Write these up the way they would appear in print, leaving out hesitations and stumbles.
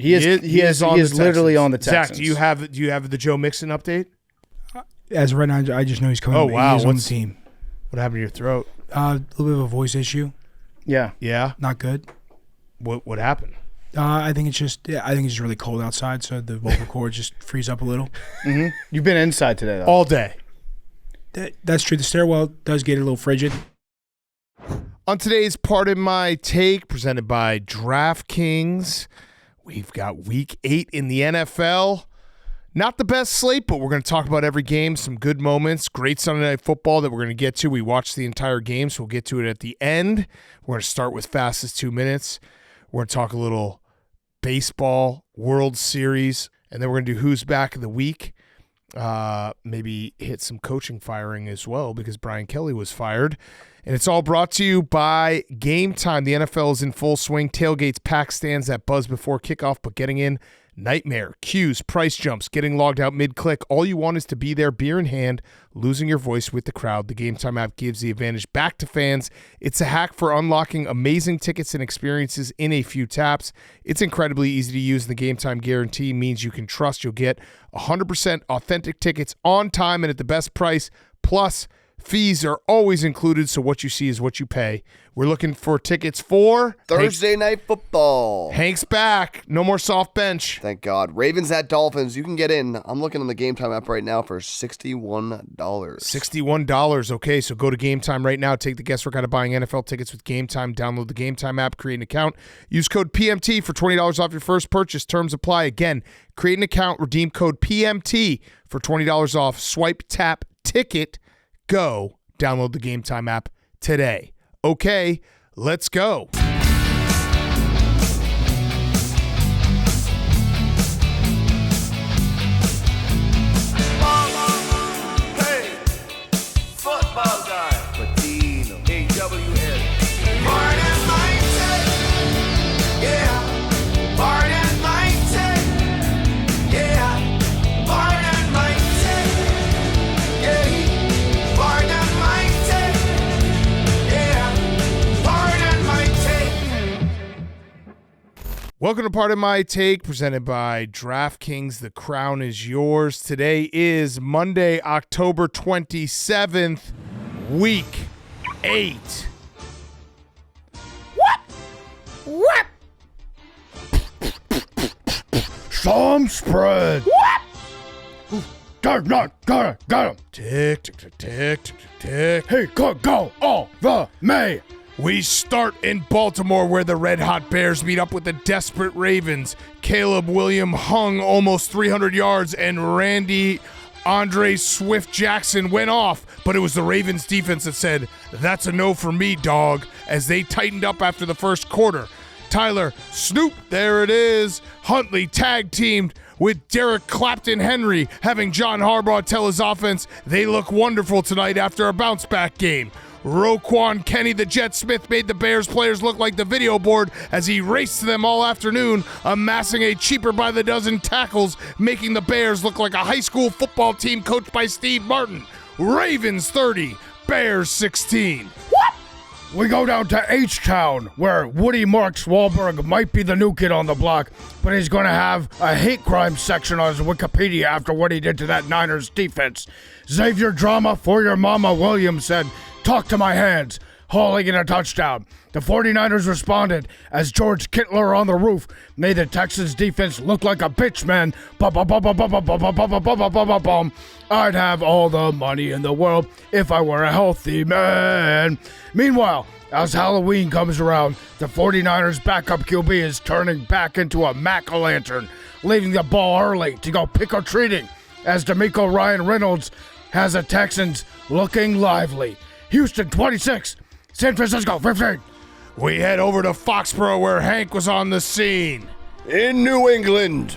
He is literally on the Texans. Zach, do you have the Joe Mixon update? As of right now, I just know he's coming. Oh wow, he's on the team. What happened to your throat? A little bit of a voice issue. Yeah. Not good. What happened? I think it's just really cold outside, so the vocal cords just freeze up a little. Mm-hmm. You've been inside today, though. All day. That's true. The stairwell does get a little frigid. On today's Pardon My Take, presented by DraftKings, we've got Week 8 in the NFL. Not the best slate, but we're going to talk about every game, some good moments, great Sunday Night Football that we're going to get to. We watched the entire game, so we'll get to it at the end. We're going to start with fastest 2 minutes. We're going to talk a little baseball, World Series, and then we're going to do who's back of the week. Maybe hit some coaching firing as well because Brian Kelly was fired. And it's all brought to you by Game Time. The NFL is in full swing. Tailgates, pack stands that buzz before kickoff, but getting in, nightmare. Queues, price jumps, getting logged out mid-click. All you want is to be there, beer in hand, losing your voice with the crowd. The Game Time app gives the advantage back to fans. It's a hack for unlocking amazing tickets and experiences in a few taps. It's incredibly easy to use. The Game Time guarantee means you can trust you'll get 100% authentic tickets on time and at the best price. Plus, fees are always included, so what you see is what you pay. We're looking for tickets for Thursday Night Football. Hank's back. No more soft bench. Thank God. Ravens at Dolphins. You can get in. I'm looking on the Game Time app right now for $61. $61. Okay, so go to Game Time right now. Take the guesswork out of buying NFL tickets with Game Time. Download the Game Time app. Create an account. Use code PMT for $20 off your first purchase. Terms apply. Again, create an account. Redeem code PMT for $20 off. Swipe, tap, ticket. Go. Download the Game Time app today. Okay, let's go. Hey, football guy. Patino. AWS. Pardon my take. Yeah. Pardon my take. Yeah. Pardon my take. Yeah. Pardon my take. Yeah. Pardon my take. Welcome to Pardon My Take, presented by DraftKings. The crown is yours. Today is Monday, October 27th, Week 8. What? Some spread. What? Got him. Tick, tick, tick, tick, tick, tick. He could go over me. We start in Baltimore, where the Red Hot Bears meet up with the desperate Ravens. Caleb William hung almost 300 yards, and Randy Andre Swift Jackson went off, but it was the Ravens defense that said, "That's a no for me, dog," as they tightened up after the first quarter. Tyler Snoop, there it is, Huntley tag teamed with Derek Clapton Henry, having John Harbaugh tell his offense they look wonderful tonight after a bounce-back game. Roquan Kenny, the Jet Smith, made the Bears players look like the video board as he raced to them all afternoon, amassing a cheaper-by-the-dozen tackles, making the Bears look like a high school football team coached by Steve Martin. Ravens 30, Bears 16. What? We go down to H-Town, where Woody Marks Wahlberg might be the new kid on the block, but he's going to have a hate crime section on his Wikipedia after what he did to that Niners defense. Xavier Drama for your mama, Williams said, "Talk to my hands," hauling in a touchdown. The 49ers responded as George Kittler on the roof made the Texans defense look like a bitch, man. I'd have all the money in the world if I were a healthy man. Meanwhile, as Halloween comes around, the 49ers backup QB is turning back into a Mac-o'-lantern, leaving the ball early to go pick-or-treating as D'Amico Ryan Reynolds has the Texans looking lively. Houston 26, San Francisco 15. We head over to Foxborough, where Hank was on the scene. In New England,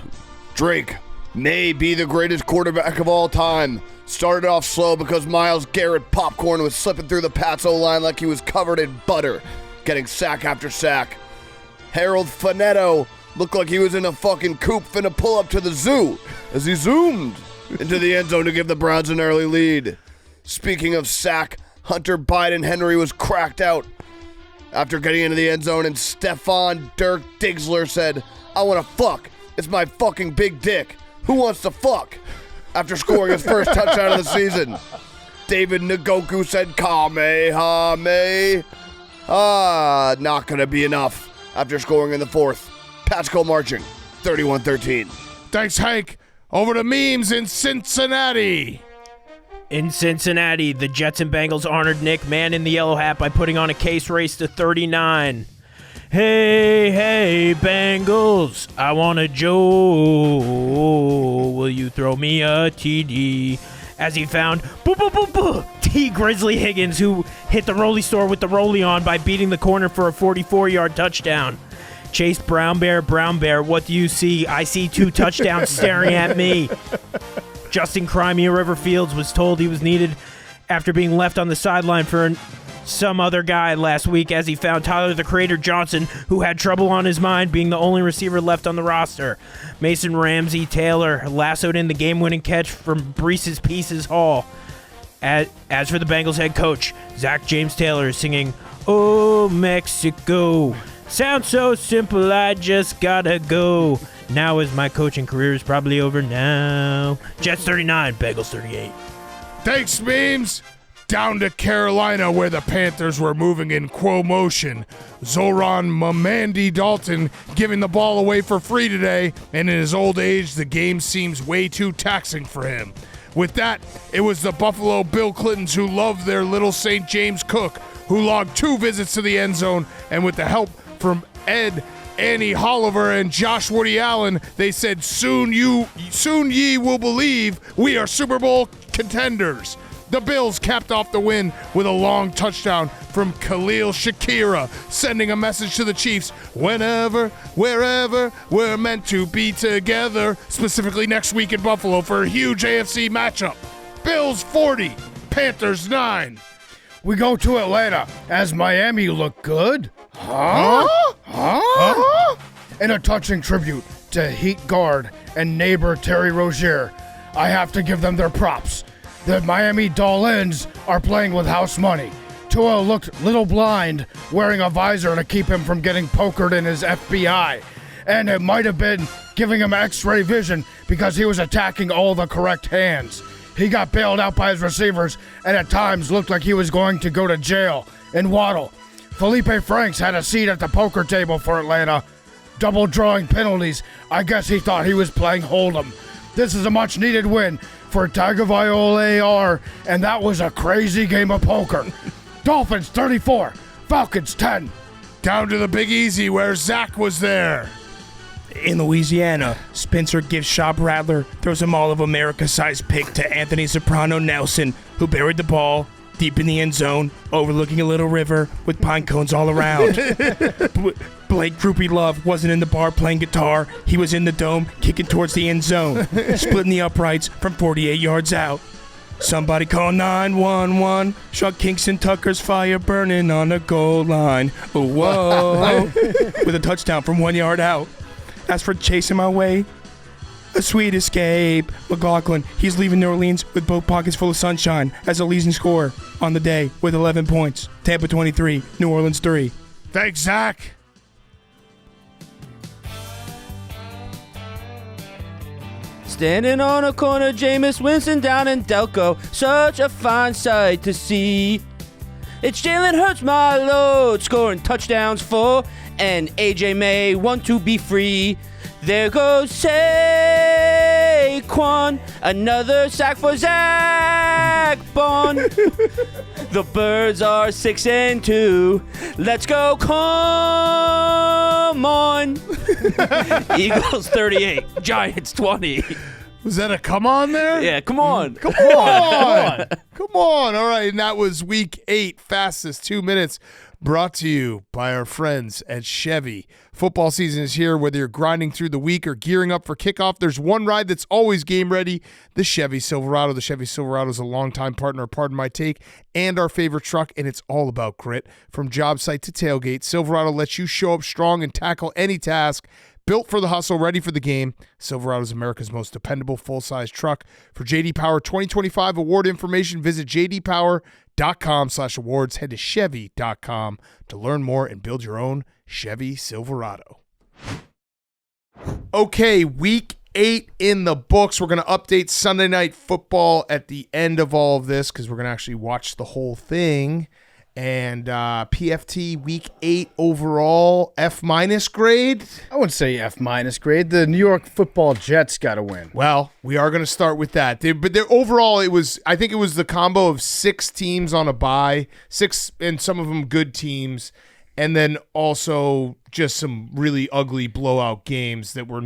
Drake may be the greatest quarterback of all time. Started off slow because Myles Garrett Popcorn was slipping through the Pats O-line like he was covered in butter, getting sack after sack. Harold Fanetto looked like he was in a fucking coop finna pull up to the zoo as he zoomed into the end zone to give the Browns an early lead. Speaking of sack, Hunter Biden Henry was cracked out after getting into the end zone, and Stephon Dirk Digsler said, "I want to fuck It's my fucking big dick. Who wants to fuck? After scoring his first touchdown of the season. David Njoku said, Kamehame. Not going to be enough after scoring in the fourth. Pats go marching, 31-13. Thanks, Hank. Over to memes in Cincinnati. In Cincinnati, the Jets and Bengals honored Nick Mann in the yellow hat by putting on a case race to 39. Hey, hey, Bengals, I want a Joe. Will you throw me a TD? As he found T. Grizzly Higgins, who hit the Rolly store with the Rolly on by beating the corner for a 44-yard touchdown. Chase Brown Bear, what do you see? I see 2 touchdowns staring at me. Justin Crimea River Fields was told he was needed after being left on the sideline for some other guy last week as he found Tyler the Creator Johnson, who had trouble on his mind, being the only receiver left on the roster. Mason Ramsey Taylor lassoed in the game-winning catch from Brees Pieces Hall. As for the Bengals head coach, Zach James Taylor is singing, Oh, Mexico. Sounds so simple, I just gotta go. Now as my coaching career is probably over now. Jets 39, Bengals 38. Thanks, memes. Down to Carolina, where the Panthers were moving in quo motion. Zoran Mamandi Dalton giving the ball away for free today, and in his old age, the game seems way too taxing for him. With that, it was the Buffalo Bill Clintons who loved their little St. James Cook, who logged 2 visits to the end zone, and with the help from Ed Annie Holliver and Josh Woody Allen, they said, soon ye will believe we are Super Bowl contenders. The Bills capped off the win with a long touchdown from Khalil Shakira, sending a message to the Chiefs, whenever, wherever, we're meant to be together, specifically next week in Buffalo for a huge AFC matchup. Bills 40, Panthers 9. We go to Atlanta as Miami look good. Huh? In a touching tribute to Heat guard and neighbor Terry Rozier, I have to give them their props. The Miami Dolphins are playing with house money. Tua looked little blind, wearing a visor to keep him from getting pokered in his FBI. And it might have been giving him x-ray vision because he was attacking all the correct hands. He got bailed out by his receivers and at times looked like he was going to go to jail. And Waddle, Felipe Franks had a seat at the poker table for Atlanta. Double drawing penalties. I guess he thought he was playing Hold'em. This is a much needed win for Tagovailoa, and that was a crazy game of poker. Dolphins 34, Falcons 10. Down to the Big Easy where Zach was there. In Louisiana, Spencer gives Shop Rattler, throws him all of America-sized pick to Anthony Soprano Nelson, who buried the ball deep in the end zone, overlooking a little river with pine cones all around. Blake Groupie Love wasn't in the bar playing guitar. He was in the dome, kicking towards the end zone, splitting the uprights from 48 yards out. Somebody call 911. Chuck Kingston Tucker's fire burning on the goal line. Oh, whoa. With a touchdown from 1 yard out. As for chasing my way, a sweet escape. McLaughlin, he's leaving New Orleans with both pockets full of sunshine as a leading scorer on the day with 11 points. Tampa 23, New Orleans 3. Thanks, Zach. Standing on a corner, Jameis Winston down in Delco. Such a fine sight to see. It's Jalen Hurts, my lord, scoring touchdowns for, and AJ May want to be free. There goes Saquon, another sack for Zach Bond. The Birds are 6-2. Let's go, come on. Eagles 38, Giants 20. Was that a come on there? Yeah, come on. Come on. Come on. All right, and that was week 8, fastest 2 minutes, brought to you by our friends at Chevy. Football season is here. Whether you're grinding through the week or gearing up for kickoff, there's one ride that's always game ready, the Chevy Silverado. The Chevy Silverado is a longtime partner, pardon my take, and our favorite truck, and it's all about grit. From job site to tailgate, Silverado lets you show up strong and tackle any task. Built for the hustle, ready for the game, Silverado is America's most dependable full-size truck. For J.D. Power 2025 award information, visit jdpower.com/awards. Head to chevy.com to learn more and build your own Chevy Silverado. Okay, week 8 in the books. We're going to update Sunday Night Football at the end of all of this because we're going to actually watch the whole thing. And PFT week 8 overall, F- grade. I wouldn't say F- grade. The New York Football Jets got to win. Well, we are going to start with that. But overall, I think it was the combo of 6 teams on a bye, 6 and some of them good teams, and then also just some really ugly blowout games that were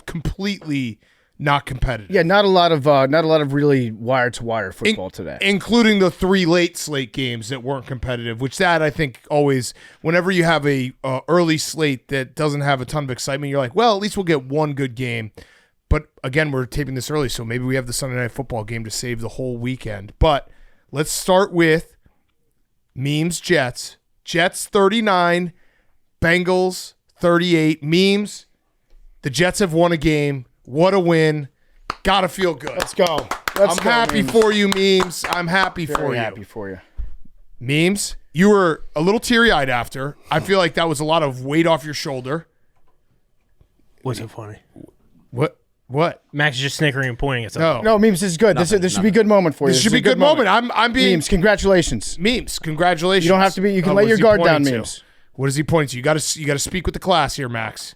completely not competitive. Yeah, not a lot of really wire to wire football today, including the 3 late slate games that weren't competitive. Which that I think always, whenever you have a early slate that doesn't have a ton of excitement, you're like, well, at least we'll get one good game. But again, we're taping this early, so maybe we have the Sunday Night Football game to save the whole weekend. But let's start with Memes Jets. Jets 39, Bengals 38. Memes, the Jets have won a game. What a win. Gotta feel good. Let's go. I'm happy for you, Memes. I'm happy for you. Very happy for you. Memes, you were a little teary-eyed after. I feel like that was a lot of weight off your shoulder. Was it funny? What? Max is just snickering and pointing at something. No, Memes, this is good. This should be a good moment for you. This should be a good moment. I'm being Memes, congratulations. Memes, congratulations. You don't have to be. You can lay What your is he guard down, pointing to? Memes. What is he pointing to? You got to speak with the class here, Max.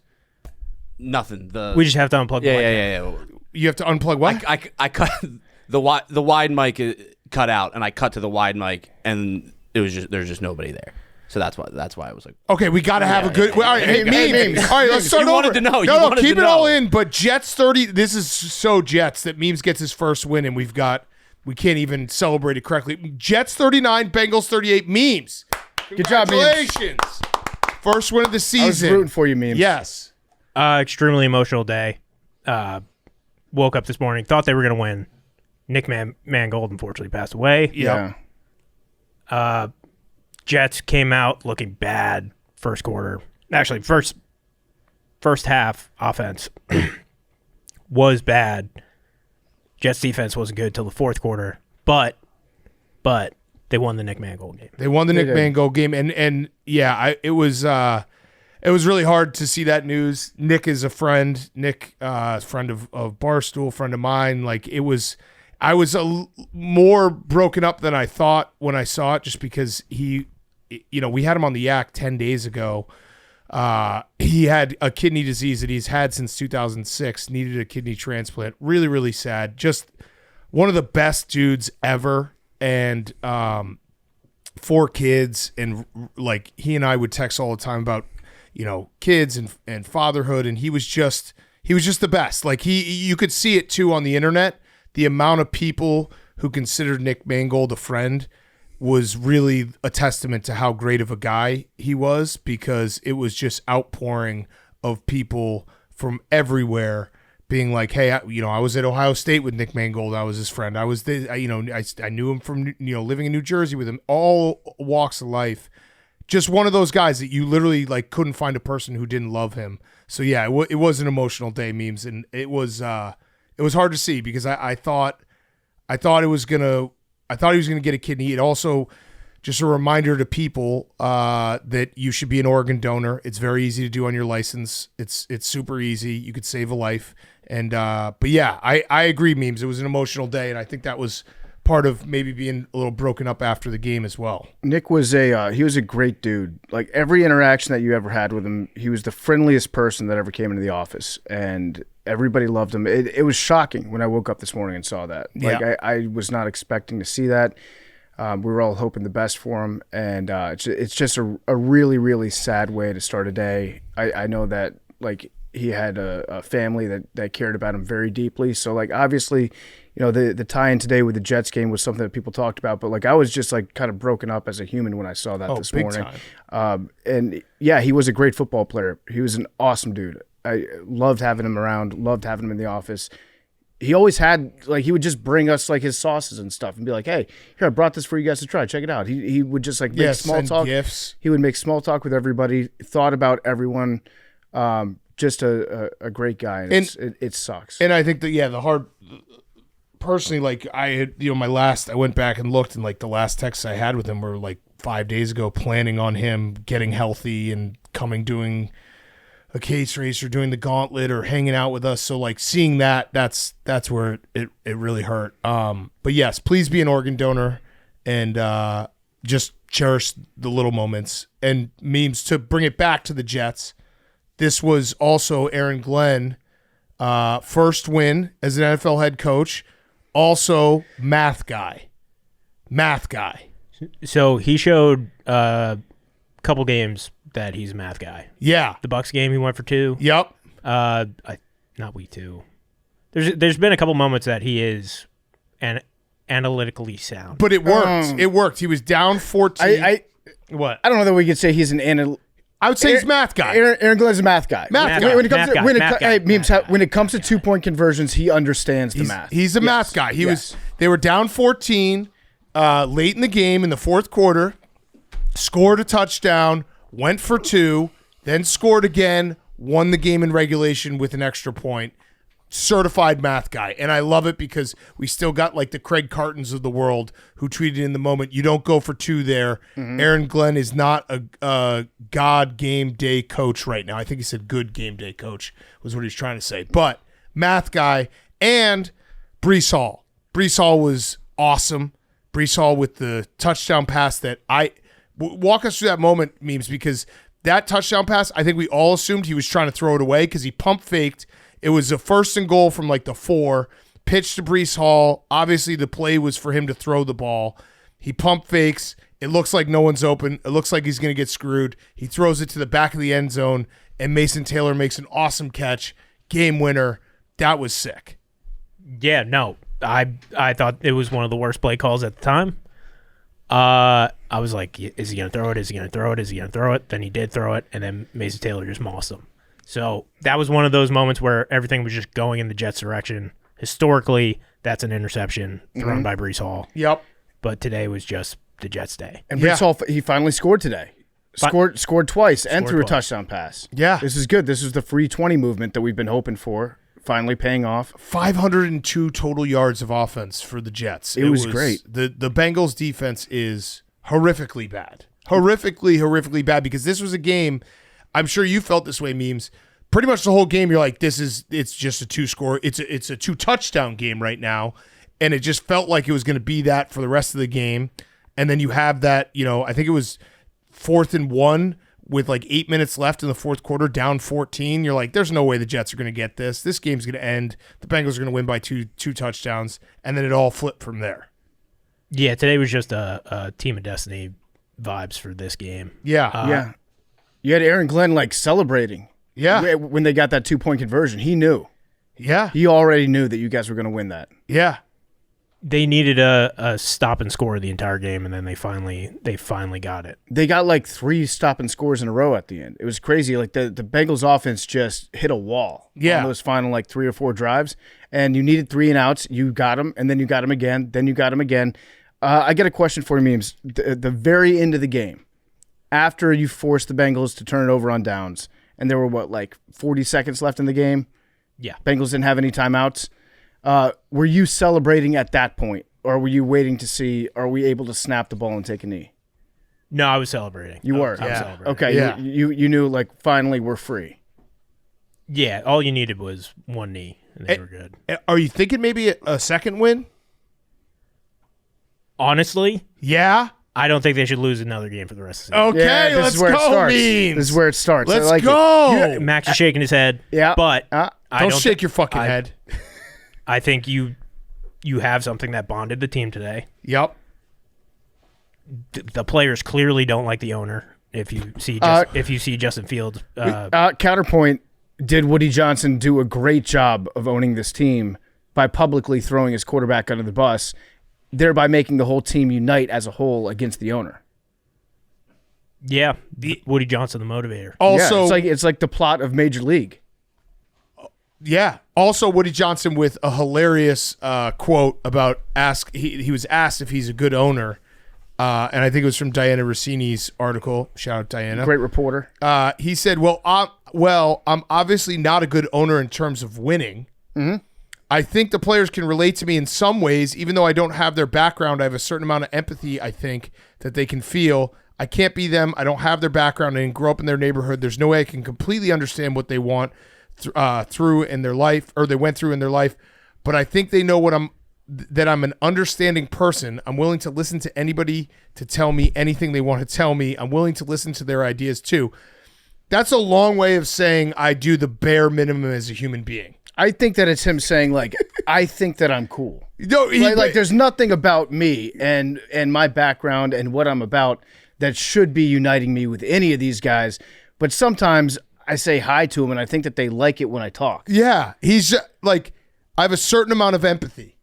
Nothing. We just have to unplug the mic. Yeah. You have to unplug what? I cut the wide mic cut out, and I cut to the wide mic, and there's just nobody there. So that's why I was like, Okay, we got to have a good. All right, hey, Memes. All right, let's start You over. wanted to know. You No, wanted keep to it all know. in. But Jets 30. This is so Jets that Memes gets his first win, and we can't even celebrate it correctly. Jets 39, Bengals 38. Memes. Good job, Memes. Congratulations. First win of the season. I was rooting for you, Memes. Yes. Extremely emotional day. Woke up this morning, thought they were going to win. Nick Mangold unfortunately passed away. Yep. Yeah. Jets came out looking bad first quarter. Actually, first half offense was bad. Jets defense wasn't good till the fourth quarter, but they won the Nick Mangold game. They won the Nick did. Mangold game, and yeah, it was really hard to see that news. Nick is a friend. Nick, friend of Barstool, friend of mine. Like I was more broken up than I thought when I saw it, just because we had him on the yak 10 days ago. He had a kidney disease that he's had since 2006, needed a kidney transplant. Really, really sad. Just one of the best dudes ever. And 4 kids, and like he and I would text all the time about, kids and fatherhood. And he was just the best. Like you could see it too on the internet. The amount of people who considered Nick Mangold a friend was really a testament to how great of a guy he was, because it was just outpouring of people from everywhere being like, hey, I was at Ohio State with Nick Mangold. I was his friend. I knew him from, living in New Jersey with him, all walks of life. Just one of those guys that you literally like couldn't find a person who didn't love him. So yeah, it was an emotional day, Memes. And it was hard to see, because I thought he was gonna get a kidney. It also just a reminder to people that you should be an organ donor. It's very easy to do on your license. It's super easy. You could save a life. And but yeah, I agree, Memes. It was an emotional day, and I think that was part of maybe being a little broken up after the game as well. Nick was he was a great dude. Like every interaction that you ever had with him, he was the friendliest person that ever came into the office, and everybody loved him. It was shocking when I woke up this morning and saw that. Like Yeah. I was not expecting to see that. We were all hoping the best for him, and it's just a really, really sad way to start a day. I know that like he had a family that cared about him very deeply. So like obviously, the tie-in today with the Jets game was something that people talked about, but like I was just like kind of broken up as a human when I saw that this big morning. time. And yeah, he was a great football player. He was an awesome dude. I loved having him around, loved having him in the office. He always had, like, he would just bring us, like, his sauces and stuff and be like, hey, here, I brought this for you guys to try. Check it out. He would just, like, make small send talk. gifts. He would make small talk with everybody, thought about everyone. Just a great guy. And it sucks. And I think that, the hard, personally, like, I had, I went back and looked, and, like, the last texts I had with him were, like, 5 days ago, planning on him getting healthy and doing a case race or doing the gauntlet or hanging out with us. So like seeing that's where it really hurt. But yes, please be an organ donor and just cherish the little moments. And memes, to bring it back to the Jets, this was also Aaron Glenn, first win as an NFL head coach, also math guy. So he showed a couple games that he's a math guy. Yeah. The Bucs game, he went for 2. Yep. Not week 2. There's been a couple moments that he is analytically sound. But it worked. It worked. He was down 14. What? I don't know that we could say he's an I would say he's a math guy. Aaron Glenn's a math guy. Math guy. When it comes to 2-point conversions, he understands the math. He's a math guy. They were down 14 late in the game in the fourth quarter, scored a touchdown, went for 2, then scored again, won the game in regulation with an extra point. Certified math guy. And I love it because we still got like the Craig Cartons of the world who tweeted in the moment, you don't go for 2 there. Mm-hmm. Aaron Glenn is not a God game day coach right now. I think he said good game day coach was what he was trying to say. But math guy and Breece Hall. Breece Hall was awesome. Breece Hall with the touchdown pass that walk us through that moment, memes, because that touchdown pass, I think we all assumed he was trying to throw it away because he pump faked. It was a 1st and goal from like the 4, pitch to Breece Hall. Obviously, the play was for him to throw the ball. He pump fakes. It looks like no one's open. It looks like he's going to get screwed. He throws it to the back of the end zone, and Mason Taylor makes an awesome catch. Game winner. That was sick. Yeah, no. I thought it was one of the worst play calls at the time. I was like, is he going to throw it? Is he going to throw it? Is he going to throw it? Then he did throw it, and then Mason Taylor just mossed him. So that was one of those moments where everything was just going in the Jets' direction. Historically, that's an interception thrown by Breece Hall. Yep. But today was just the Jets' day. And Breece Hall, he finally scored today. Scored twice and threw a touchdown pass. Yeah. This is good. This is the free 20 movement that we've been hoping for. Finally paying off. 502 total yards of offense for the Jets. It was great. The Bengals defense is horrifically bad. Horrifically bad, because this was a game, I'm sure you felt this way, memes. Pretty much the whole game, you're like, it's just a 2-score. It's a 2-touchdown game right now. And it just felt like it was going to be that for the rest of the game. And then you have that, I think it was 4th and 1 with like 8 minutes left in the fourth quarter, down 14. You're like, there's no way the Jets are going to get this. This game's going to end. The Bengals are going to win by two touchdowns. And then it all flipped from there. Yeah, today was just a team of destiny vibes for this game. Yeah. You had Aaron Glenn like celebrating. Yeah. When they got that 2-point conversion, he knew. Yeah. He already knew that you guys were going to win that. Yeah. They needed a stop and score the entire game, and then they finally got it. They got like 3 stop and scores in a row at the end. It was crazy. Like the Bengals offense just hit a wall on those final like 3 or 4 drives, and you needed 3 and outs. You got them, and then you got them again. Then you got them again. I got a question for you, memes. The very end of the game, after you forced the Bengals to turn it over on downs, and there were, 40 seconds left in the game? Yeah. Bengals didn't have any timeouts. Were you celebrating at that point, or were you waiting to see, are we able to snap the ball and take a knee? No, I was celebrating. You were? I was celebrating. Okay, Yeah. You knew, finally we're free. Yeah, all you needed was 1 knee, and they were good. Are you thinking maybe a second win? Honestly, Yeah. I don't think they should lose another game for the rest of the season. Okay, Yeah, this let's is where go, it starts. memes. This is where it starts. I Let's like go. it. Max is shaking his head. Yeah. But I Don't shake your fucking head. I think you have something that bonded the team today. Yep. The players clearly don't like the owner. If you see Justin Fields, Counterpoint, did Woody Johnson do a great job of owning this team by publicly throwing his quarterback under the bus, thereby making the whole team unite as a whole against the owner? yeah, Woody Johnson, the motivator. Also, it's like the plot of Major League. yeah. Also, Woody Johnson with a hilarious quote about he was asked if he's a good owner, and I think it was from Diana Rossini's article. Shout out Diana, Great reporter. He said, "Well, I'm obviously not a good owner in terms of winning. Mm-hmm. I think the players can relate to me in some ways, even though I don't have their background. I have a certain amount of empathy. I think that they can feel. I can't be them. I don't have their background. I didn't grow up in their neighborhood. There's no way I can completely understand what they want through in their life, or they went through in their life. But I think they know that I'm an understanding person. I'm willing to listen to anybody to tell me anything they want to tell me. I'm willing to listen to their ideas too. That's a long way of saying I do the bare minimum as a human being. I think that it's him saying, like, I think that I'm cool. No, Like there's nothing about me and my background and what I'm about that should be uniting me with any of these guys. But sometimes I say hi to them and I think that they like it when I talk. Yeah, he's like, I have a certain amount of empathy.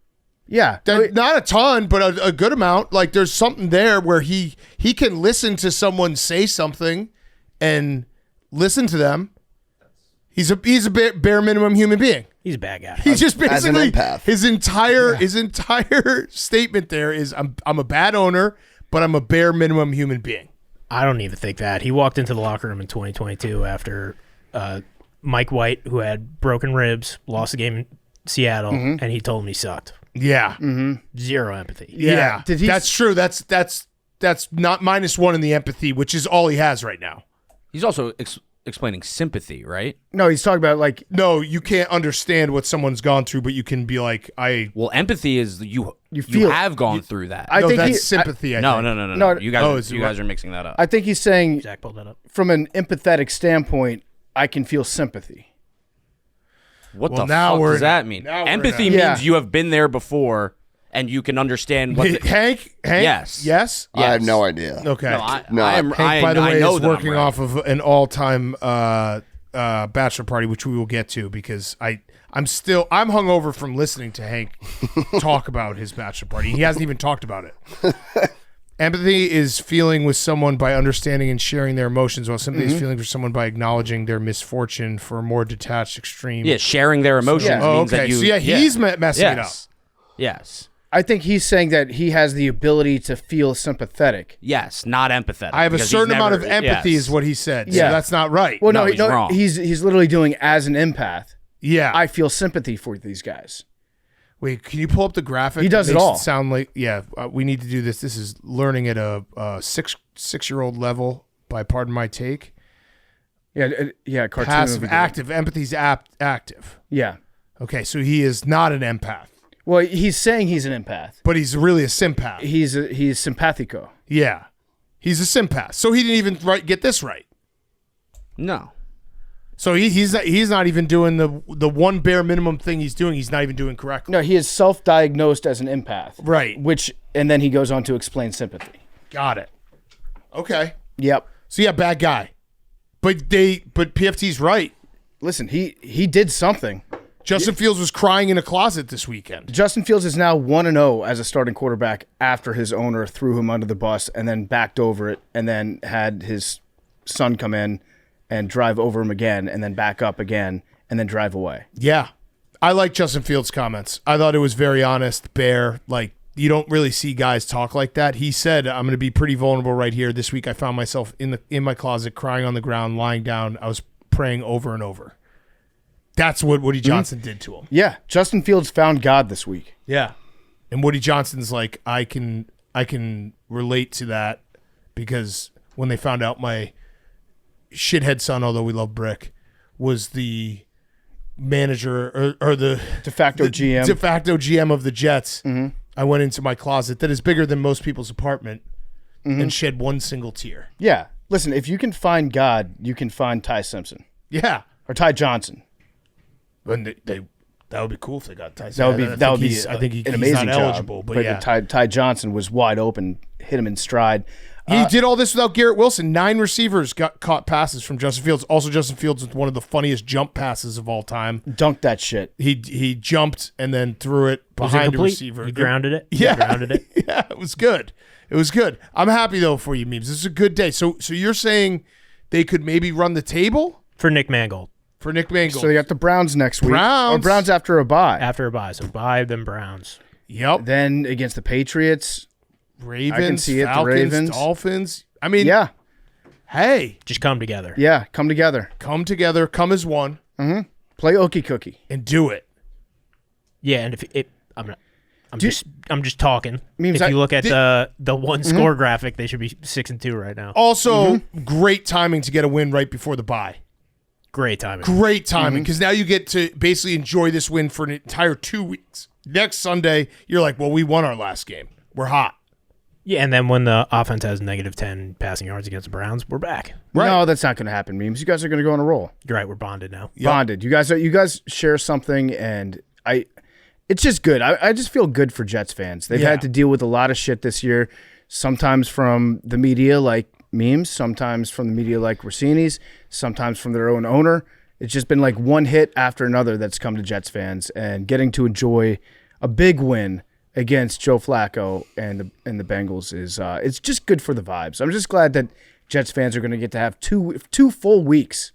Yeah. Not a ton, but a good amount. Like there's something there where he can listen to someone say something and listen to them. He's a bare minimum human being. He's a bad guy. He's just As an basically empath. his entire statement there is I'm a bad owner, but I'm a bare minimum human being. I don't even think that. He walked into the locker room in 2022 after Mike White, who had broken ribs, lost the game in Seattle, and he told him he sucked. Yeah. Zero empathy. Yeah. Did he- That's true. That's not -1 in the empathy, which is all he has right now. He's also explaining sympathy, right? No, he's talking about like No, you can't understand what someone's gone through, but you can be like, Well, empathy is you feel- have gone through that. I no, think that's sympathy. I no, think. no, no, no, No, no. You is it guys are mixing that up. I think he's saying Zach pulled that up. from an empathetic standpoint, I can feel sympathy. What Well, the now fuck we're does in- that mean? now we're in Empathy a- Yeah. means you have been there before and you can understand what. Hank? Yes. Yes? I have no idea. Okay. No, I No, Hank, by the way, know is that I'm working right. off of an all-time bachelor party, which we will get to because I'm hungover from listening to Hank talk about his bachelor party. He hasn't even talked about it. Empathy is feeling with someone by understanding and sharing their emotions, while sympathy is feeling for someone by acknowledging their misfortune for a more detached, extreme. Yeah, sharing their emotions Yeah. means that okay. you. So he's messing it up. Yes. Yes. I think he's saying that he has the ability to feel sympathetic. Yes, not empathetic. I have a because certain he's amount never- of empathy, yes. is what he said. Yeah. So that's not right. Well, No, no, he's wrong. he's literally doing as an empath. Yeah. I feel sympathy for these guys. Wait, can you pull up the graphic? He does it makes all. Sound like we need to do this. This is learning at a six-year-old level. By pardon my take. Yeah, cartoon. Passive, would be good. active. Empathy's active. Yeah. Okay, so he is not an empath, Well, he's saying he's an empath. but he's really a sympath. He's simpathico. Yeah, he's a sympath. So he didn't even get this right. No. So he's not even doing the one bare minimum thing he's doing. He's not even doing correctly. No, he is self-diagnosed as an empath. Right. And then he goes on to explain sympathy. Got it. Okay. Yep. So yeah, bad guy. But PFT's right. Listen, he did something. Justin Fields was crying in a closet this weekend. Justin Fields is now 1-0 as a starting quarterback after his owner threw him under the bus and then backed over it and then had his son come in and drive over him again and then back up again and then drive away. Yeah. I like Justin Fields' comments. I thought it was very honest, bare. Like, you don't really see guys talk like that. He said, I'm going to be pretty vulnerable right here. This week I found myself in my closet, crying on the ground, lying down. I was praying over and over. That's what Woody Johnson did to him. Yeah, Justin Fields found God this week. Yeah. And Woody Johnson's like, I can relate to that because when they found out my shithead son, although we love Brick, was the manager or the De facto GM. de facto GM of the Jets, I went into my closet that is bigger than most people's apartment and shed one single tear. Yeah. Listen, if you can find God, you can find Ty Simpson Yeah. or Ty Johnson. And that would be cool if they got Tyson. That would be I think he's an amazing not job. eligible, but yeah. Ty Johnson was wide open, hit him in stride. He did all this without Garrett Wilson. 9 receivers got caught passes from Justin Fields. Also, Justin Fields with one of the funniest jump passes of all time. Dunked that shit. He jumped and then threw it Was it behind a complete? receiver. You grounded it? Yeah. You grounded it? Yeah, it was good. It was good. I'm happy though for you, Memes. This is a good day. So you're saying they could maybe run the table For Nick Mangold. for Nick Mangold? So they got the Browns next week. Browns? Or Browns after a bye. After a bye, so bye them Browns. Yep. Then against the Patriots. Ravens, see it, the Falcons, Ravens. Dolphins. I mean, Yeah. hey, Just come together. Yeah. Come together. come together, come as one, Play Ookie Cookie. and do it. Yeah, and if I'm just talking. Memes, if you look at the one score graphic, they should be 6-2 right now. Also, great timing to get a win right before the bye. Great timing. Great timing, because now you get to basically enjoy this win for an entire 2 weeks. Next Sunday, you're like, well, we won our last game. We're hot. Yeah, and then when the offense has -10 passing yards against the Browns, we're back. Right. No, that's not going to happen, Memes. You guys are going to go on a roll. You're right. We're bonded now. Bonded. You guys share something, and it's just good. I just feel good for Jets fans. They've had to deal with a lot of shit this year, sometimes from the media like Memes, sometimes from the media like Rossini's, sometimes from their own owner. It's just been like one hit after another that's come to Jets fans, and getting to enjoy a big win against Joe Flacco and the Bengals is it's just good for the vibes. I'm just glad that Jets fans are going to get to have two full weeks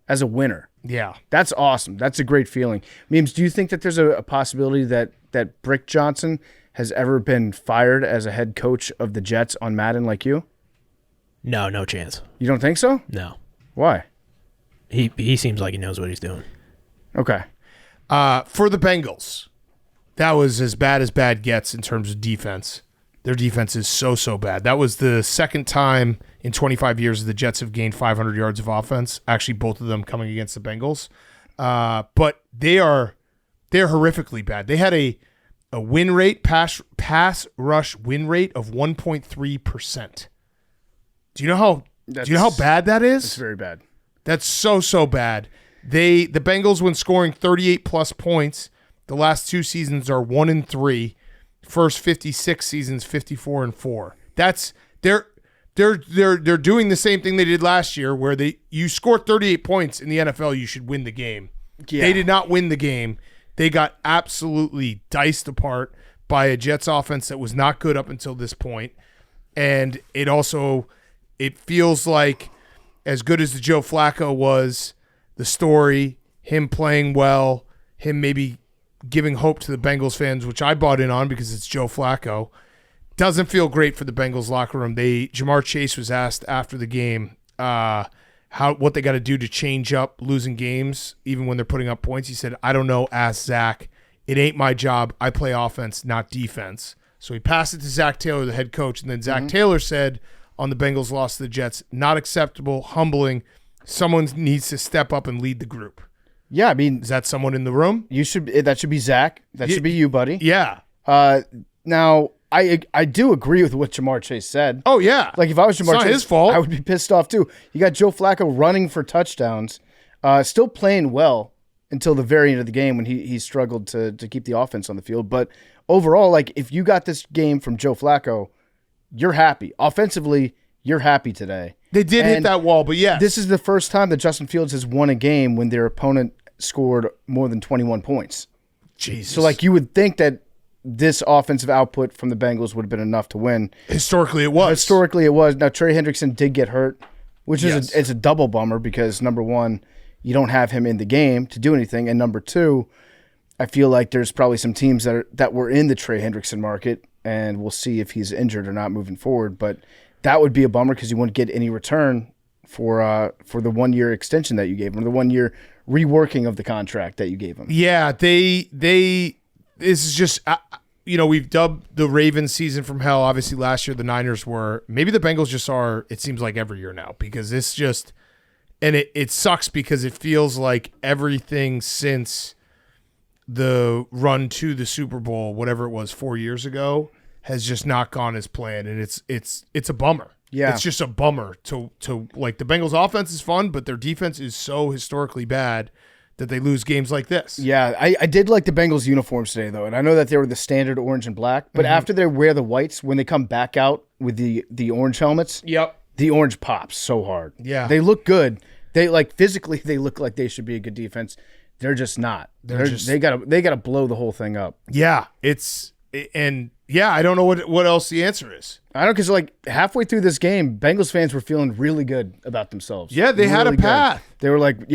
as a winner. Yeah. That's awesome. That's a great feeling. Memes, do you think that there's a possibility that Brick Johnson has ever been fired as a head coach of the Jets on Madden like you? No chance. You don't think so? No. Why? He seems like he knows what he's doing. Okay. For the Bengals, that was as bad gets in terms of defense. Their defense is so bad. That was the second time in 25 years the Jets have gained 500 yards of offense. Actually, both of them coming against the Bengals. But they're horrifically bad. They had a win rate, pass rush win rate of 1.3%. Do you know how bad that is? It's very bad. That's so bad. The Bengals, when scoring 38 plus points, the last 2 seasons are 1-3. First 56 seasons, 54-4. That's they're doing the same thing they did last year, where you score 38 points in the NFL, you should win the game. Yeah. They did not win the game. They got absolutely diced apart by a Jets offense that was not good up until this point. And it feels like, as good as the Joe Flacco was, the story, him playing well, him maybe giving hope to the Bengals fans, which I bought in on because it's Joe Flacco, doesn't feel great for the Bengals locker room. Jamar Chase was asked after the game what they got to do to change up losing games, even when they're putting up points. He said, "I don't know, ask Zach. It ain't my job. I play offense, not defense." So he passed it to Zach Taylor, the head coach, and then Zach Taylor said on the Bengals loss to the Jets, "Not acceptable, humbling. Someone needs to step up and lead the group." Yeah, I mean, Is that someone in the room? that should be Zach. That should be you, buddy. Yeah. Now, I do agree with what Jamar Chase said. Oh, yeah. Like, if I was Jamar It's not Chase, his fault. I would be pissed off too. You got Joe Flacco running for touchdowns, still playing well until the very end of the game when he struggled to keep the offense on the field. But overall, like, if you got this game from Joe Flacco, you're happy. Offensively, you're happy today. They did hit And that wall, but yes. This is the first time that Justin Fields has won a game when their opponent scored more than 21 points. Jesus. So, like, you would think that this offensive output from the Bengals would have been enough to win. Historically, it was. Historically, it was. Now, Trey Hendrickson did get hurt, which Yes. it's a double bummer because, number one, you don't have him in the game to do anything, and number two, I feel like there's probably some teams that were in the Trey Hendrickson market, and we'll see if he's injured or not moving forward. But that would be a bummer because you wouldn't get any return for the 1-year extension that you gave him, or the 1-year reworking of the contract that you gave him. Yeah, this is just, we've dubbed the Ravens season from hell. Obviously, last year the Niners were. Maybe the Bengals just are, it seems like every year now, because this just, and it sucks because it feels like everything since the run to the Super Bowl, whatever it was 4 years ago, has just not gone as planned, and it's a bummer. Yeah. It's just a bummer to like, the Bengals offense is fun, but their defense is so historically bad that they lose games like this. Yeah, I did like the Bengals uniforms today, though, and I know that they were the standard orange and black, but after they wear the whites, when they come back out with the orange helmets, Yep. the orange pops so hard. Yeah. They look good. They, like, physically, they look like they should be a good defense. They're just not. They gotta blow the whole thing up. Yeah, I don't know what else the answer is. I don't, because, like, halfway through this game, Bengals fans were feeling really good about themselves. Yeah, they had a good. path. They were like,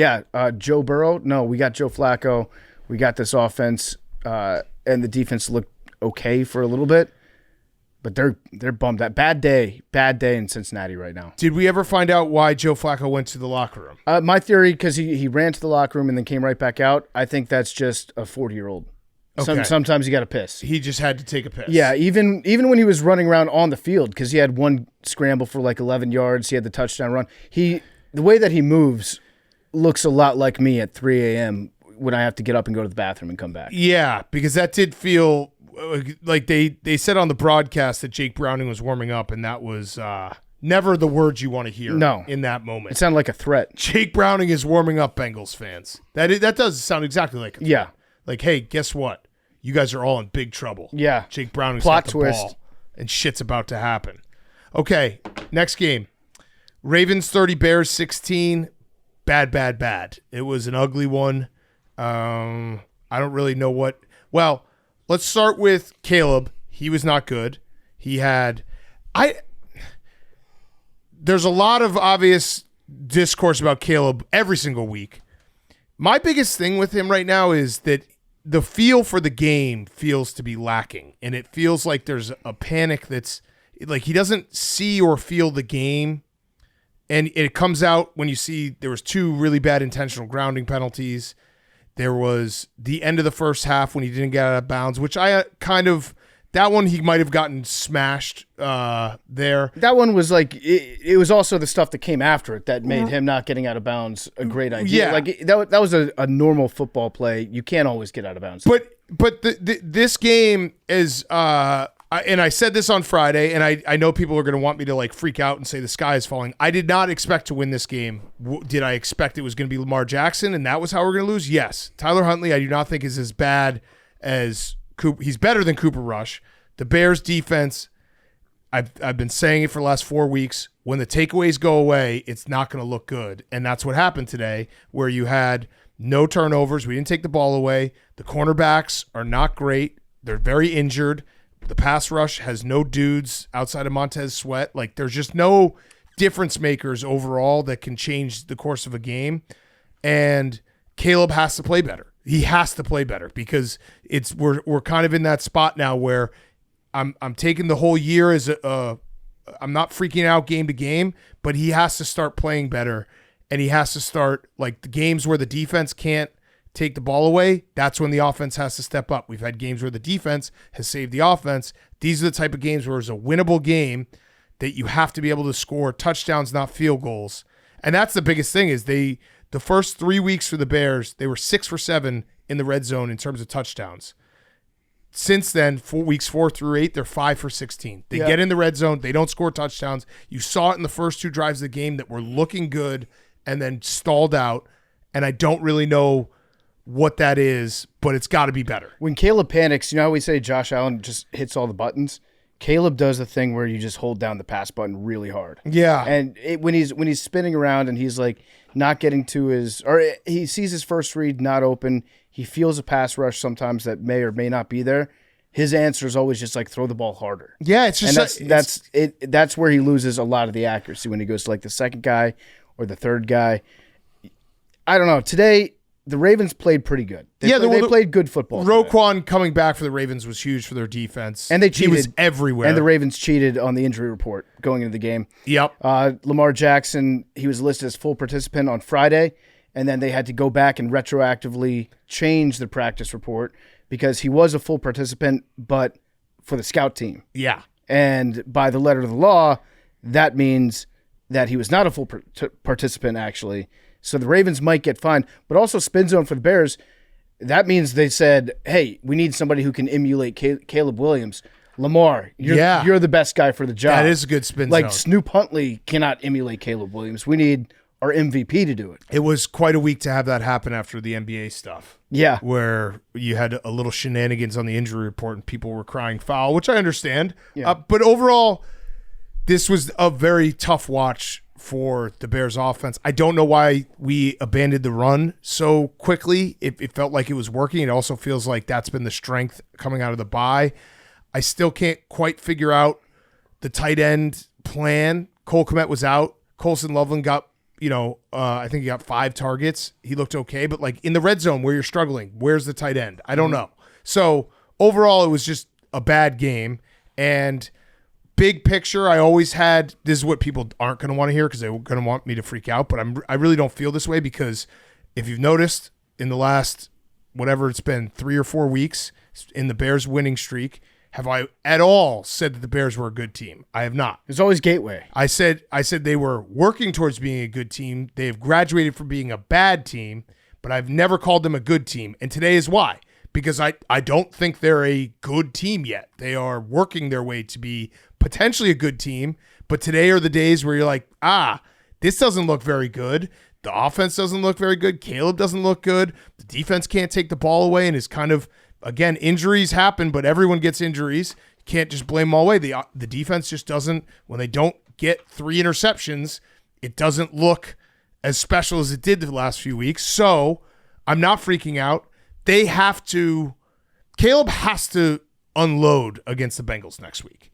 Joe Burrow. No, we got Joe Flacco. We got this offense, and the defense looked okay for a little bit, but they're bummed. That bad day in Cincinnati right now. Did we ever find out why Joe Flacco went to the locker room? My theory, because he ran to the locker room and then came right back out, I think that's just a 40-year-old. Okay. Sometimes you got to piss. He just had to take a piss. Yeah, even when he was running around on the field, because he had one scramble for like 11 yards, he had the touchdown run. The way that he moves looks a lot like me at 3 a.m. when I have to get up and go to the bathroom and come back. Yeah, because that did feel like they said on the broadcast that Jake Browning was warming up, and that was never the words you want to hear in that moment. It sounded like a threat. Jake Browning is warming up, Bengals fans. That does sound exactly like a threat. Yeah. Like, hey, guess what? You guys are all in big trouble. Yeah. Jake Browning's Plot got the twist. ball, and shit's about to happen. Okay, next game. Ravens 30, Bears 16. Bad. It was an ugly one. I don't really know what. Well, let's start with Caleb. He was not good. He had. There's a lot of obvious discourse about Caleb every single week. My biggest thing with him right now is that the feel for the game feels to be lacking, and it feels like there's a panic that's like he doesn't see or feel the game, and it comes out when you see there was 2 really bad intentional grounding penalties. There was the end of the first half when he didn't get out of bounds, which I that one he might have gotten smashed there. That one was like it was also the stuff that came after it that made him not getting out of bounds a great idea. Yeah. Like that was a normal football play. You can't always get out of bounds. But this game is and I said this on Friday, and I know people are going to want me to like freak out and say the sky is falling. I did not expect to win this game. Did I expect it was going to be Lamar Jackson and that was how we're going to lose? Yes. Tyler Huntley I do not think is as bad as Cooper. He's better than Cooper Rush. The Bears defense, I've been saying it for the last 4 weeks. When the takeaways go away, it's not going to look good. And that's what happened today, where you had no turnovers. We didn't take the ball away. The cornerbacks are not great. They're very injured. The pass rush has no dudes outside of Montez Sweat. Like, there's just no difference makers overall that can change the course of a game. And Caleb has to play better. He has to play better because we're kind of in that spot now where I'm taking the whole year as I'm not freaking out game to game, but he has to start playing better, and he has to start like the games where the defense can't take the ball away. That's when the offense has to step up. We've had games where the defense has saved the offense. These are the type of games where it's a winnable game that you have to be able to score touchdowns, not field goals. And that's the biggest thing is the first 3 weeks for the Bears, they were 6 for 7 in the red zone in terms of touchdowns. Since then, weeks 4 through 8, they're 5 for 16. They get in the red zone. They don't score touchdowns. You saw it in the first 2 drives of the game that were looking good and then stalled out. And I don't really know what that is, but it's got to be better. When Caleb panics, you know how we say Josh Allen just hits all the buttons? Caleb does the thing where you just hold down the pass button really hard. Yeah. And when he's spinning around and he's like not getting to or he sees his first read not open, he feels a pass rush sometimes that may or may not be there. His answer is always just like throw the ball harder. Yeah, it's just and that's where he loses a lot of the accuracy when he goes to like the second guy or the third guy. I don't know. Today the Ravens played pretty good. They played good football. Roquan coming back for the Ravens was huge for their defense. And they cheated. He was everywhere. And the Ravens cheated on the injury report going into the game. Yep. Lamar Jackson, he was listed as full participant on Friday, and then they had to go back and retroactively change the practice report because he was a full participant, but for the scout team. Yeah. And by the letter of the law, that means that he was not a full participant, actually. So the Ravens might get fined, but also spin zone for the Bears. That means they said, hey, we need somebody who can emulate Caleb Williams. Lamar, you're the best guy for the job. That is a good spin zone. Like Snoop Huntley cannot emulate Caleb Williams. We need our MVP to do it. It was quite a week to have that happen after the NBA stuff. Yeah. Where you had a little shenanigans on the injury report and people were crying foul, which I understand. Yeah. But overall, this was a very tough watch for the Bears offense. I don't know why we abandoned the run so quickly. It felt like it was working. It also feels like that's been the strength coming out of the bye. I still can't quite figure out the tight end plan. Cole Kmet was out. Colson Loveland got, I think he got 5 targets. He looked okay, but like in the red zone where you're struggling, where's the tight end? I don't know. So overall, it was just a bad game. And big picture, I always had, this is what people aren't going to want to hear because they're going to want me to freak out, but I really don't feel this way because if you've noticed in the last whatever it's been, 3 or 4 weeks in the Bears winning streak, have I at all said that the Bears were a good team? I have not. There's always Gateway. I said they were working towards being a good team. They have graduated from being a bad team, but I've never called them a good team. And today is why. Because I don't think they're a good team yet. They are working their way to be potentially a good team, but today are the days where you're like, this doesn't look very good. The offense doesn't look very good. Caleb doesn't look good. The defense can't take the ball away and is kind of, again, injuries happen, but everyone gets injuries. You can't just blame them all away. The defense just doesn't, when they don't get 3 interceptions, it doesn't look as special as it did the last few weeks. So I'm not freaking out. Caleb has to unload against the Bengals next week.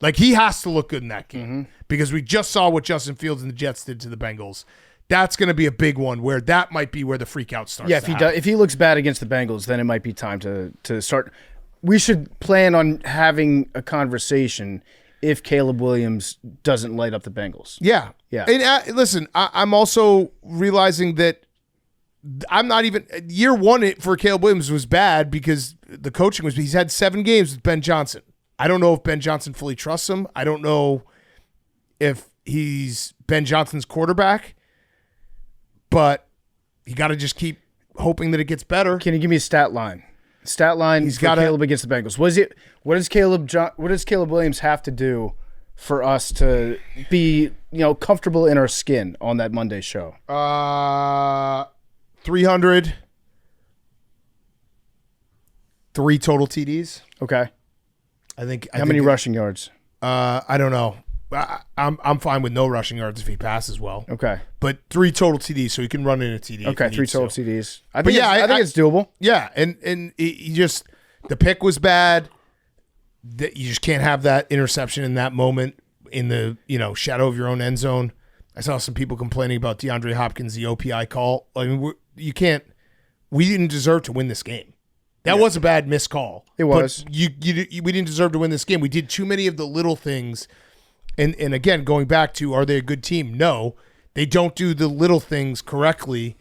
Like, he has to look good in that game because we just saw what Justin Fields and the Jets did to the Bengals. That's going to be a big one where that might be where the freak out starts. Yeah, if he looks bad against the Bengals, then it might be time to start. We should plan on having a conversation if Caleb Williams doesn't light up the Bengals. Yeah. And listen, I'm also realizing that I'm not even year one for Caleb Williams was bad because the coaching was. He's had 7 games with Ben Johnson. I don't know if Ben Johnson fully trusts him. I don't know if he's Ben Johnson's quarterback, but you got to just keep hoping that it gets better. Can you give me a stat line? Stat line. He's got Caleb against the Bengals. What does Caleb Williams have to do for us to be comfortable in our skin on that Monday show? 300, 3 total TDs. Okay. How many rushing yards? I don't know. I'm fine with no rushing yards if he passes well. Okay. But 3 total TDs, so he can run in a TD. Okay, 3 total TDs. I think it's doable. Yeah, and he just the pick was bad. That you just can't have that interception in that moment in the shadow of your own end zone. I saw some people complaining about DeAndre Hopkins, the OPI call. I mean, you can't. We didn't deserve to win this game. That was a bad missed call. It was. But we didn't deserve to win this game. We did too many of the little things. And again, going back to, are they a good team? No. They don't do the little things correctly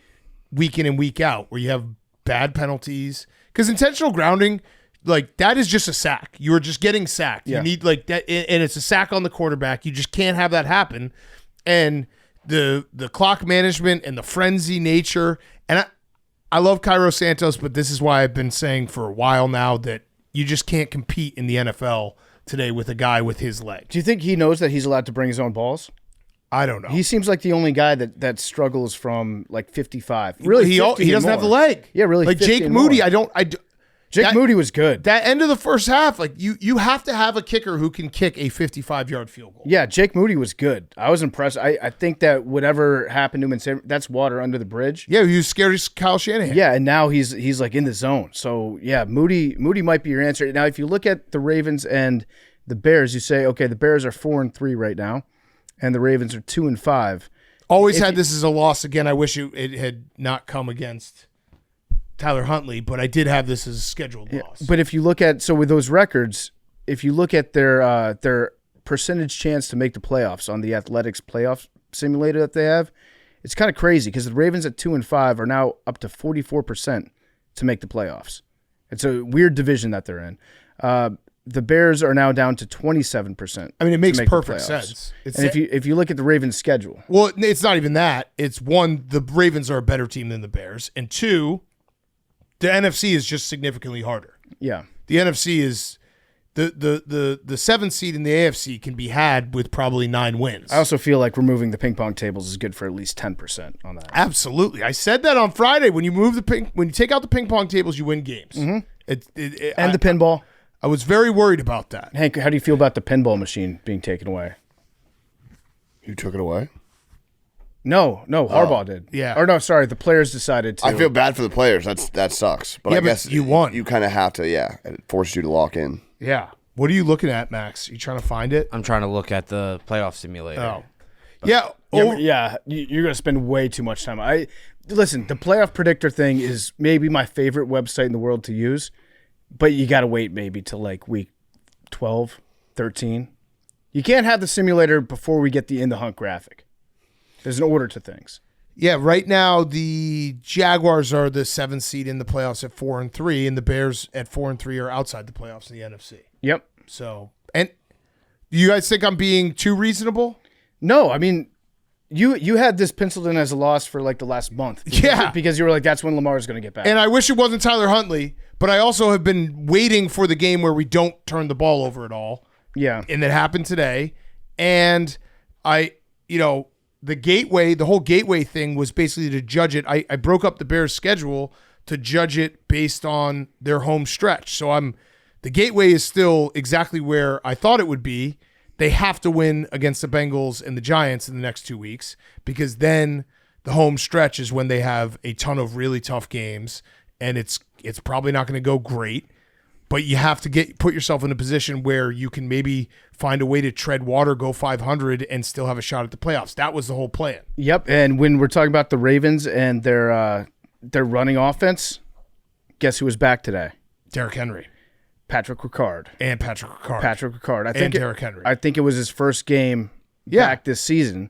week in and week out where you have bad penalties. Because intentional grounding, like, that is just a sack. You are just getting sacked. Yeah. You need, like, that, and it's a sack on the quarterback. You just can't have that happen. And the clock management and the frenzy nature, and I love Cairo Santos, but this is why I've been saying for a while now that you just can't compete in the NFL today with a guy with his leg. Do you think he knows that he's allowed to bring his own balls? I don't know. He seems like the only guy that struggles from like 55. Really, he doesn't have the leg. Yeah, really. Like Jake Moody, Jake Moody was good. That end of the first half, like you have to have a kicker who can kick a 55-yard field goal. Yeah, Jake Moody was good. I was impressed. I think that whatever happened to him, that's water under the bridge. Yeah, he was scared of Kyle Shanahan. Yeah, and now he's like in the zone. So yeah, Moody might be your answer. Now, if you look at the Ravens and the Bears, you say, okay, the Bears are 4-3 right now, and the Ravens are 2-5. Always had this as a loss. Again, I wish it had not come against Tyler Huntley, but I did have this as a scheduled loss. But if you look at with those records, if you look at their percentage chance to make the playoffs on the Athletics playoff simulator that they have, it's kind of crazy because the Ravens at 2-5 are now up to 44% to make the playoffs. It's a weird division that they're in. The Bears are now down to 27%. I mean, it makes perfect sense. And if you look at the Ravens' schedule, well, it's not even that. It's one, the Ravens are a better team than the Bears, and two, the NFC is just significantly harder. Yeah. The NFC is the 7th seed in the AFC can be had with probably 9 wins. I also feel like removing the ping pong tables is good for at least 10% on that. Absolutely. I said that on Friday. When you take out the ping pong tables, you win games. Mm-hmm. And the pinball. I was very worried about that. Hank, how do you feel about the pinball machine being taken away? You took it away? No, Harbaugh did. Yeah. Or no, sorry, the players decided to. I feel bad for the players. That sucks. But I guess you won. You kind of have to, it forces you to lock in. Yeah. What are you looking at, Max? You trying to find it? I'm trying to look at the playoff simulator. Oh. Yeah. You're going to spend way too much time. Listen, the playoff predictor thing is maybe my favorite website in the world to use, but you got to wait maybe till like week 12, 13. You can't have the simulator before we get the in the hunt graphic. There's an order to things. Yeah, right now the Jaguars are the 7th seed in the playoffs at 4-3, and the Bears at 4-3 are outside the playoffs in the NFC. Yep. So, and do you guys think I'm being too reasonable? No, I mean, you had this penciled in as a loss for like the last month. Yeah. Because you were like, that's when Lamar is going to get back. And I wish it wasn't Tyler Huntley, but I also have been waiting for the game where we don't turn the ball over at all. Yeah. And that happened today. And the whole gateway thing was basically to judge it. I broke up the Bears' schedule to judge it based on their home stretch. So the gateway is still exactly where I thought it would be. They have to win against the Bengals and the Giants in the next 2 weeks, because then the home stretch is when they have a ton of really tough games, and it's probably not going to go great. But you have to put yourself in a position where you can maybe find a way to tread water, go 500, and still have a shot at the playoffs. That was the whole plan. Yep. And when we're talking about the Ravens and their running offense, guess who was back today? Derrick Henry. Patrick Ricard. And Patrick Ricard. Patrick Ricard. And Derrick Henry. I think it was his first game back this season.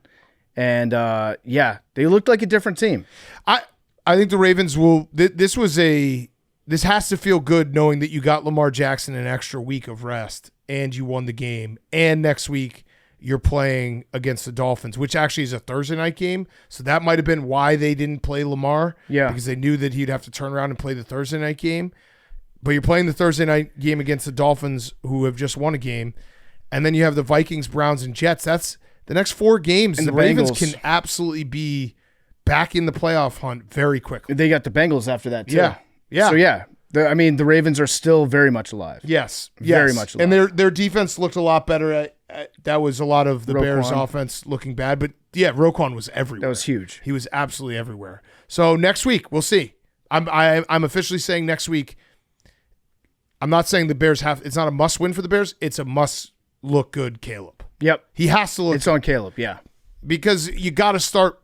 And, they looked like a different team. I think the Ravens will – this has to feel good knowing that you got Lamar Jackson an extra week of rest and you won the game. And next week you're playing against the Dolphins, which actually is a Thursday night game. So that might have been why they didn't play Lamar. Yeah. Because they knew that he'd have to turn around and play the Thursday night game. But you're playing the Thursday night game against the Dolphins, who have just won a game. And then you have the Vikings, Browns, and Jets. That's the next 4 games. And the Ravens can absolutely be back in the playoff hunt very quickly. They got the Bengals after that, too. Yeah. Yeah. So, the Ravens are still very much alive. Yes. Very much alive. And their defense looked a lot better. That was a lot of the Roquan. Bears' offense looking bad. But, yeah, Roquan was everywhere. That was huge. He was absolutely everywhere. So, next week, we'll see. I'm officially saying next week. I'm not saying the Bears it's not a must-win for the Bears. It's a must-look-good Caleb. Yep. He has to look It's on Caleb, yeah. because you got to start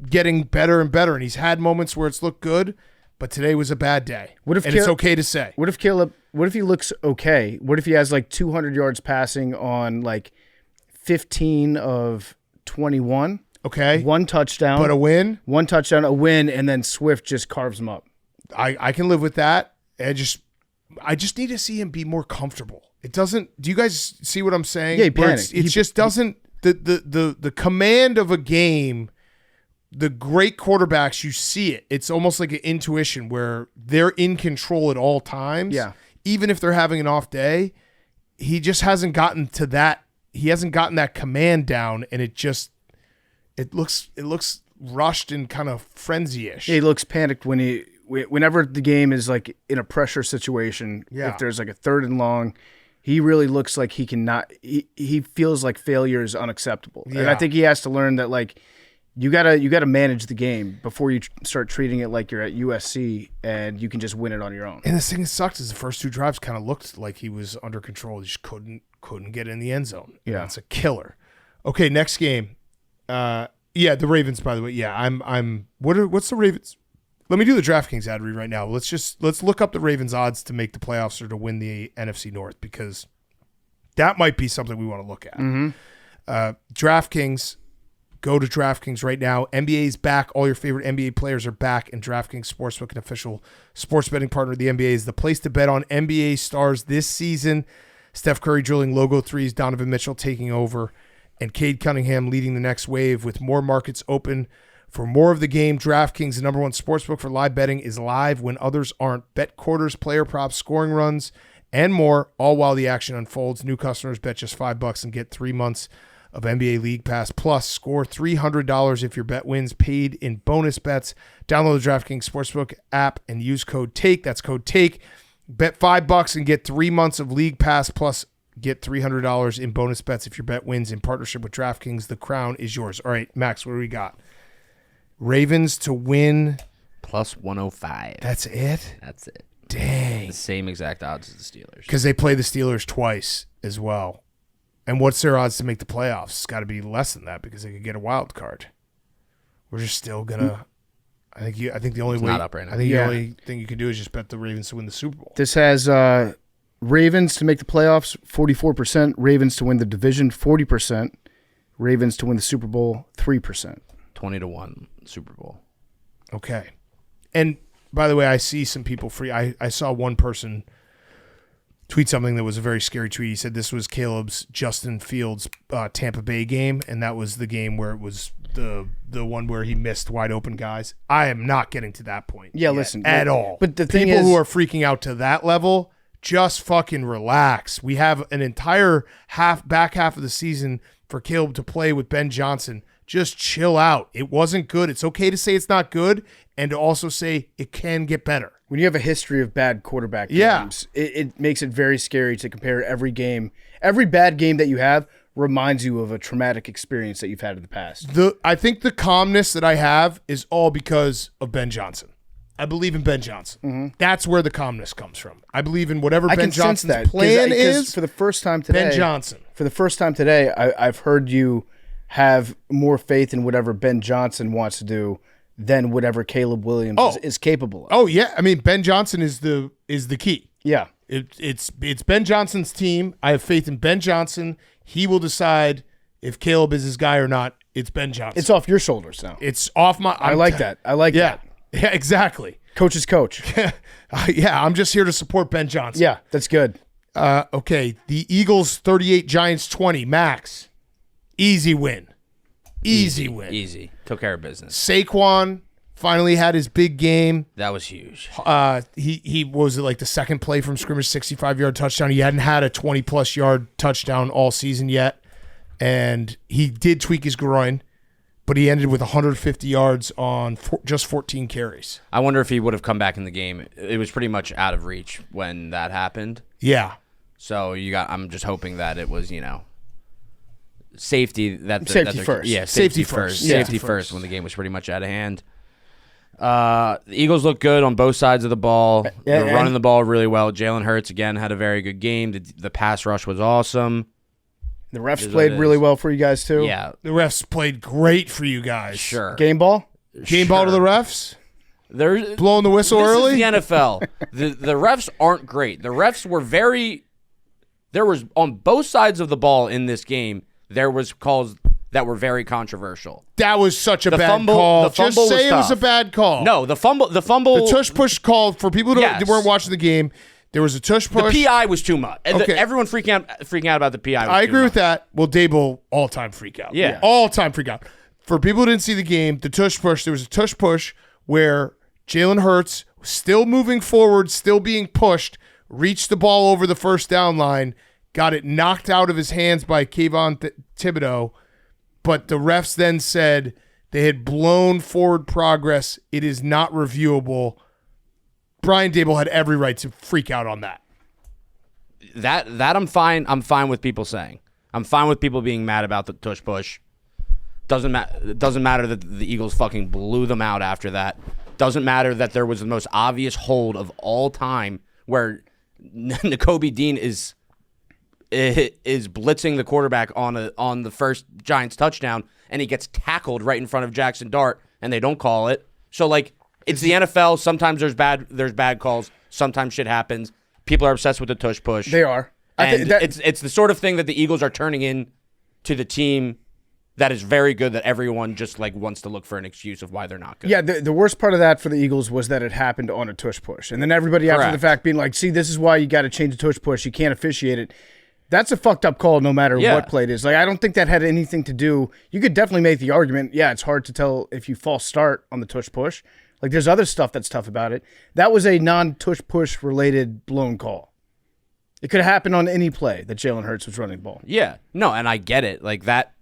getting better and better. And he's had moments where it's looked good, but today was a bad day. It's okay to say. What if he looks okay? What if he has like 200 yards passing on like 15 of 21? Okay. 1 touchdown. But a win? 1 touchdown, a win, and then Swift just carves him up. I can live with that. I just need to see him be more comfortable. It doesn't. Do you guys see what I'm saying? Yeah, he panicked. It just doesn't. The command of a game. The great quarterbacks, you see it. It's almost like an intuition where they're in control at all times. Yeah. Even if they're having an off day, he just hasn't gotten to that. He hasn't gotten that command down, and it looks rushed and kind of frenzy-ish. Yeah, he looks panicked whenever the game is like in a pressure situation. Yeah. If there's like a 3rd and long, he really looks like he cannot. He feels like failure is unacceptable, and I think he has to learn that like. You gotta manage the game before you start treating it like you're at USC and you can just win it on your own. And the thing that sucked is the first 2 drives kind of looked like he was under control. He just couldn't get in the end zone. Yeah, that's a killer. Okay, next game. The Ravens. By the way, what's the Ravens? Let me do the DraftKings ad read right now. Let's look up the Ravens odds to make the playoffs or to win the NFC North, because that might be something we want to look at. Mm-hmm. DraftKings. Go to DraftKings right now. NBA is back. All your favorite NBA players are back, and DraftKings Sportsbook, an official sports betting partner of the NBA, is the place to bet on NBA stars this season. Steph Curry drilling logo threes, Donovan Mitchell taking over, and Cade Cunningham leading the next wave with more markets open for more of the game. DraftKings, the #1 sportsbook for live betting, is live when others aren't. Bet quarters, player props, scoring runs, and more, all while the action unfolds. New customers bet just $5 and get 3 months of NBA League Pass. Plus, score $300 if your bet wins, paid in bonus bets. Download the DraftKings Sportsbook app and use code TAKE. That's code TAKE. Bet $5 and get 3 months of League Pass, plus get $300 in bonus bets if your bet wins in partnership with DraftKings. The crown is yours. All right, Max, what do we got? Ravens to win. Plus 105. That's it? That's it. Dang. The same exact odds as the Steelers. Because they play the Steelers twice as well. And what's their odds to make the playoffs? It's got to be less than that because they could get a wild card. We're just still gonna. I think the only way. Not up right now. I think the only thing you can do is just bet the Ravens to win the Super Bowl. This has Ravens to make the playoffs 44%, Ravens to win the division 40%, Ravens to win the Super Bowl 3%. 20-1 Super Bowl. Okay. And by the way, I see some people I saw one person tweet something that was a very scary tweet. He said this was Caleb's Justin Fields Tampa Bay game, and that was the game where it was the one where he missed wide open guys. I am not getting to that point. Yeah, listen. At all. But the thing people is, who are freaking out to that level, just fucking relax. We have an entire back half of the season for Caleb to play with Ben Johnson. Just chill out. It wasn't good. It's okay to say it's not good and to also say it can get better. when you have a history of bad quarterback games, it makes it very scary to compare every game. Every bad game that you have reminds you of a traumatic experience that you've had in the past. I think the calmness that I have is all because of Ben Johnson. I believe in Ben Johnson. Mm-hmm. That's where the calmness comes from. I believe in whatever I Ben can sense Johnson's that, plan 'cause is. for the first time today, Ben Johnson. For the first time today, I've heard you have more faith in whatever Ben Johnson wants to do than whatever Caleb Williams is capable of. Oh yeah, I mean Ben Johnson is the key. Yeah. It's Ben Johnson's team. I have faith in Ben Johnson. He will decide if Caleb is his guy or not. It's Ben Johnson. It's off your shoulders now. It's off my. I like that. I like that. Yeah, exactly. Coach is coach. Yeah, I'm just here to support Ben Johnson. Yeah, that's good. Okay, the Eagles 38, Giants 20. Max, easy win. Easy win. Easy. Took care of business. Saquon finally had his big game. That was huge. He was like the second play from scrimmage, 65-yard touchdown. He hadn't had a 20-plus yard touchdown all season yet, and he did tweak his groin, but he ended with 150 yards on just 14 carries. I wonder if he would have come back in the game. It was pretty much out of reach when that happened. Yeah. So I'm just hoping that it was, safety Safety first. Yeah, Safety safety first. first. Yeah. Safety first when the game was pretty much out of hand. The Eagles look good on both sides of the ball. They're running the ball really well. Jalen Hurts again had a very good game. The pass rush was awesome. The refs played really well for you guys too. Yeah, The refs played great for you guys. sure. Game ball? Game ball to the refs? There's Blowing the whistle this early? is the NFL. the refs aren't great. The refs were there was on both sides of the ball in this game, there was calls that were very controversial. That was such a The bad fumble- call. the Just fumble was say it was a tough. bad call. No, the fumble. The tush push call, for people who Yes. weren't watching the game, there was a tush The push. PI was too much. Okay. Everyone freaking out about the PI. I agree with that. Well, Dable, all-time freak out. Yeah. All-time freak out. For people who didn't see the game, the tush push, there was a tush push where Jalen Hurts, still moving forward, still being pushed, reached the ball over the first down line, got it knocked out of his hands by Kayvon Thibodeau, but the refs then said they had blown forward progress. It is not reviewable. Brian Dable had every right to freak out on that. That I'm fine. I'm fine with people saying. I'm fine with people being mad about the tush push. Doesn't matter that the Eagles fucking blew them out after that. Doesn't matter that there was the most obvious hold of all time where Nakobe Dean is blitzing the quarterback on the first Giants touchdown, and he gets tackled right in front of Jackson Dart, and they don't call it. So it's the NFL. Sometimes there's bad calls. Sometimes shit happens. People are obsessed with the tush push. They are. And it's the sort of thing that the Eagles are turning in to the team that is very good, that everyone just wants to look for an excuse of why they're not good. Yeah, the worst part of that for the Eagles was that it happened on a tush push. And then everybody after the Correct. fact being like, see, this is why you got to change the tush push. You can't officiate it. That's a fucked up call no matter Yeah. what play it is. I don't think that had anything to do. You could definitely make the argument, yeah, it's hard to tell if you false start on the tush push. There's other stuff that's tough about it. That was a non-tush push related blown call. It could have happened on any play that Jalen Hurts was running the ball. Yeah. No, and I get it. That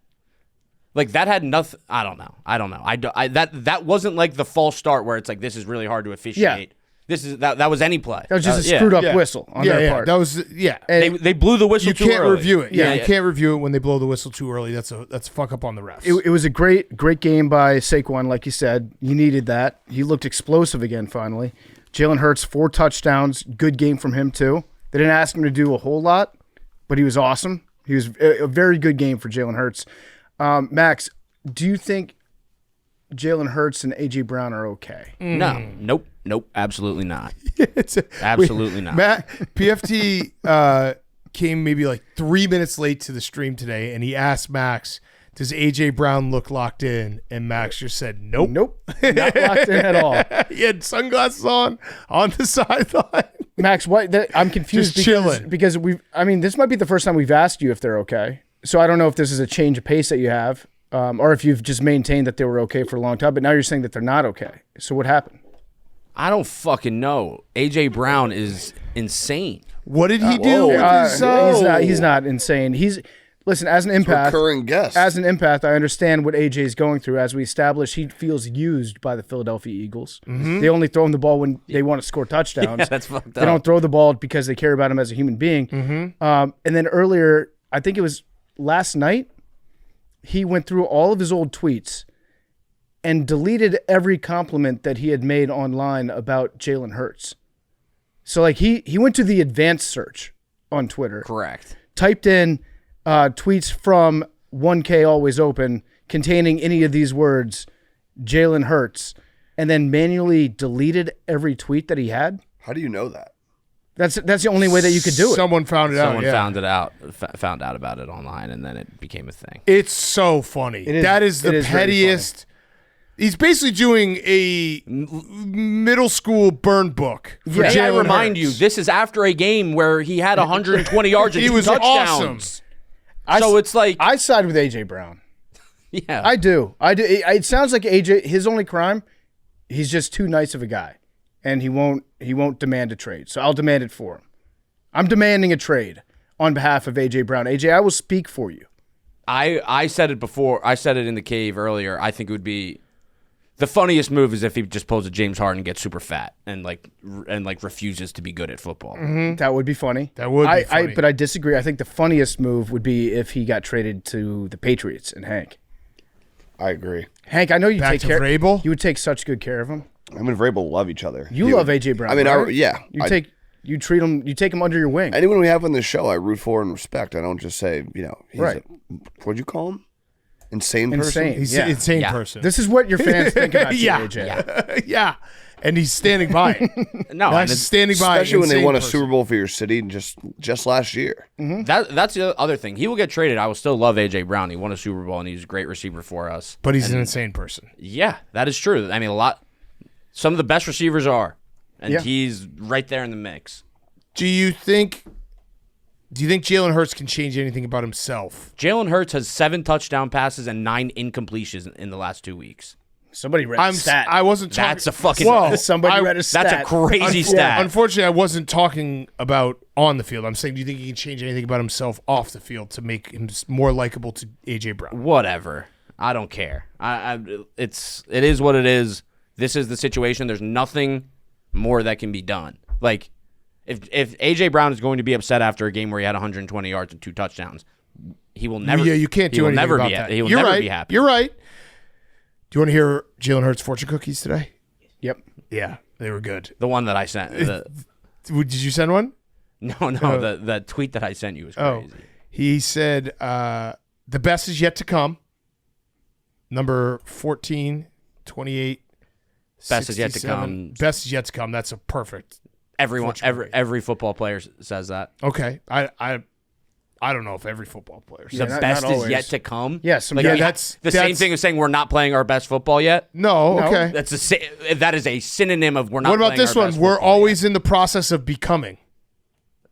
had nothing. I don't know. That wasn't the false start where it's this is really hard to officiate. Yeah. This is that was any play. That was just a yeah. screwed up whistle on their part. That was They blew the whistle you too can't early. review it. Yeah, Yeah. you can't review it when they blow the whistle too early. That's a fuck up on the refs. It was a great game by Saquon, like you said. You needed that. He looked explosive again, finally. Jalen Hurts, 4 touchdowns. Good game from him, too. They didn't ask him to do a whole lot, but he was awesome. He was a very good game for Jalen Hurts. Max, do you think Jalen Hurts and A.J. Brown are okay? No. Nope. Absolutely not. It's Absolutely not. Matt, PFT came maybe 3 minutes late to the stream today, and he asked Max, Does A.J. Brown look locked in? And Max just said, nope. Nope. Not locked in at all. He had sunglasses on the sideline. Max, I'm confused Just chilling. because this might be the first time we've asked you if they're okay. So I don't know if this is a change of pace that you have, or if you've just maintained that they were okay for a long time, but now you're saying that they're not okay. So what happened? I don't fucking know. A.J. Brown is insane. What did he do with his He's not insane. Listen, as an empath, Recurring guest. As an empath, I understand what AJ is going through. As we established, he feels used by the Philadelphia Eagles. They only throw him the ball when they want to score touchdowns. Yeah, that's fucked up. They don't throw the ball because they care about him as a human being. And then earlier, I think it was last night, he went through all of his old tweets and deleted every compliment that he had made online about Jalen Hurts. So like he went to the advanced search on Twitter. Correct. Typed in tweets from 1K Always Open containing any of these words, Jalen Hurts, and then manually deleted every tweet that he had. How do you know that? That's the only way that you could do it. Someone found it out. Someone Yeah. found out about it online, and then it became a thing. It's so funny. That is the pettiest. He's basically doing a middle school burn book. For May I Jalen remind Hurts. you, this is after a game where he had 120 yards and He two was touchdowns. awesome. So it's like, I side with AJ Brown. yeah. I do. It sounds like AJ. His only crime, he's just too nice of a guy, and he won't demand a trade. So I'll demand it for him. I'm demanding a trade on behalf of AJ Brown. AJ, I will speak for you. I said it before. I said it in the cave earlier. I think it would be the funniest move is if he just pulls a James Harden and gets super fat and refuses to be good at football. That would be funny. That would be funny. But I disagree. I think the funniest move would be if he got traded to the Patriots and Hank. I agree. Hank, I know you Back take to care. Vrabel? You would take such good care of him. Him and Vrabel love each other. You love AJ Brown. I mean, right? yeah. You treat him. You take him under your wing. Anyone we have on the show, I root for and respect. I don't just say, he's Right. What'd you call him? Insane person? Insane. He's Yeah. an insane Yeah. person. This is what your fans think about you, Yeah. AJ. Yeah. And he's standing by it. No, and Max is standing by it. Especially when they Insane won a person. Super Bowl for your city just last year. that's the other thing. He will get traded. I will still love AJ Brown. He won a Super Bowl and he's a great receiver for us. But he's an insane person. Yeah, that is true. I mean, some of the best receivers are, and Yeah. he's right there in the mix. Do you think Jalen Hurts can change anything about himself? Jalen Hurts has 7 touchdown passes and 9 incompletions in the last 2 weeks. Somebody read a stat. I wasn't talking. That's a fucking. Whoa. Somebody read a stat. That's a crazy stat. Unfortunately, I wasn't talking about on the field. I'm saying, do you think he can change anything about himself off the field to make him more likable to AJ Brown? Whatever. I don't care. It is what it is. This is the situation. There's nothing more that can be done. Like, if AJ Brown is going to be upset after a game where he had 120 yards and 2 touchdowns, he will never. Yeah, you can't do anything about that. He will You're never right. be happy. You're right. Do you want to hear Jalen Hurts' fortune cookies today? Yep. Yeah, they were good. The one that I sent. Did you send one? No. The tweet that I sent you was crazy. He said, the best is yet to come. Number 14, 28, Best is yet to 67. come. Best is yet to come. That's a perfect. Everyone, every football player says that. Okay. I don't know if every football player says The not best is always. yet to come. Yes, like, yeah, that's- the same that's- thing as saying we're not playing our best football yet. No, okay. That is a synonym of we're not. What about playing this our one? best We're football always in the process of becoming.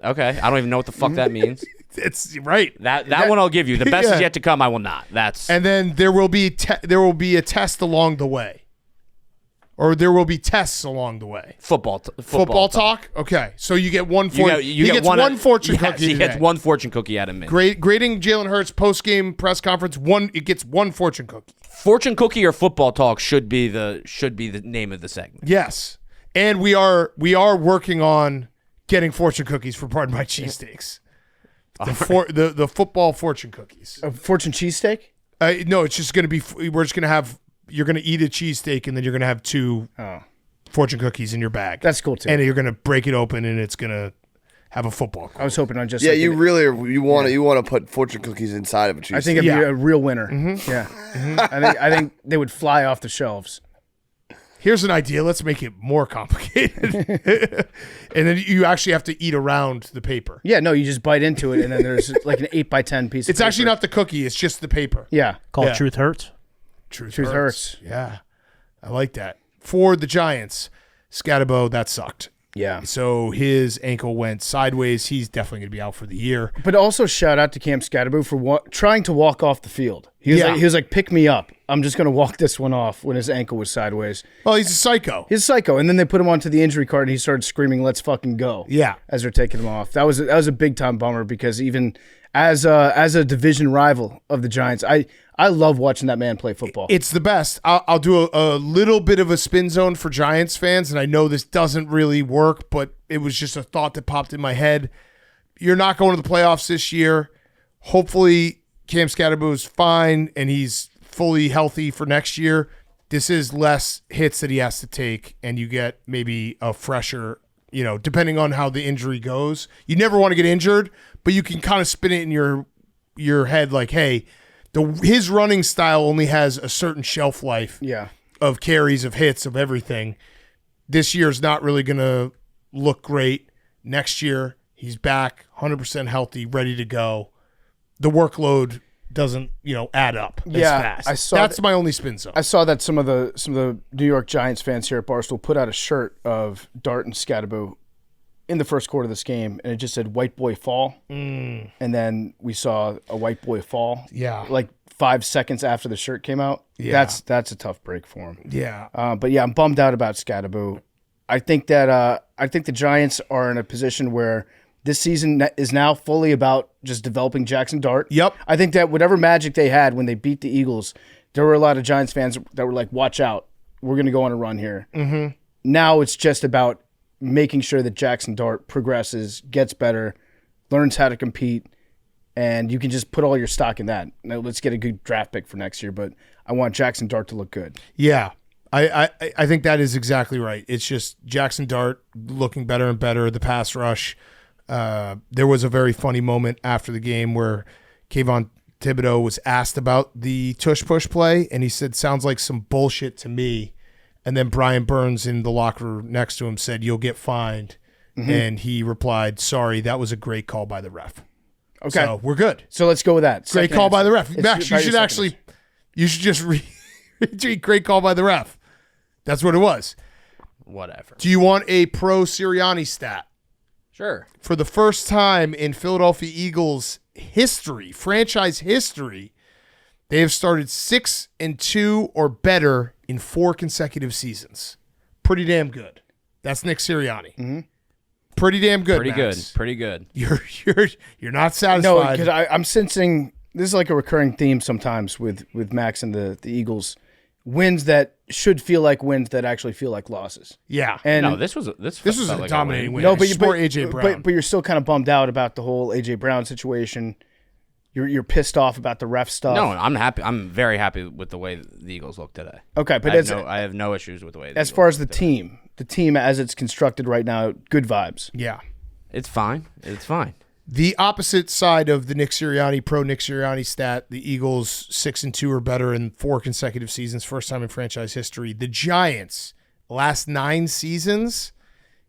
yet. Okay. I don't even know what the fuck that means. It's right. That one I'll give you. The best Yeah. is yet to come. I will not. That's And then there will be a test along the way, or there will be tests along the way. football. Football talk. Okay, so you get one. You he get gets one fortune yes, cookie. He gets today. one fortune cookie out of me. Grading Jalen Hurts post game press conference. It gets one fortune cookie. Fortune cookie or football talk should be the name of the segment. Yes, and we are working on getting fortune cookies for Pardon My Cheesesteaks. The football fortune cookies. A fortune cheesesteak? No, it's just going to be. We're just going to have. You're going to eat a cheesesteak, and then you're going to have 2 fortune cookies in your bag. That's cool, too. And you're going to break it open, and it's going to have a football. I was hoping on just. Yeah, like you really you want to put fortune cookies inside of a cheese. I think it'd Yeah. be a real winner. Yeah. I think they would fly off the shelves. Here's an idea. Let's make it more complicated. And then you actually have to eat around the paper. Yeah, no, you just bite into it, and then there's like an 8x10 piece. It's of paper. actually not the cookie. It's just the paper. Yeah, Called Truth Hurts. Truth hurts. Yeah, I like that. For the Giants, Scatterbo, that sucked. yeah. So his ankle went sideways. He's definitely going to be out for the year. But also shout out to Cam Scatterbo for trying to walk off the field. He was like, pick me up. I'm just going to walk this one off when his ankle was sideways. Well, he's a psycho. He's a psycho. And then they put him onto the injury card and he started screaming, let's fucking go. Yeah. As they're taking him off. That was a big time bummer because even as a division rival of the Giants, I love watching that man play football. It's the best. I'll do a little bit of a spin zone for Giants fans, and I know this doesn't really work, but it was just a thought that popped in my head. You're not going to the playoffs this year. Hopefully, Cam Scatterbo is fine, and he's fully healthy for next year. This is less hits that he has to take, and you get maybe a fresher, depending on how the injury goes. You never want to get injured, but you can kind of spin it in your head like, hey, his running style only has a certain shelf life of carries, of hits, of everything. This year's not really going to look great. Next year, he's back, 100% healthy, ready to go. The workload doesn't, add up as fast. That's my only spin zone. I saw that some of the New York Giants fans here at Barstool put out a shirt of Dart and Scatterbo in the first quarter of this game, and it just said "White Boy Fall," and then we saw a white boy fall. Yeah, like 5 seconds after the shirt came out. Yeah, that's a tough break for him. Yeah, but yeah, I'm bummed out about Scatterbo. I think that the Giants are in a position where this season is now fully about just developing Jackson Dart. Yep. I think that whatever magic they had when they beat the Eagles, there were a lot of Giants fans that were like, "Watch out, we're going to go on a run here." Mm-hmm. Now it's just about making sure that Jackson Dart progresses, gets better, learns how to compete, and you can just put all your stock in that. Now, let's get a good draft pick for next year, but I want Jackson Dart to look good. Yeah, I think that is exactly right. It's just Jackson Dart looking better and better, the pass rush. There was a very funny moment after the game where Kayvon Thibodeau was asked about the tush-push play, and he said, sounds like some bullshit to me. And then Brian Burns in the locker next to him said, you'll get fined. Mm-hmm. And he replied, sorry, that was a great call by the ref. Okay. So we're good. So let's go with that. Great call by the ref. Max, you should just retweet great call by the ref. That's what it was. Whatever. Do you want a pro Sirianni stat? Sure. For the first time in Philadelphia Eagles history, franchise history, they have started 6-2 or better in 4 consecutive seasons. Pretty damn good. That's Nick Sirianni. Mm-hmm. Pretty damn good. Pretty good. You're not satisfied. No, because I'm sensing this is like a recurring theme sometimes with Max and the Eagles. Wins that should feel like wins that actually feel like losses. Yeah. And no, this was a like dominating win. No, but AJ Brown. But you're still kind of bummed out about the whole AJ Brown situation. You're pissed off about the ref stuff. No, I'm happy. I'm very happy with the way the Eagles look today. Okay, but I have no issues with the way. As far as the team as it's constructed right now, good vibes. Yeah, it's fine. It's fine. The opposite side of the Nick Sirianni stat: the Eagles 6-2 or better in 4 consecutive seasons, first time in franchise history. The Giants last 9 seasons.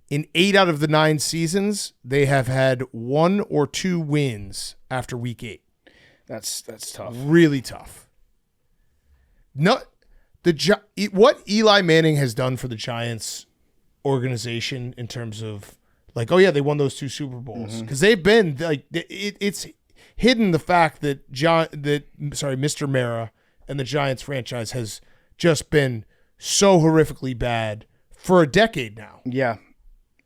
In 8 out of the 9 seasons, they have had 1 or 2 wins after week 8. That's tough. Really tough. No, what Eli Manning has done for the Giants organization in terms of like, oh yeah, they won those 2 Super Bowls because they've been like it's hidden the fact that Mr. Mara and the Giants franchise has just been so horrifically bad for a decade now. Yeah.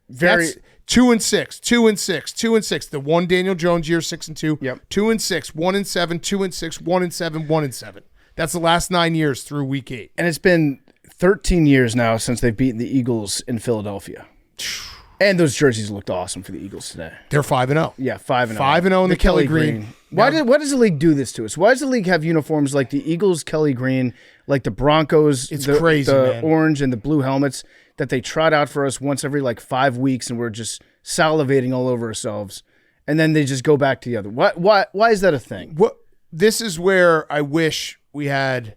That's 2-6, 2-6, 2-6. The one Daniel Jones year, 6-2. Yep. 2-6, 1-7, 2-6, 1-7, 1-7. That's the last 9 years through week 8. And it's been 13 years now since they've beaten the Eagles in Philadelphia. And those jerseys looked awesome for the Eagles today. They're 5-0. Yeah, 5-0. 5-0 in the Kelly Green. Why does the league do this to us? Why does the league have uniforms like the Eagles Kelly Green, like the Broncos, it's crazy, the man. orange and the blue helmets that they trot out for us once every like 5 weeks, and we're just salivating all over ourselves, and then they just go back to the other. Why is that a thing? This is where I wish we had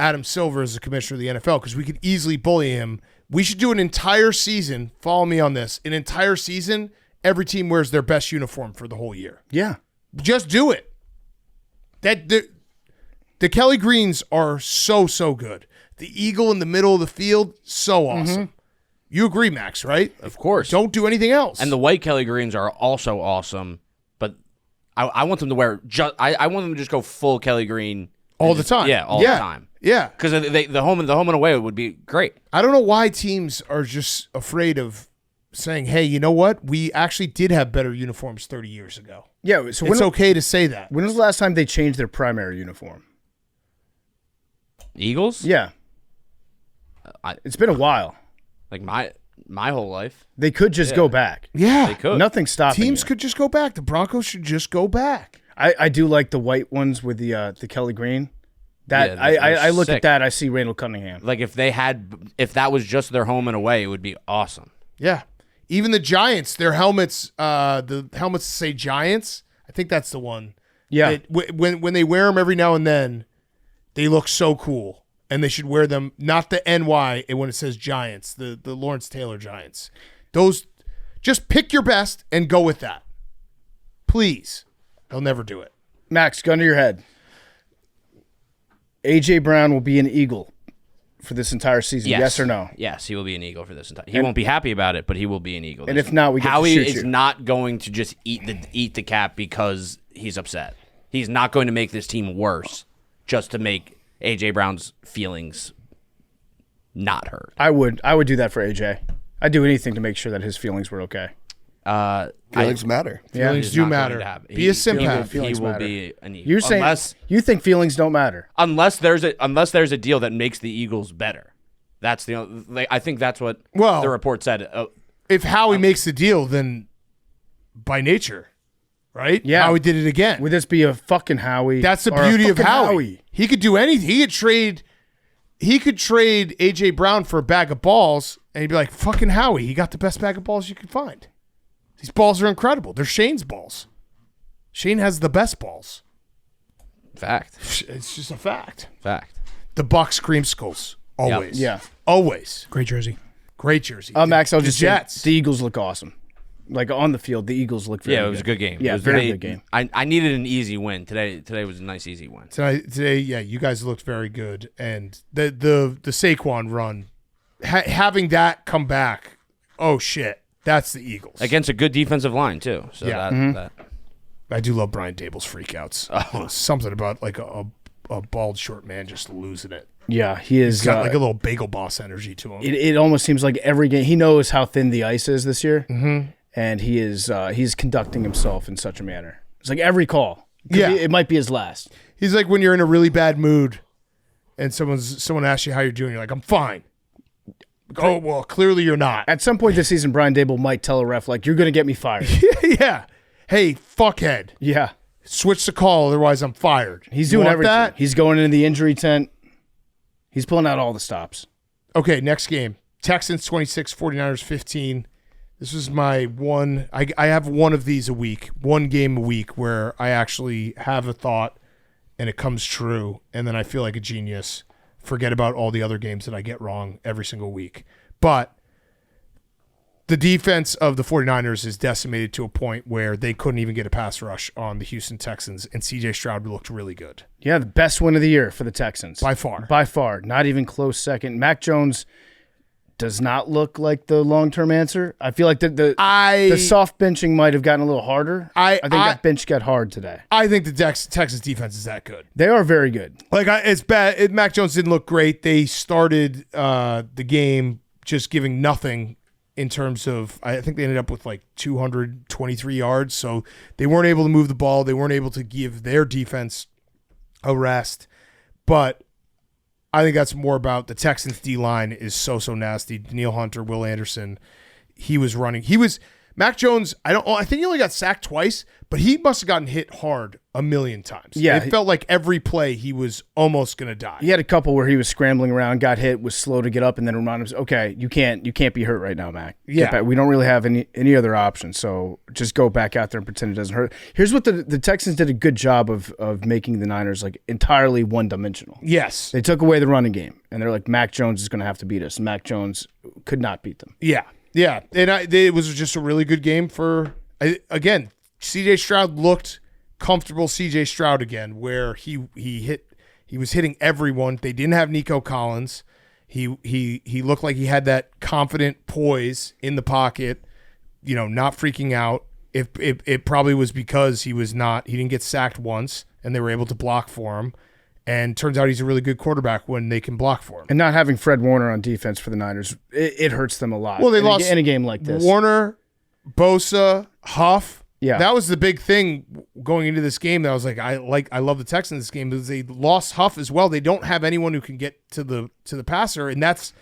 Adam Silver as the commissioner of the NFL because we could easily bully him. We should do an entire season. Follow me on this. An entire season, every team wears their best uniform for the whole year. Yeah. Just do it. The Kelly Greens are so good. The eagle in the middle of the field, so awesome. Mm-hmm. You agree, Max, right? Of course. Don't do anything else. And the white Kelly Greens are also awesome, but I want them to wear I want them to just go full Kelly Green all the time. Yeah, all the time. Yeah, because the home and away would be great. I don't know why teams are just afraid of saying, "Hey, you know what? We actually did have better uniforms 30 years ago." Yeah, so it's okay to say that. When was the last time they changed their primary uniform? Eagles? Yeah, it's been a while. Like my whole life. They could just go back. Yeah, they could. Nothing stopping teams you. could just go back. The Broncos should just go back. I do like the white ones with the Kelly Green. That I look at that. I see Randall Cunningham. Like if that was just their home and away, it would be awesome. Yeah, even the Giants, their helmets, the helmets say Giants. I think that's the one. Yeah, when they wear them every now and then, they look so cool, and they should wear them. Not the NY, and when it says Giants, the Lawrence Taylor Giants. Those, just pick your best and go with that. Please, they'll never do it. Max, gun to your head. A.J. Brown will be an Eagle for this entire season, yes or no? Yes, he will be an Eagle for this entire. He won't be happy about it, but he will be an Eagle. And if not, we get Howie to shoot is you. not going to just eat the cap because he's upset. He's not going to make this team worse just to make A.J. Brown's feelings not hurt. I would do that for A.J. I'd do anything to make sure that his feelings were okay. Feelings matter. Feelings do matter. Be a sympath. He will matter. be an Eagle. You're saying you think feelings don't matter? Unless there's a deal that makes the Eagles better. That's I think that's what the report said. If Howie makes the deal, then by nature, right? Yeah. Howie did it again. Would this be a fucking Howie? That's the or a beauty of fucking Howie. He could do anything. He could trade A.J. Brown for a bag of balls, and he'd be like, fucking Howie, he got the best bag of balls you could find. These balls are incredible. They're Shane's balls. Shane has the best balls. Fact. It's just a fact. Fact. The Bucs creamsicles. Always. Yeah. Always. Great jersey. Great jersey. Max, I'll just say Jets. the Eagles look awesome. Like on the field, the Eagles look very good. Yeah, it was a good game. Yeah, it was very good game. I needed an easy win. Today was a nice easy win. Today, yeah, you guys looked very good. And the Saquon run, having that come back, oh, shit. That's the Eagles. Against a good defensive line, too. So Yeah. that I do love Brian Dable's freakouts. Oh. Something about like a bald short man just losing it. Yeah, he is. He's got like a little bagel boss energy to him. It almost seems like every game he knows how thin the ice is this year, and he is he's conducting himself in such a manner. It's like every call. It might be his last. He's like when you're in a really bad mood, and someone asks you how you're doing. You're like, I'm fine. Oh, well, clearly you're not. At some point this season, Brian Dable might tell a ref, like, you're going to get me fired. Yeah. Hey, fuckhead. Yeah. Switch the call, otherwise I'm fired. He's You doing want everything. that? He's going into the injury tent. He's pulling out all the stops. Okay, next game. Texans 26, 49ers 15. This is my one. I have one of these a week, one game a week where I actually have a thought and it comes true, and then I feel like a genius. Forget about all the other games that I get wrong every single week. But the defense of the 49ers is decimated to a point where they couldn't even get a pass rush on the Houston Texans, and C.J. Stroud looked really good. Yeah, the best win of the year for the Texans. By far. By far. Not even close second. Mac Jones does not look like the long-term answer. I feel like the soft benching might have gotten a little harder. I think that bench got hard today. I think the Texans defense is that good. They are very good. Like, it's bad. Mac Jones didn't look great. They started the game just giving nothing in terms of, I think they ended up with like 223 yards. So they weren't able to move the ball. They weren't able to give their defense a rest. But I think that's more about the Texans D-line is so nasty. Daniil Hunter, Will Anderson, he was running. Mac Jones, I think he only got sacked twice, but he must have gotten hit hard a million times. Yeah. It felt like every play he was almost going to die. He had a couple where he was scrambling around, got hit, was slow to get up, and then reminded him, okay, you can't be hurt right now, Mac. Yeah. Get back. We don't really have any other options, so just go back out there and pretend it doesn't hurt. Here's what the Texans did a good job of making the Niners like entirely one-dimensional. Yes. They took away the running game, and they're like, Mac Jones is going to have to beat us. Mac Jones could not beat them. Yeah. Yeah. And it was just a really good game for, again, C.J. Stroud looked comfortable C.J. Stroud again, where he was hitting everyone. They didn't have Nico Collins. He looked like he had that confident poise in the pocket, not freaking out. It probably was because he didn't get sacked once, and they were able to block for him. And turns out he's a really good quarterback when they can block for him. And not having Fred Warner on defense for the Niners, it hurts them a lot. Well, they lost in a game like this. Warner, Bosa, Huff. Yeah. That was the big thing going into this game that I was like, I love the Texans this game because they lost Huff as well. They don't have anyone who can get to the passer, and that's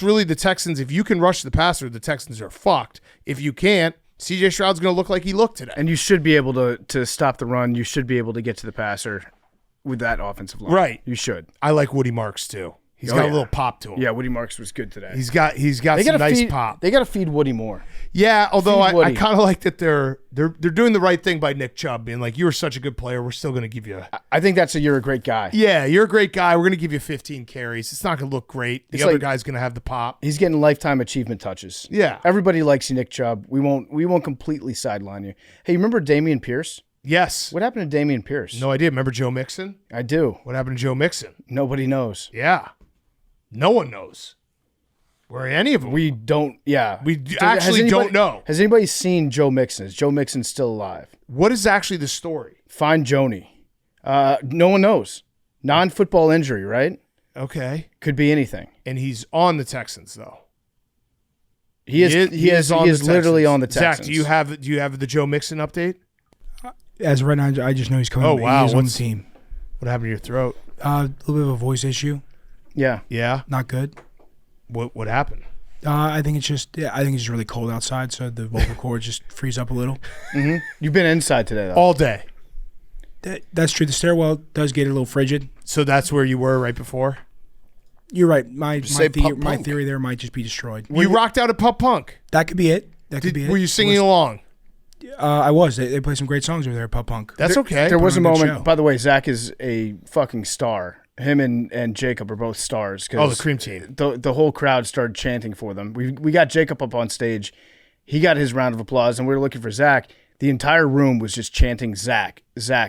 really the Texans. If you can rush the passer, the Texans are fucked. If you can't, C.J. Stroud's going to look like he looked today. And you should be able to stop the run. You should be able to get to the passer with that offensive line. Right. You should. I like Woody Marks too. He's got a little pop to him. Yeah, Woody Marks was good today. He's got some nice pop. They got to feed Woody more. Yeah, although I Woody. kind of like that they're doing the right thing by Nick Chubb, being like, you were such a good player, we're still going to give you. I think you're a great guy. Yeah, you're a great guy. We're going to give you 15 carries. It's not going to look great. The It's other like- guy's going to have the pop. He's getting lifetime achievement touches. Yeah. Everybody likes you, Nick Chubb. We won't completely sideline you. Hey, you remember Damian Pierce? Yes. What happened to Damian Pierce? No idea. Remember Joe Mixon? I do. What happened to Joe Mixon? Nobody knows. Yeah. No one knows. Where any of them? We don't. Yeah. Actually don't know. Has anybody seen Joe Mixon? Is Joe Mixon still alive? What is actually the story? Find Joni. No one knows. Non-football injury, right? Okay. Could be anything. And he's on the Texans, though. He is literally on the Texans. Zach, do you have the Joe Mixon update? As of right now, I just know he's coming. Oh, wow. He's on the team. What happened to your throat? A little bit of a voice issue. Yeah. Yeah. Not good. What happened? I think it's just really cold outside, so the vocal cords just freeze up a little. Mm-hmm. You've been inside today, though. All day. That's true. The stairwell does get a little frigid. So that's where you were right before? You're right. My Punk. theory there might just be destroyed. You rocked out at Pop Punk. That could be it. Could be it. Were you singing along? I was. They play some great songs over there at Pop Punk. That's okay. There was a Put on a good moment. show. By the way, Zach is a fucking star. Him and Jacob are both stars. Oh, the cream team. The whole crowd started chanting for them. We got Jacob up on stage. He got his round of applause, and we were looking for Zach. The entire room was just chanting Zach,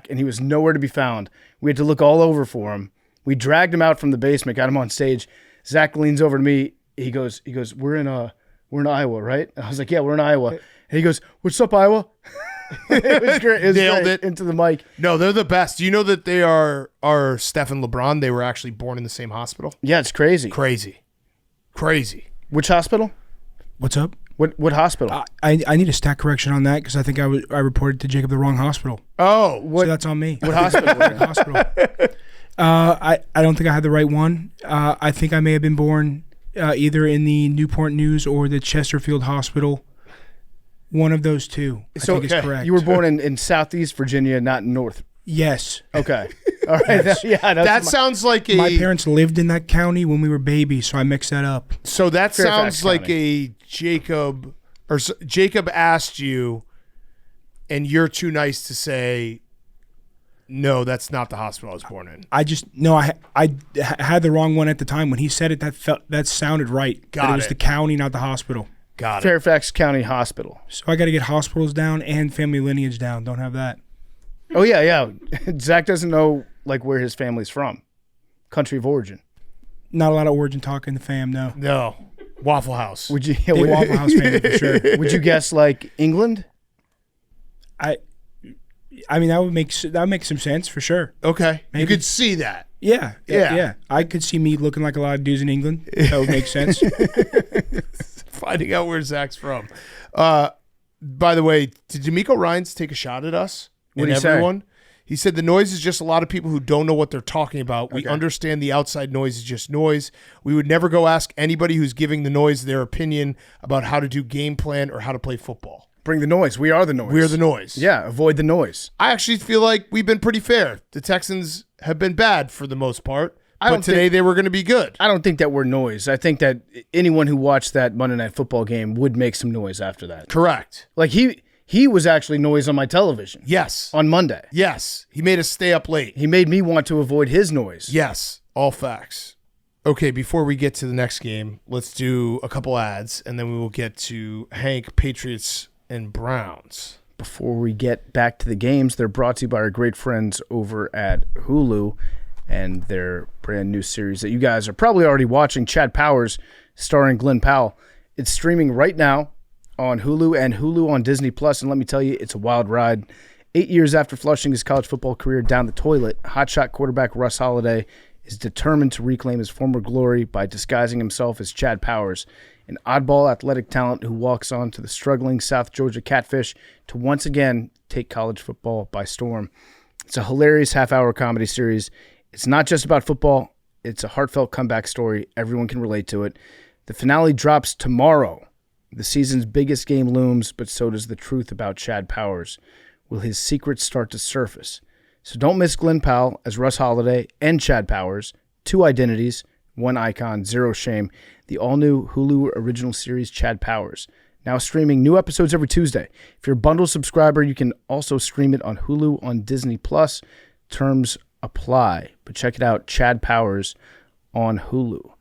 and he was nowhere to be found. We had to look all over for him. We dragged him out from the basement, got him on stage. Zach leans over to me. He goes, we're in Iowa, right? I was like, yeah, we're in Iowa. And he goes, what's up, Iowa? It was great. It was Nailed great. it. Into the mic. No, they're the best. Do you know that they are Steph and LeBron? They were actually born in the same hospital. Yeah, it's crazy. Crazy. Which hospital? What's up? What hospital? I need a stat correction on that because I think I reported to Jacob the wrong hospital. Oh, So that's on me. What hospital? Hospital. I don't think I had the right one. I think I may have been born either in the Newport News or the Chesterfield Hospital. One of those two. I think is correct. You were born in Southeast Virginia, not North. Yes. Okay. All right. that sounds like a. My parents lived in that county when we were babies, so I mixed that up. So that Fairfax sounds like County. a Jacob, or Jacob asked you, and you're too nice to say, no, that's not the hospital I was born in. I had the wrong one at the time when he said it. That sounded right. Got But it was it. the county, not the hospital. Got it. Fairfax County Hospital. So I got to get hospitals down and family lineage down. Don't have that. Oh yeah. Zach doesn't know like where his family's from, country of origin. Not a lot of origin talk in the fam. No. No, Waffle House. Would you? Big Waffle House family for sure. Would you guess like England? I mean that would make some sense for sure. Okay, you Maybe. could see that. Yeah. I could see me looking like a lot of dudes in England. That would make sense. Finding out where Zach's from. By the way, did D'Amico Ryans take a shot at us? What'd and he say? everyone? He said the noise is just a lot of people who don't know what they're talking about. We understand the outside noise is just noise. We would never go ask anybody who's giving the noise their opinion about how to do game plan or how to play football. Bring the noise. We are the noise. We're the noise. Yeah, avoid the noise. I actually feel like we've been pretty fair. The Texans have been bad for the most part, but today they were going to be good. I don't think that we're noise. I think that anyone who watched that Monday Night Football game would make some noise after that. Correct. Like he was actually noise on my television. Yes. On Monday. Yes. He made us stay up late. He made me want to avoid his noise. Yes. All facts. Okay, before we get to the next game, let's do a couple ads, and then we will get to Hank, Patriots, and Browns. Before we get back to the games, they're brought to you by our great friends over at Hulu and their brand new series that you guys are probably already watching, Chad Powers, starring Glenn Powell. It's streaming right now on Hulu and Hulu on Disney+, and let me tell you, it's a wild ride. 8 years after flushing his college football career down the toilet, hotshot quarterback Russ Holliday is determined to reclaim his former glory by disguising himself as Chad Powers, an oddball athletic talent who walks on to the struggling South Georgia Catfish to once again take college football by storm. It's a hilarious half-hour comedy series. It's not just about football. It's a heartfelt comeback story. Everyone can relate to it. The finale drops tomorrow. The season's biggest game looms, but so does the truth about Chad Powers. Will his secrets start to surface? So don't miss Glenn Powell as Russ Holliday and Chad Powers, two identities, one icon, zero shame. The all-new Hulu original series Chad Powers, now streaming new episodes every Tuesday. If you're a bundle subscriber, you can also stream it on Hulu on Disney+. Terms apply, but check it out, Chad Powers on Hulu.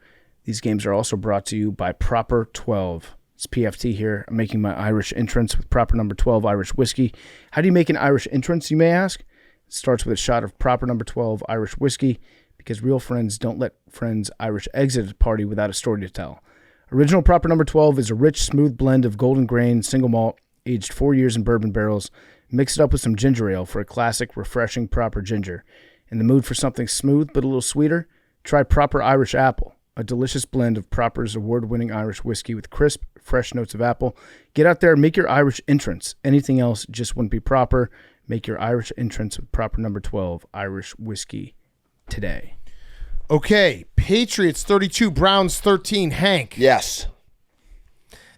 These games are also brought to you by Proper 12. It's PFT here. I'm making my Irish entrance with Proper number 12 Irish whiskey. How do you make an Irish entrance, you may ask? It starts with a shot of Proper number 12 Irish whiskey, because real friends don't let friends Irish exit a party without a story to tell. Original Proper number 12 is a rich, smooth blend of golden grain, single malt, aged 4 years in bourbon barrels. Mix it up with some ginger ale for a classic, refreshing Proper ginger. In the mood for something smooth but a little sweeter? Try Proper Irish Apple, a delicious blend of Proper's award-winning Irish whiskey with crisp, fresh notes of apple. Get out there and make your Irish entrance. Anything else just wouldn't be proper. Make your Irish entrance with Proper number 12 Irish whiskey today. Okay, Patriots 32, Browns 13. Hank. Yes.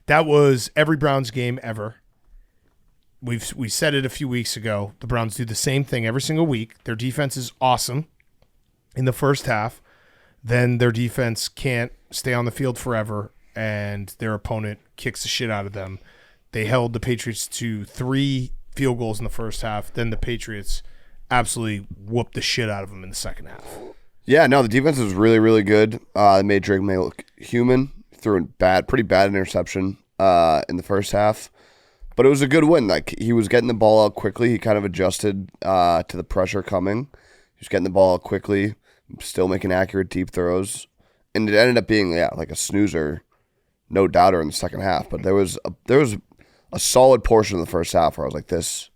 That was every Browns game ever. We said it a few weeks ago. The Browns do the same thing every single week. Their defense is awesome in the first half. Then their defense can't stay on the field forever, and their opponent kicks the shit out of them. They held the Patriots to 3 field goals in the first half. Then the Patriots absolutely whooped the shit out of them in the second half. Yeah, no, the defense was really, really good. They made Drake May look human. Threw a pretty bad interception in the first half. But it was a good win. Like, he was getting the ball out quickly. He kind of adjusted to the pressure coming. He was getting the ball out quickly, still making accurate deep throws. And it ended up being, like a snoozer, no doubter in the second half. But there was a solid portion of the first half where I was like, this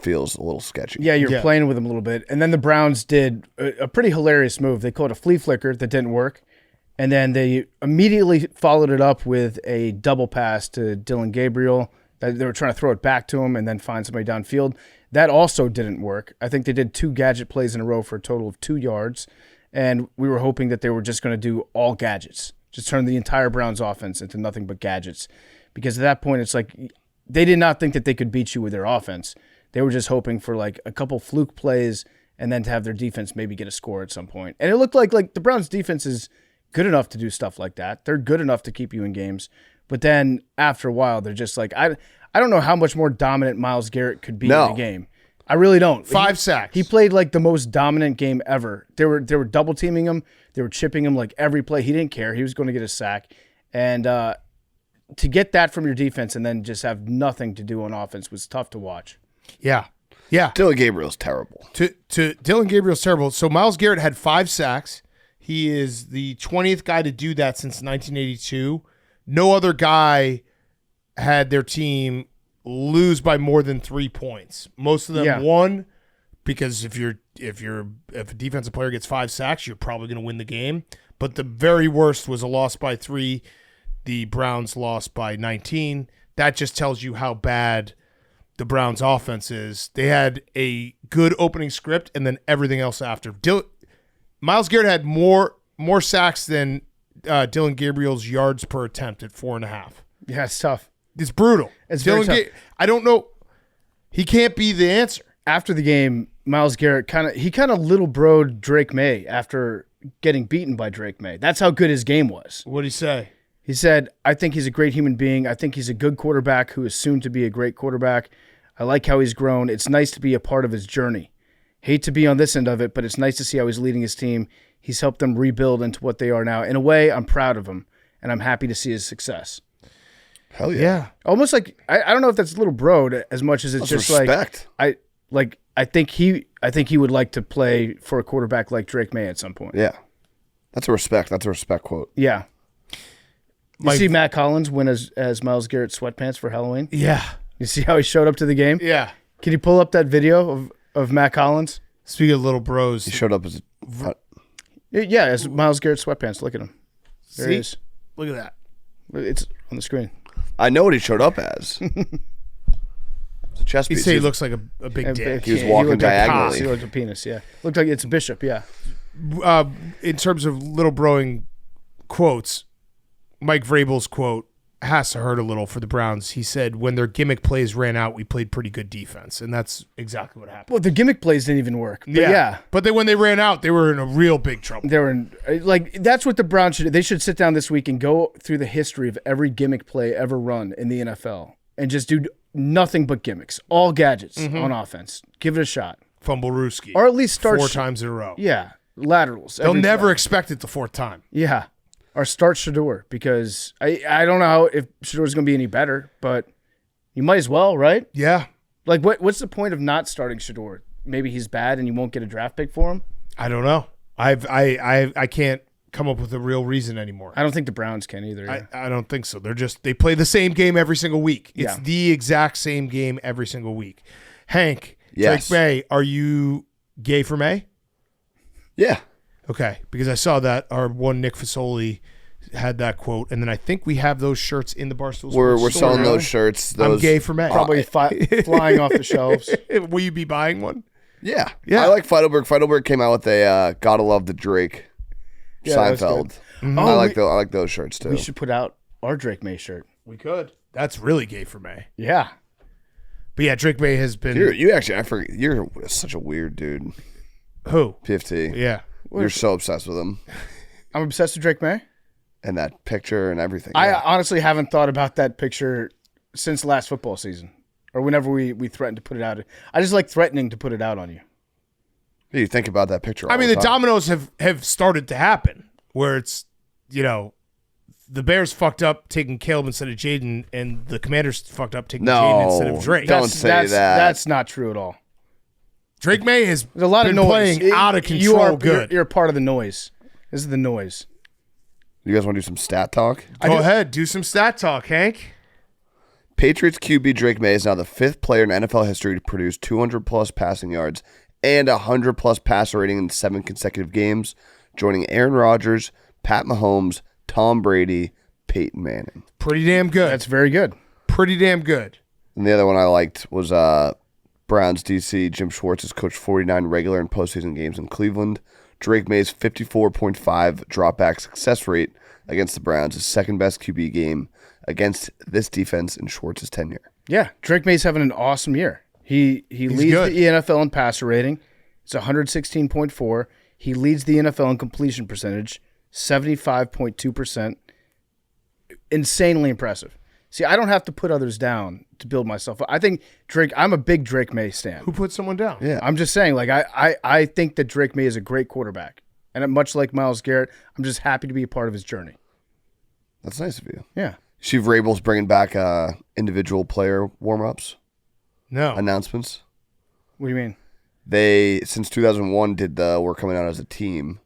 feels a little sketchy. Yeah, you're playing with them a little bit. And then the Browns did a pretty hilarious move. They called a flea flicker that didn't work. And then they immediately followed it up with a double pass to Dylan Gabriel. They were trying to throw it back to him and then find somebody downfield. That also didn't work. I think they did 2 gadget plays in a row for a total of 2 yards. And we were hoping that they were just going to do all gadgets. Just turn the entire Browns offense into nothing but gadgets. Because at that point, it's like they did not think that they could beat you with their offense. They were just hoping for like a couple fluke plays and then to have their defense maybe get a score at some point. And it looked like the Browns defense is good enough to do stuff like that. They're good enough to keep you in games. But then after a while, they're just like, I don't know how much more dominant Myles Garrett could be in the game. I really don't. 5 sacks. He played like the most dominant game ever. They were double teaming him. They were chipping him like every play. He didn't care. He was going to get a sack. And to get that from your defense and then just have nothing to do on offense was tough to watch. Yeah. Yeah. Dylan Gabriel's terrible. To Dylan Gabriel's terrible. So Myles Garrett had 5 sacks. He is the 20th guy to do that since 1982. No other guy had their team lose by more than 3 points. Most of them won because if a defensive player gets 5 sacks, you're probably going to win the game. But the very worst was a loss by 3. The Browns lost by 19. That just tells you how bad the Browns offense is. They had a good opening script and then everything else after. Myles Garrett had more sacks than Dylan Gabriel's yards per attempt at 4.5. Yeah, it's tough. It's brutal. It's very tough. I don't know. He can't be the answer. After the game, Myles Garrett kind of little broed Drake May after getting beaten by Drake May. That's how good his game was. What'd he say? He said, I think he's a great human being. I think he's a good quarterback who is soon to be a great quarterback. I like how he's grown. It's nice to be a part of his journey. Hate to be on this end of it, but it's nice to see how he's leading his team. He's helped them rebuild into what they are now. In a way, I'm proud of him, and I'm happy to see his success. Hell yeah. Almost like I don't know if that's a little broad as much as it's That's just respect. I think he would like to play for a quarterback like Drake May at some point. Yeah. That's a respect quote. Yeah. You see Matt Collins win as Myles Garrett sweatpants for Halloween? Yeah. You see how he showed up to the game? Yeah. Can you pull up that video of Matt Collins? Speaking of little bros. He showed up as Yeah, as Myles Garrett sweatpants. Look at him. There he See? is. Look at that. It's on the screen. I know what he showed up as. It's a chest He piece. say he looks like a big dick. He was walking looked like a diagonally. penis. He looked like a penis, yeah. Looked like it's a bishop, yeah. In terms of little broing quotes, Mike Vrabel's quote has to hurt a little for the Browns. He said, when their gimmick plays ran out, we played pretty good defense. And that's exactly what happened. Well, the gimmick plays didn't even work. But yeah. But then when they ran out, they were in a real big trouble. They were in, that's what the Browns should do. They should sit down this week and go through the history of every gimmick play ever run in the NFL and just do nothing but gimmicks, all gadgets on offense. Give it a shot. Fumble Rooski. Or at least start 4 times in a row. Yeah, laterals. They'll every never play. expect it the 4th time. Yeah. Or start Shador because I don't know if Shador's going to be any better, but you might as well, right? Yeah. Like what's the point of not starting Shador? Maybe he's bad and you won't get a draft pick for him? I don't know. I can't come up with a real reason anymore. I don't think the Browns can either. Yeah. I don't think so. They play the same game every single week. It's Yeah. the exact same game every single week. Hank, Yes. Drake May, are you gay for May? Yeah. Okay, because I saw that our one Nick Fasoli had that quote, and then I think we have those shirts in the Barstool Sports We're store selling now. those shirts. I'm Those, gay for May. Probably flying off the shelves. Will you be buying one? Yeah. Yeah. I like Feidelberg. Feidelberg came out with a Gotta Love the Drake Yeah, that's Seinfeld. good. I like those shirts too. We should put out our Drake May shirt. We could. That's really gay for May. Yeah. But yeah, Drake May has been I forget. You're such a weird dude. who? PFT. Yeah. You're so obsessed with him I'm obsessed with Drake May. and that picture and everything. I Yeah. honestly haven't thought about that picture since last football season or whenever we threatened to put it out. I just like threatening to put it out on you. You think about that picture. I all mean, the the time. dominoes have started to happen where it's, the Bears fucked up taking Caleb instead of Jaden, and the Commanders fucked up taking Jaden instead of Drake. Don't say that. That's not true at all. Drake May has There's a lot been of noise. playing out of control. Good. You're part of the noise. This is the noise. You guys want to do some stat talk? Go ahead, do some stat talk, Hank. Patriots QB Drake May is now the 5th player in NFL history to produce 200-plus passing yards and 100-plus passer rating in 7 consecutive games, joining Aaron Rodgers, Pat Mahomes, Tom Brady, Peyton Manning. Pretty damn good. That's very good. pretty damn good. And the other one I liked was Browns DC. Jim Schwartz has coached 49 regular and postseason games in Cleveland. Drake May's 54.5 dropback success rate against the Browns is second best QB game against this defense in Schwartz's tenure. Yeah, Drake May's having an awesome year. He leads good. the NFL in passer rating. It's 116.4. He leads the NFL in completion percentage, 75.2%. Insanely impressive. See, I don't have to put others down to build myself up. I think I'm a big Drake May stan. Who put someone down? Yeah. I'm just saying, like, I think that Drake May is a great quarterback. And much like Myles Garrett, I'm just happy to be a part of his journey. That's nice of you. Yeah. See if Vrabel's bringing back individual player warm-ups, No. announcements. What do you mean? They, since 2001, did the we're coming out as a team.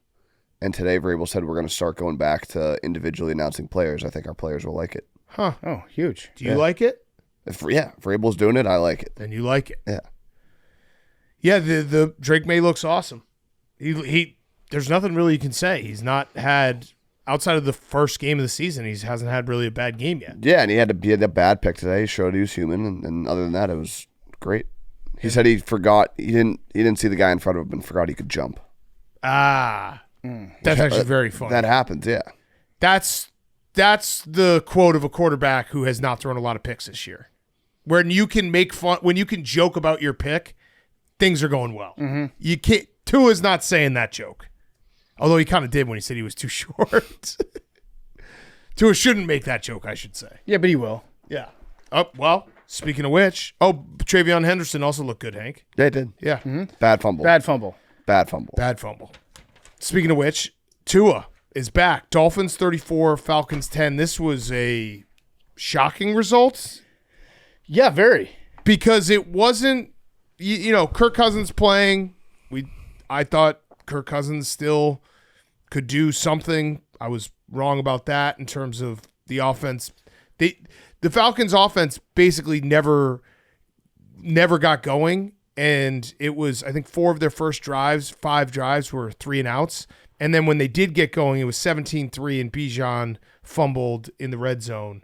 And today Vrabel said we're going to start going back to individually announcing players. I think our players will like it. Huh. Oh, huge. Do you like it? If Vrabel's doing it, I like it. Then you like it. Yeah. Yeah, the Drake May looks awesome. He there's nothing really you can say. He's not had, outside of the first game of the season, he hasn't had really a bad game yet. Yeah, and he had a bad pick today. He showed he was human, and other than that, it was great. He said he forgot he didn't see the guy in front of him and forgot he could jump. Ah. That's actually very funny. That happens, yeah. That's that's the quote of a quarterback who has not thrown a lot of picks this year. When you can make fun, when you can joke about your pick, things are going well. You can't. Tua's not saying that joke, although he kind of did when he said he was too short. Tua shouldn't make that joke, I should say. Yeah, but he will. Yeah. Oh, well, speaking of which, Travion Henderson also looked good, Hank. They did. Yeah. Bad fumble. Bad fumble. Bad fumble. Bad fumble. Speaking of which, Tua is back. Dolphins 34, Falcons 10. This was a shocking result Yeah, very. because it wasn't, Kirk Cousins playing. I thought Kirk Cousins still could do something. I was wrong about that in terms of the offense. The Falcons' offense basically never got going, and it was, I think, 4 of their first drives, 5 drives were 3 and outs. And then when they did get going, it was 17-3, and Bijan fumbled in the red zone.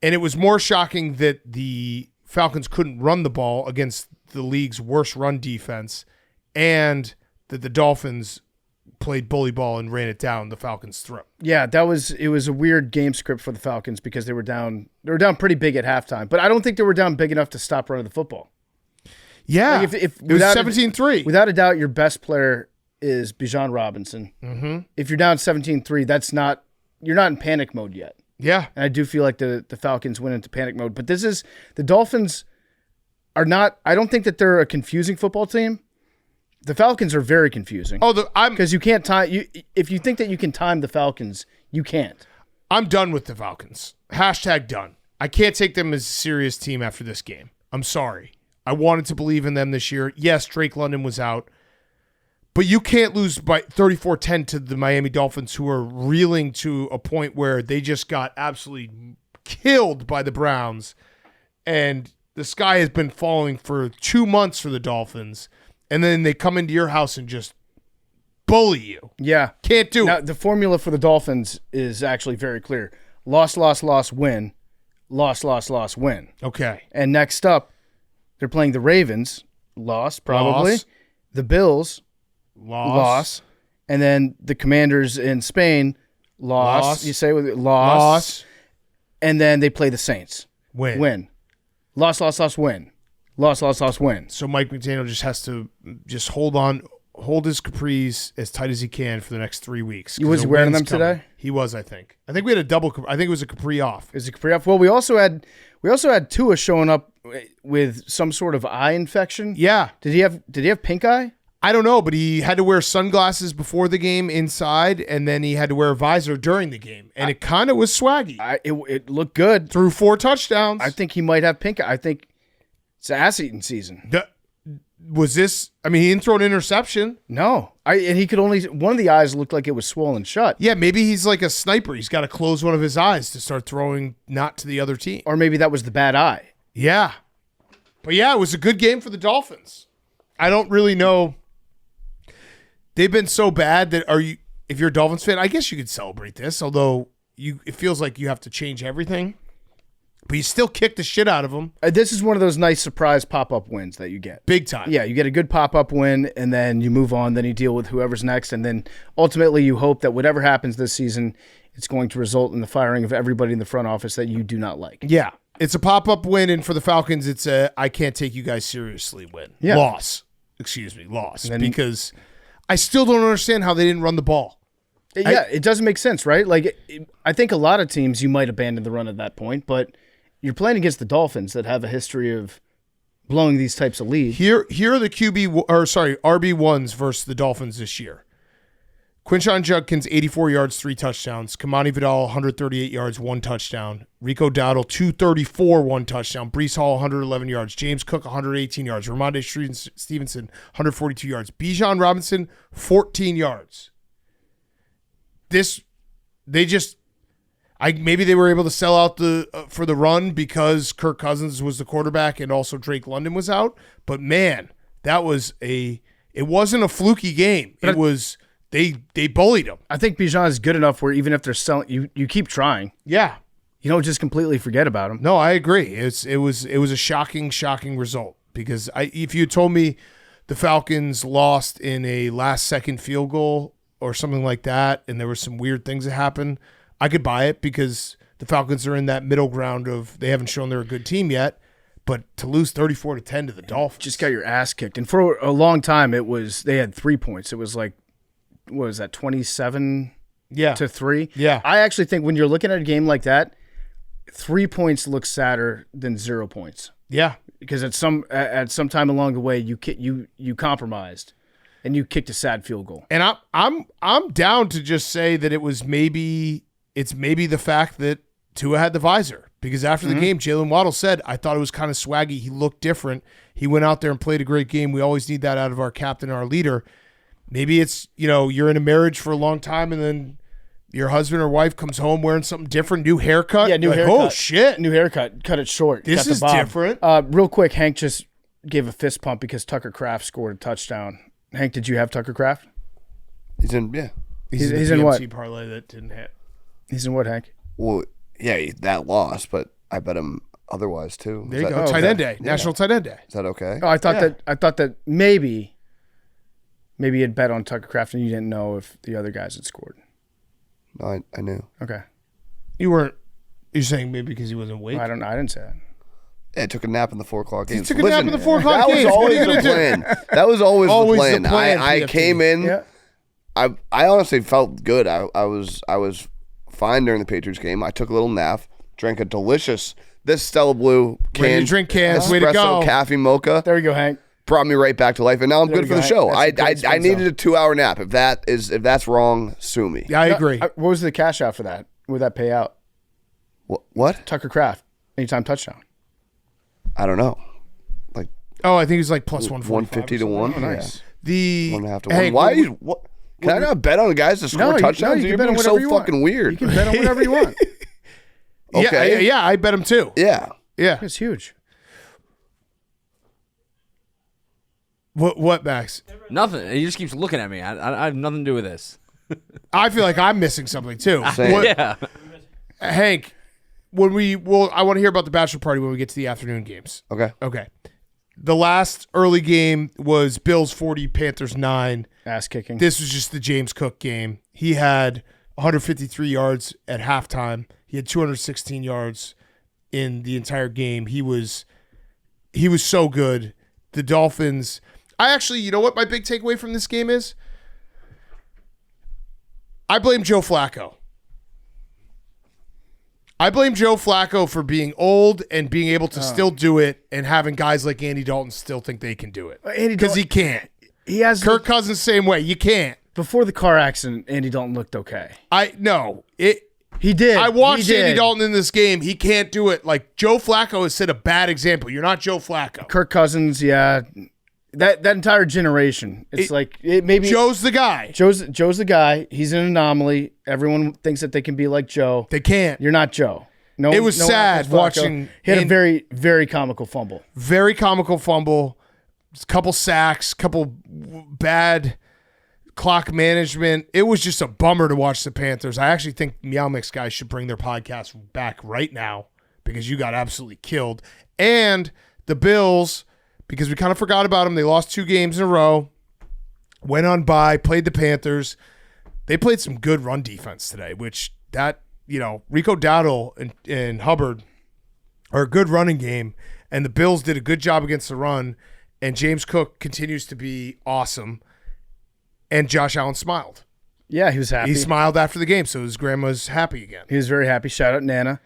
And it was more shocking that the Falcons couldn't run the ball against the league's worst run defense, and that the Dolphins played bully ball and ran it down the Falcons' throat. Yeah, it was a weird game script for the Falcons because they were down pretty big at halftime. But I don't think they were down big enough to stop running the football. Yeah, Like if it was 17-3. Without a doubt, your best player is Bijan Robinson. If you're down 17-3, you're not in panic mode yet. Yeah. And I do feel like the Falcons went into panic mode. But the Dolphins are not, I don't think that they're a confusing football team. The Falcons are very confusing. Because you can't time, if you think that you can time the Falcons, you can't. I'm done with the Falcons. # done. I can't take them as a serious team after this game. I'm sorry. I wanted to believe in them this year. Yes, Drake London was out. But you can't lose by 34-10 to the Miami Dolphins, who are reeling to a point where they just got absolutely killed by the Browns. And the sky has been falling for 2 months for the Dolphins. And then they come into your house and just bully you. Yeah. Can't do it. The formula for the Dolphins is actually very clear. Loss, loss, loss, win. Loss, loss, loss, win. Okay. And next up, they're playing the Ravens. Loss, probably. Loss. The Bills. Loss. And then the Commanders in Spain. Loss. You say with it? Loss. And then they play the Saints. Win. Loss, loss, loss, win. Loss, loss, loss, win. So Mike McDaniel just has to just hold his capris as tight as he can for the next 3 weeks. You was wearing them today? He was, I think. I think we had a double. I think it was a capri off. Is it capri off? Well, we also had Tua showing up with some sort of eye infection. Yeah. Did he have pink eye? I don't know, but he had to wear sunglasses before the game inside, and then he had to wear a visor during the game, and it kind of was swaggy. It looked good. Threw 4 touchdowns. I think he might have pink eye. I think it's ass-eating season. Was this? I mean, he didn't throw an interception. No, and he could only, one of the eyes looked like it was swollen shut. Yeah, maybe he's like a sniper. He's got to close one of his eyes to start throwing not to the other team. Or maybe that was the bad eye. Yeah, but yeah, it was a good game for the Dolphins. I don't really know. They've been so bad that if you're a Dolphins fan, I guess you could celebrate this. Although it feels like you have to change everything. But you still kick the shit out of them. This is one of those nice surprise pop-up wins that you get. Big time. Yeah, you get a good pop-up win, and then you move on. Then you deal with whoever's next, and then ultimately you hope that whatever happens this season, it's going to result in the firing of everybody in the front office that you do not like. Yeah, it's a pop-up win, and for the Falcons, it's a I can't take you guys seriously win. Yeah. Loss. Because I still don't understand how they didn't run the ball. Yeah, it doesn't make sense, right? Like, I think a lot of teams you might abandon the run at that point, but you're playing against the Dolphins that have a history of blowing these types of leads. Here are the RB1s versus the Dolphins this year. Quinshon Judkins, 84 yards, 3 touchdowns. Kamani Vidal, 138 yards, 1 touchdown. Rico Dowdle, 234, 1 touchdown. Breece Hall, 111 yards. James Cook, 118 yards. Ramondre Stevenson, 142 yards. Bijan Robinson, 14 yards. Maybe they were able to sell out for the run because Kirk Cousins was the quarterback and also Drake London was out. But man, it wasn't a fluky game. It was they bullied him. I think Bijan is good enough where even if they're selling, you keep trying. Yeah, you don't just completely forget about him. No, I agree. It was a shocking result because if you had told me the Falcons lost in a last second field goal or something like that, and there were some weird things that happened, I could buy it because the Falcons are in that middle ground of they haven't shown they're a good team yet. But to lose 34-10 to the Dolphins. Just got your ass kicked. And for a long time, they had 3 points. It was like, what was that, 27 to 3? Yeah. I actually think when you're looking at a game like that, 3 points looks sadder than 0 points. Yeah. Because at some time along the way, you compromised and you kicked a sad field goal. And I'm down to just say that it's maybe the fact that Tua had the visor. Because after the game, Jalen Waddle said, I thought it was kind of swaggy. He looked different. He went out there and played a great game. We always need that out of our captain, our leader. Maybe it's, you're in a marriage for a long time and then your husband or wife comes home wearing something different, new haircut. Yeah, new like, haircut. Oh, shit. New haircut. Cut it short. This got the is bob. different. Real quick, Hank just gave a fist pump because Tucker Kraft scored a touchdown. Hank, did you have Tucker Kraft? He's in, yeah. He's the in what? PMC parlay that didn't hit. He's in what, Hank? Well, yeah, that lost, but I bet him otherwise too. There you go. Tight end day. National Tight End Day. Is that okay? Oh, I thought that maybe you'd bet on Tucker Kraft and you didn't know if the other guys had scored. No, I knew. Okay. You're saying maybe because he wasn't awake? I didn't say that. Yeah, I took a nap in the 4 o'clock game. He took a nap in the 4 o'clock That games. was What are always you the gonna do? plan. That was always the plan. I PFT. came in. Yeah. I honestly felt good. I was fine during the Patriots game. I took a little nap, drank a delicious Stella Blue Ready to drink cans. Way to espresso go. caffeine mocha. There we go, Hank. Brought me right back to life, and now I'm There good we for go. the show. That's I a great spin needed zone. a 2-hour nap. If that's wrong, sue me. Yeah, I agree. What was the cash out for that? Would that pay out? What? Tucker Kraft, anytime touchdown. I don't know. Oh, I think it was like plus 150 to 1. Oh, nice. The 1.5 to Hey, 1. Why? What? Can I not bet on the guys to score touchdowns? you You're can bet on being whatever so you want. fucking weird. You can bet on whatever you want. Okay. Yeah, I bet him too. Yeah. Yeah. It's huge. What, Max? Nothing. He just keeps looking at me. I have nothing to do with this. I feel like I'm missing something too. Same. Yeah. Hank, I want to hear about the bachelor party when we get to the afternoon games. Okay. Okay. The last early game was Bills 40, Panthers 9. Ass kicking. This was just the James Cook game. He had 153 yards at halftime. He had 216 yards in the entire game. He was so good. The Dolphins. You know what my big takeaway from this game is? I blame Joe Flacco. I blame Joe Flacco for being old and being able to still do it and having guys like Andy Dalton still think they can do it. Because he can't. He has Kirk Cousins, same way. You can't. before the car accident. Andy Dalton looked okay. He did. I watched He did. Andy Dalton in this game. He can't do it. Like, Joe Flacco has set a bad example. You're not Joe Flacco. Kirk Cousins, yeah. That entire generation. Maybe Joe's the guy. Joe's the guy. He's an anomaly. Everyone thinks that they can be like Joe. They can't. You're not Joe. No, It was no sad Flacco. watching- He had a very, very comical fumble. Very comical fumble. Couple sacks. Couple bad clock management. It was just a bummer to watch the Panthers. I actually think Meow Mix guys should bring their podcast back right now because you got absolutely killed. And the Bills, because we kind of forgot about them. They lost 2 games in a row. Went on bye, played the Panthers. They played some good run defense today, which Rico Dowdle and Hubbard are a good running game. And the Bills did a good job against the run. And James Cook continues to be awesome. And Josh Allen smiled. Yeah, he was happy. He smiled after the game, so his grandma's happy again. He was very happy. Shout out Nana.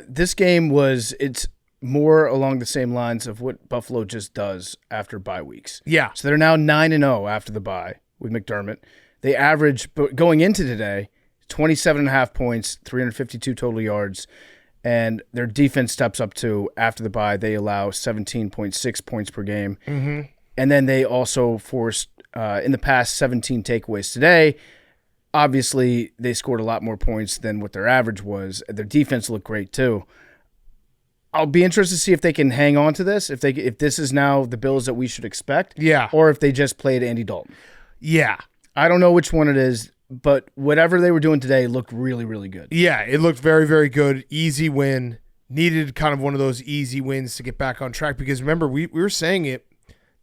This game it's more along the same lines of what Buffalo just does after bye weeks. Yeah. So they're now 9-0 after the bye with McDermott. They average, but going into today, 27.5 points, 352 total yards, and their defense steps up to, after the bye, they allow 17.6 points per game. Mm-hmm. And then they also forced, in the past, 17 takeaways today. Obviously, they scored a lot more points than what their average was. Their defense looked great, too. I'll be interested to see if they can hang on to this, if this is now the Bills that we should expect, or if they just played Andy Dalton. Yeah. I don't know which one it is, but whatever they were doing today looked really, really good. Yeah, it looked very, very good. Easy win. Needed kind of one of those easy wins to get back on track because remember, we were saying it,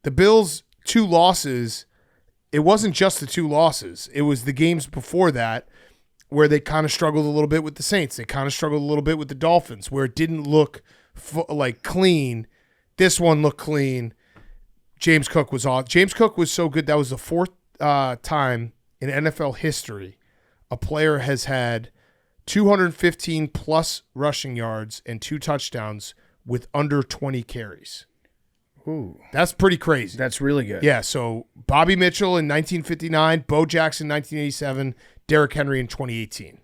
the Bills' 2 losses, it wasn't just the 2 losses. It was the games before that. where they kind of struggled a little bit with the Saints. They kind of struggled a little bit with the Dolphins, where it didn't look like clean. This one looked clean. James Cook was off. James Cook was so good. That was the fourth time in NFL history a player has had 215 plus rushing yards and 2 touchdowns with under 20 carries. Ooh, That's pretty crazy. that's really good. Yeah, so Bobby Mitchell in 1959, Bo Jackson 1987, Derrick Henry in 2018.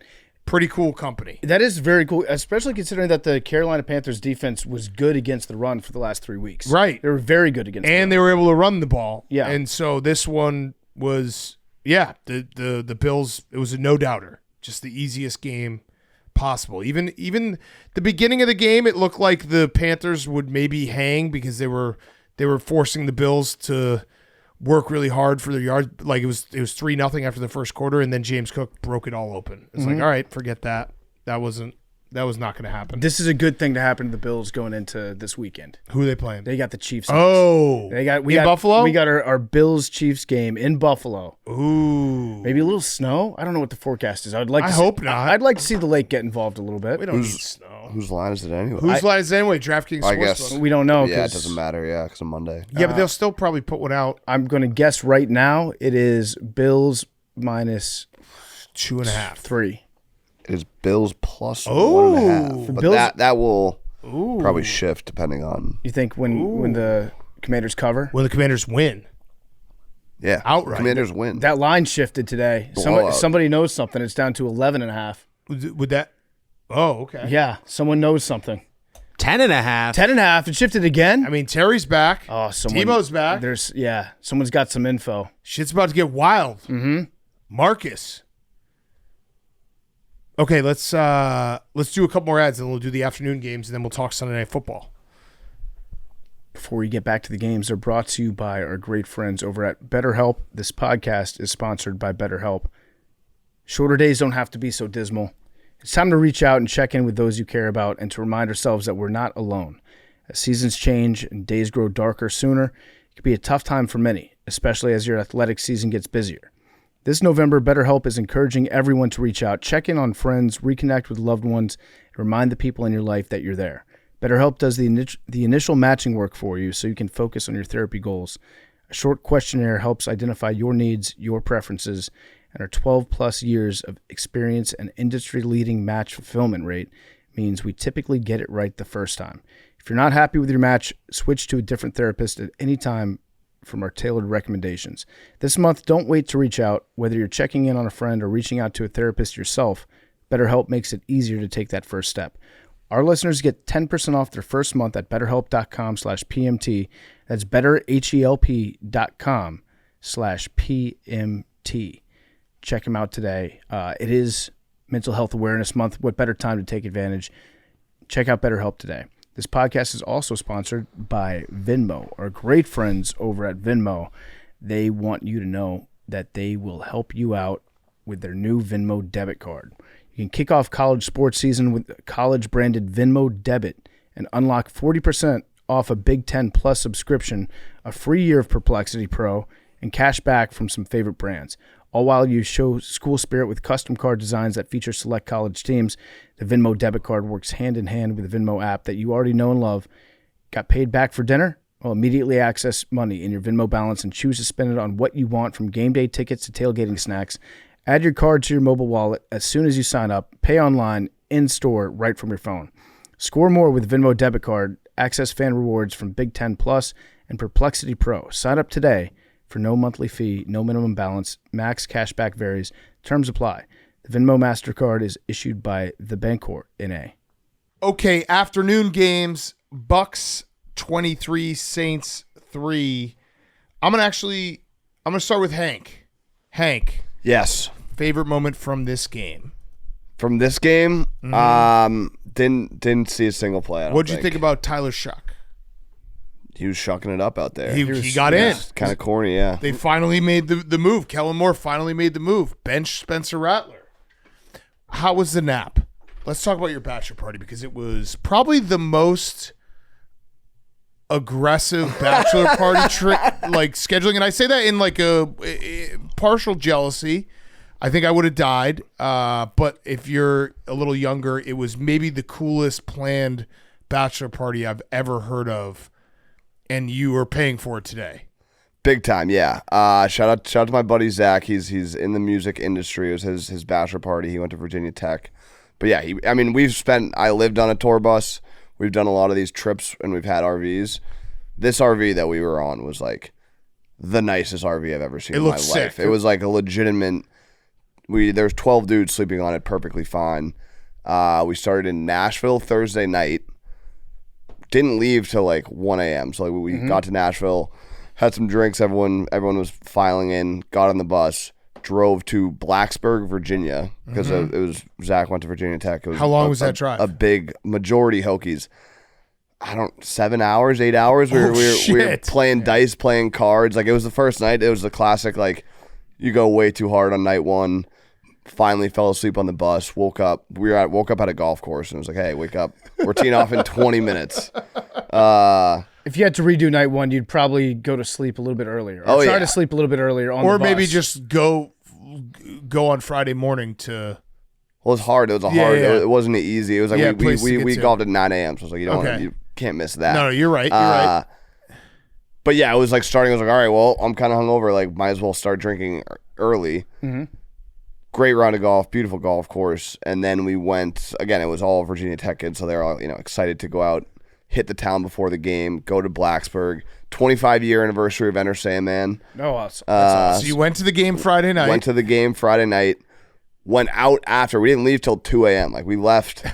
Pretty cool company. That is very cool, especially considering that the Carolina Panthers defense was good against the run for the last 3 weeks. Right. They were very good against the run. And they were able to run the ball. Yeah. And so this one was, the Bills, it was a no-doubter. Just the easiest game possible. Even the beginning of the game, it looked like the Panthers would maybe hang because they were forcing the Bills to work really hard for their yards. Like it was 3-0 after the first quarter, and then James Cook broke it all open. It's like, all right, forget that. That was not going to happen. This is a good thing to happen to the Bills going into this weekend. Who are they playing? They got the Chiefs. Oh, They got in Buffalo. We got our Bills Chiefs game in Buffalo. Ooh, Maybe a little snow. I don't know what the forecast is. I hope not. I'd like to see the lake get involved a little bit. we don't need snow. Whose line is it anyway? Whose line is it anyway? DraftKings I guess. Sportsbook. We don't know. Yeah, it 'cause doesn't matter. Yeah, because of Monday. Yeah, but they'll still probably put one out. I'm going to guess right now it is Bills minus 2.5. 3. It is Bills plus Oh. 1.5. But Bills- that will probably shift depending on. You think when the Commanders cover? When the Commanders win. Yeah, Outright. Commanders win. That line shifted today. Blowout. Somebody knows something. It's down to 11.5. Would that? Oh, okay. Yeah, someone knows something. 10.5. 10.5. It shifted again. I mean, Terry's back. Oh, Tebow's back. Someone's got some info. Shit's about to get wild. Mm-hmm. Marcus. Okay, let's do a couple more ads, and we'll do the afternoon games, and then we'll talk Sunday Night Football. Before we get back to the games, they're brought to you by our great friends over at BetterHelp. This podcast is sponsored by BetterHelp. Shorter days don't have to be so dismal. It's time to reach out and check in with those you care about and to remind ourselves that we're not alone. As seasons change and days grow darker sooner, it can be a tough time for many, especially as your athletic season gets busier. This November, BetterHelp is encouraging everyone to reach out, check in on friends, reconnect with loved ones, and remind the people in your life that you're there. BetterHelp does the initial matching work for you so you can focus on your therapy goals. A short questionnaire helps identify your needs, your preferences, and our 12-plus years of experience and industry-leading match fulfillment rate means we typically get it right the first time. If you're not happy with your match, switch to a different therapist at any time from our tailored recommendations. This month, don't wait to reach out. Whether you're checking in on a friend or reaching out to a therapist yourself, BetterHelp makes it easier to take that first step. Our listeners get 10% off their first month at betterhelp.com/PMT. That's betterhelp.com/PMT. Check them out today. It is Mental Health Awareness Month. What better time to take advantage? Check out BetterHelp today. This podcast is also sponsored by Venmo, our great friends over at Venmo. They want you to know that they will help you out with their new Venmo debit card. You can kick off college sports season with a college-branded Venmo debit and unlock 40% off a Big Ten Plus subscription, a free year of Perplexity Pro, and cash back from some favorite brands. All while you show school spirit with custom card designs that feature select college teams. The Venmo debit card works hand in hand with the Venmo app that you already know and love. Got paid back for dinner? Well, immediately access money in your Venmo balance and choose to spend it on what you want, from game day tickets to tailgating snacks. Add your card to your mobile wallet as soon as you sign up. Pay online, in-store, right from your phone. Score more with Venmo debit card. Access fan rewards from Big Ten Plus and Perplexity Pro. Sign up today for no monthly fee, no minimum balance, max cashback varies. Terms apply. The Venmo MasterCard is issued by the Bancorp N.A. Okay, afternoon games. Bucs 23, Saints 3. I'm gonna start with Hank. Hank, Yes. favorite moment from this game. From this game, didn't see a single play. What'd you think about Tyler Shuck? He was shucking it up out there. He got in. Kind of corny, yeah. They finally made the move. Kellen Moore finally made the move. Bench Spencer Rattler. How was the nap? Let's talk about your bachelor party, because it was probably the most aggressive bachelor party trick, like scheduling. And I say that in like a partial jealousy. I think I would have died. But if you're a little younger, it was maybe the coolest planned bachelor party I've ever heard of, and you were paying for it today. Big time, yeah. Shout out to my buddy Zach. He's in the music industry. It was his bachelor party. He went to Virginia Tech. But yeah, I lived on a tour bus. We've done a lot of these trips, and we've had RVs. This RV that we were on was like the nicest RV I've ever seen in my life. Sick. It was like a legitimate. There was 12 dudes sleeping on it perfectly fine. We started in Nashville Thursday night. Didn't leave till like 1 a.m. So like we got to Nashville, had some drinks. Everyone was filing in. Got on the bus. Drove to Blacksburg, Virginia, because it was Zach went to Virginia Tech. It was How long was that drive? A big majority Hokies. 7 hours, 8 hours. We were playing dice, playing cards. Like, it was the first night. It was the classic, like, you go way too hard on night one. Finally fell asleep on the bus. Woke up at a golf course and was like, hey, wake up. We're teeing off in 20 minutes. If you had to redo night one, you'd probably go to sleep a little bit earlier. Or try to sleep a little bit earlier on the bus. Or maybe just go on Friday morning to... Well, it was hard. It was hard. It wasn't easy. It was like we golfed at 9 a.m. So I was like, you can't miss that. No, you're right. You're right. But yeah, it was like starting. I was like, all right, well, I'm kind of hungover. Like, might as well start drinking early. Mm-hmm. Great round of golf, beautiful golf course, and then we went again. It was all Virginia Tech kids, so they're all excited to go out, hit the town before the game, go to Blacksburg. 25-year anniversary of Enter Sandman. Oh, that's awesome. So you went to the game Friday night. Went to the game Friday night. Went out after. We didn't leave till 2 a.m. Like, we left.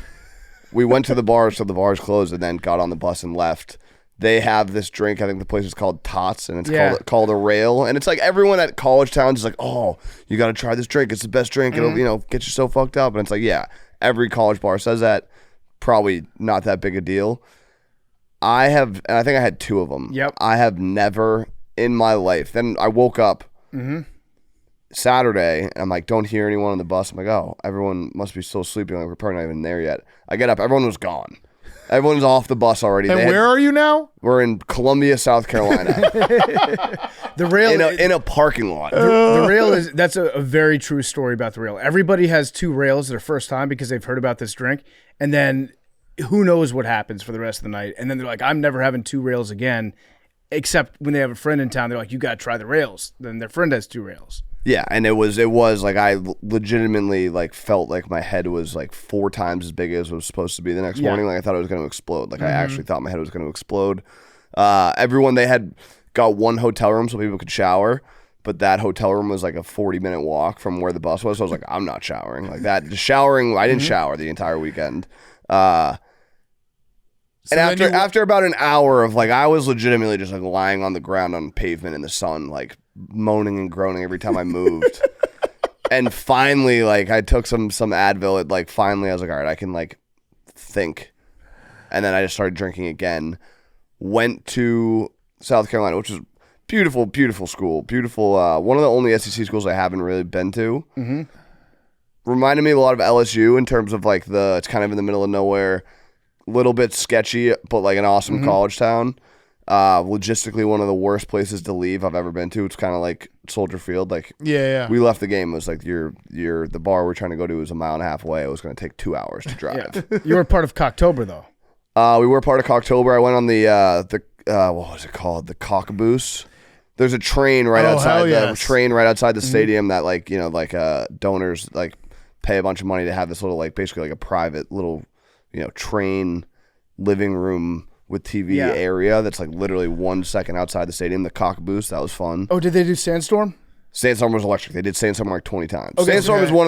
We went to the bars till the bars closed, and then got on the bus and left. They have this drink. I think the place is called Tots, and it's called a rail. And it's like everyone at college towns is like, oh, you got to try this drink. It's the best drink. It'll get you so fucked up. And it's like, yeah, every college bar says that. Probably not that big a deal. And I think I had 2 of them. Yep. I have never in my life. Then I woke up Saturday, and I'm like, don't hear anyone on the bus. I'm like, oh, everyone must be still sleeping. Like, we're probably not even there yet. I get up. Everyone was gone. Everyone's off the bus already. And where are you now? We're in Columbia, South Carolina. The rail in a parking lot. The rail that's a very true story about the rail. Everybody has 2 rails their first time because they've heard about this drink, and then who knows what happens for the rest of the night. And then they're like, I'm never having 2 rails again, except when they have a friend in town. They're like, you got to try the rails. Then their friend has 2 rails. Yeah, and it was like I legitimately like felt like my head was like 4 times as big as it was supposed to be the next morning. Like, I thought it was going to explode. Like, I actually thought my head was going to explode. Everyone, they had got one hotel room so people could shower, but that hotel room was like a 40-minute walk from where the bus was. So I was like, I'm not showering. Like, that showering, I didn't shower the entire weekend. And after about an hour of like, I was legitimately just like lying on the ground on pavement in the sun, like moaning and groaning every time I moved. And finally, like, I took some Advil. It like finally I was like, all right, I can like think. And then I just started drinking again. Went to South Carolina, which is beautiful, beautiful school. Beautiful. One of the only SEC schools I haven't really been to. Mm-hmm. Reminded me a lot of LSU in terms of like it's kind of in the middle of nowhere. Little bit sketchy, but like an awesome college town. Logistically, one of the worst places to leave I've ever been to. It's kind of like Soldier Field. Like, yeah. We left the game. It was like the bar we're trying to go to was a mile and a half away. It was going to take 2 hours to drive. Yeah. You were part of Cocktober though. We were part of Cocktober. I went on the what was it called? The Cockaboose. There's a train right outside the stadium that like donors like pay a bunch of money to have this little like basically like a private little train living room with TV area that's like literally 1 second outside the stadium. The Cockaboose, that was fun. Oh, did they do Sandstorm? Sandstorm was electric. They did Sandstorm like 20 times. Okay, Sandstorm is one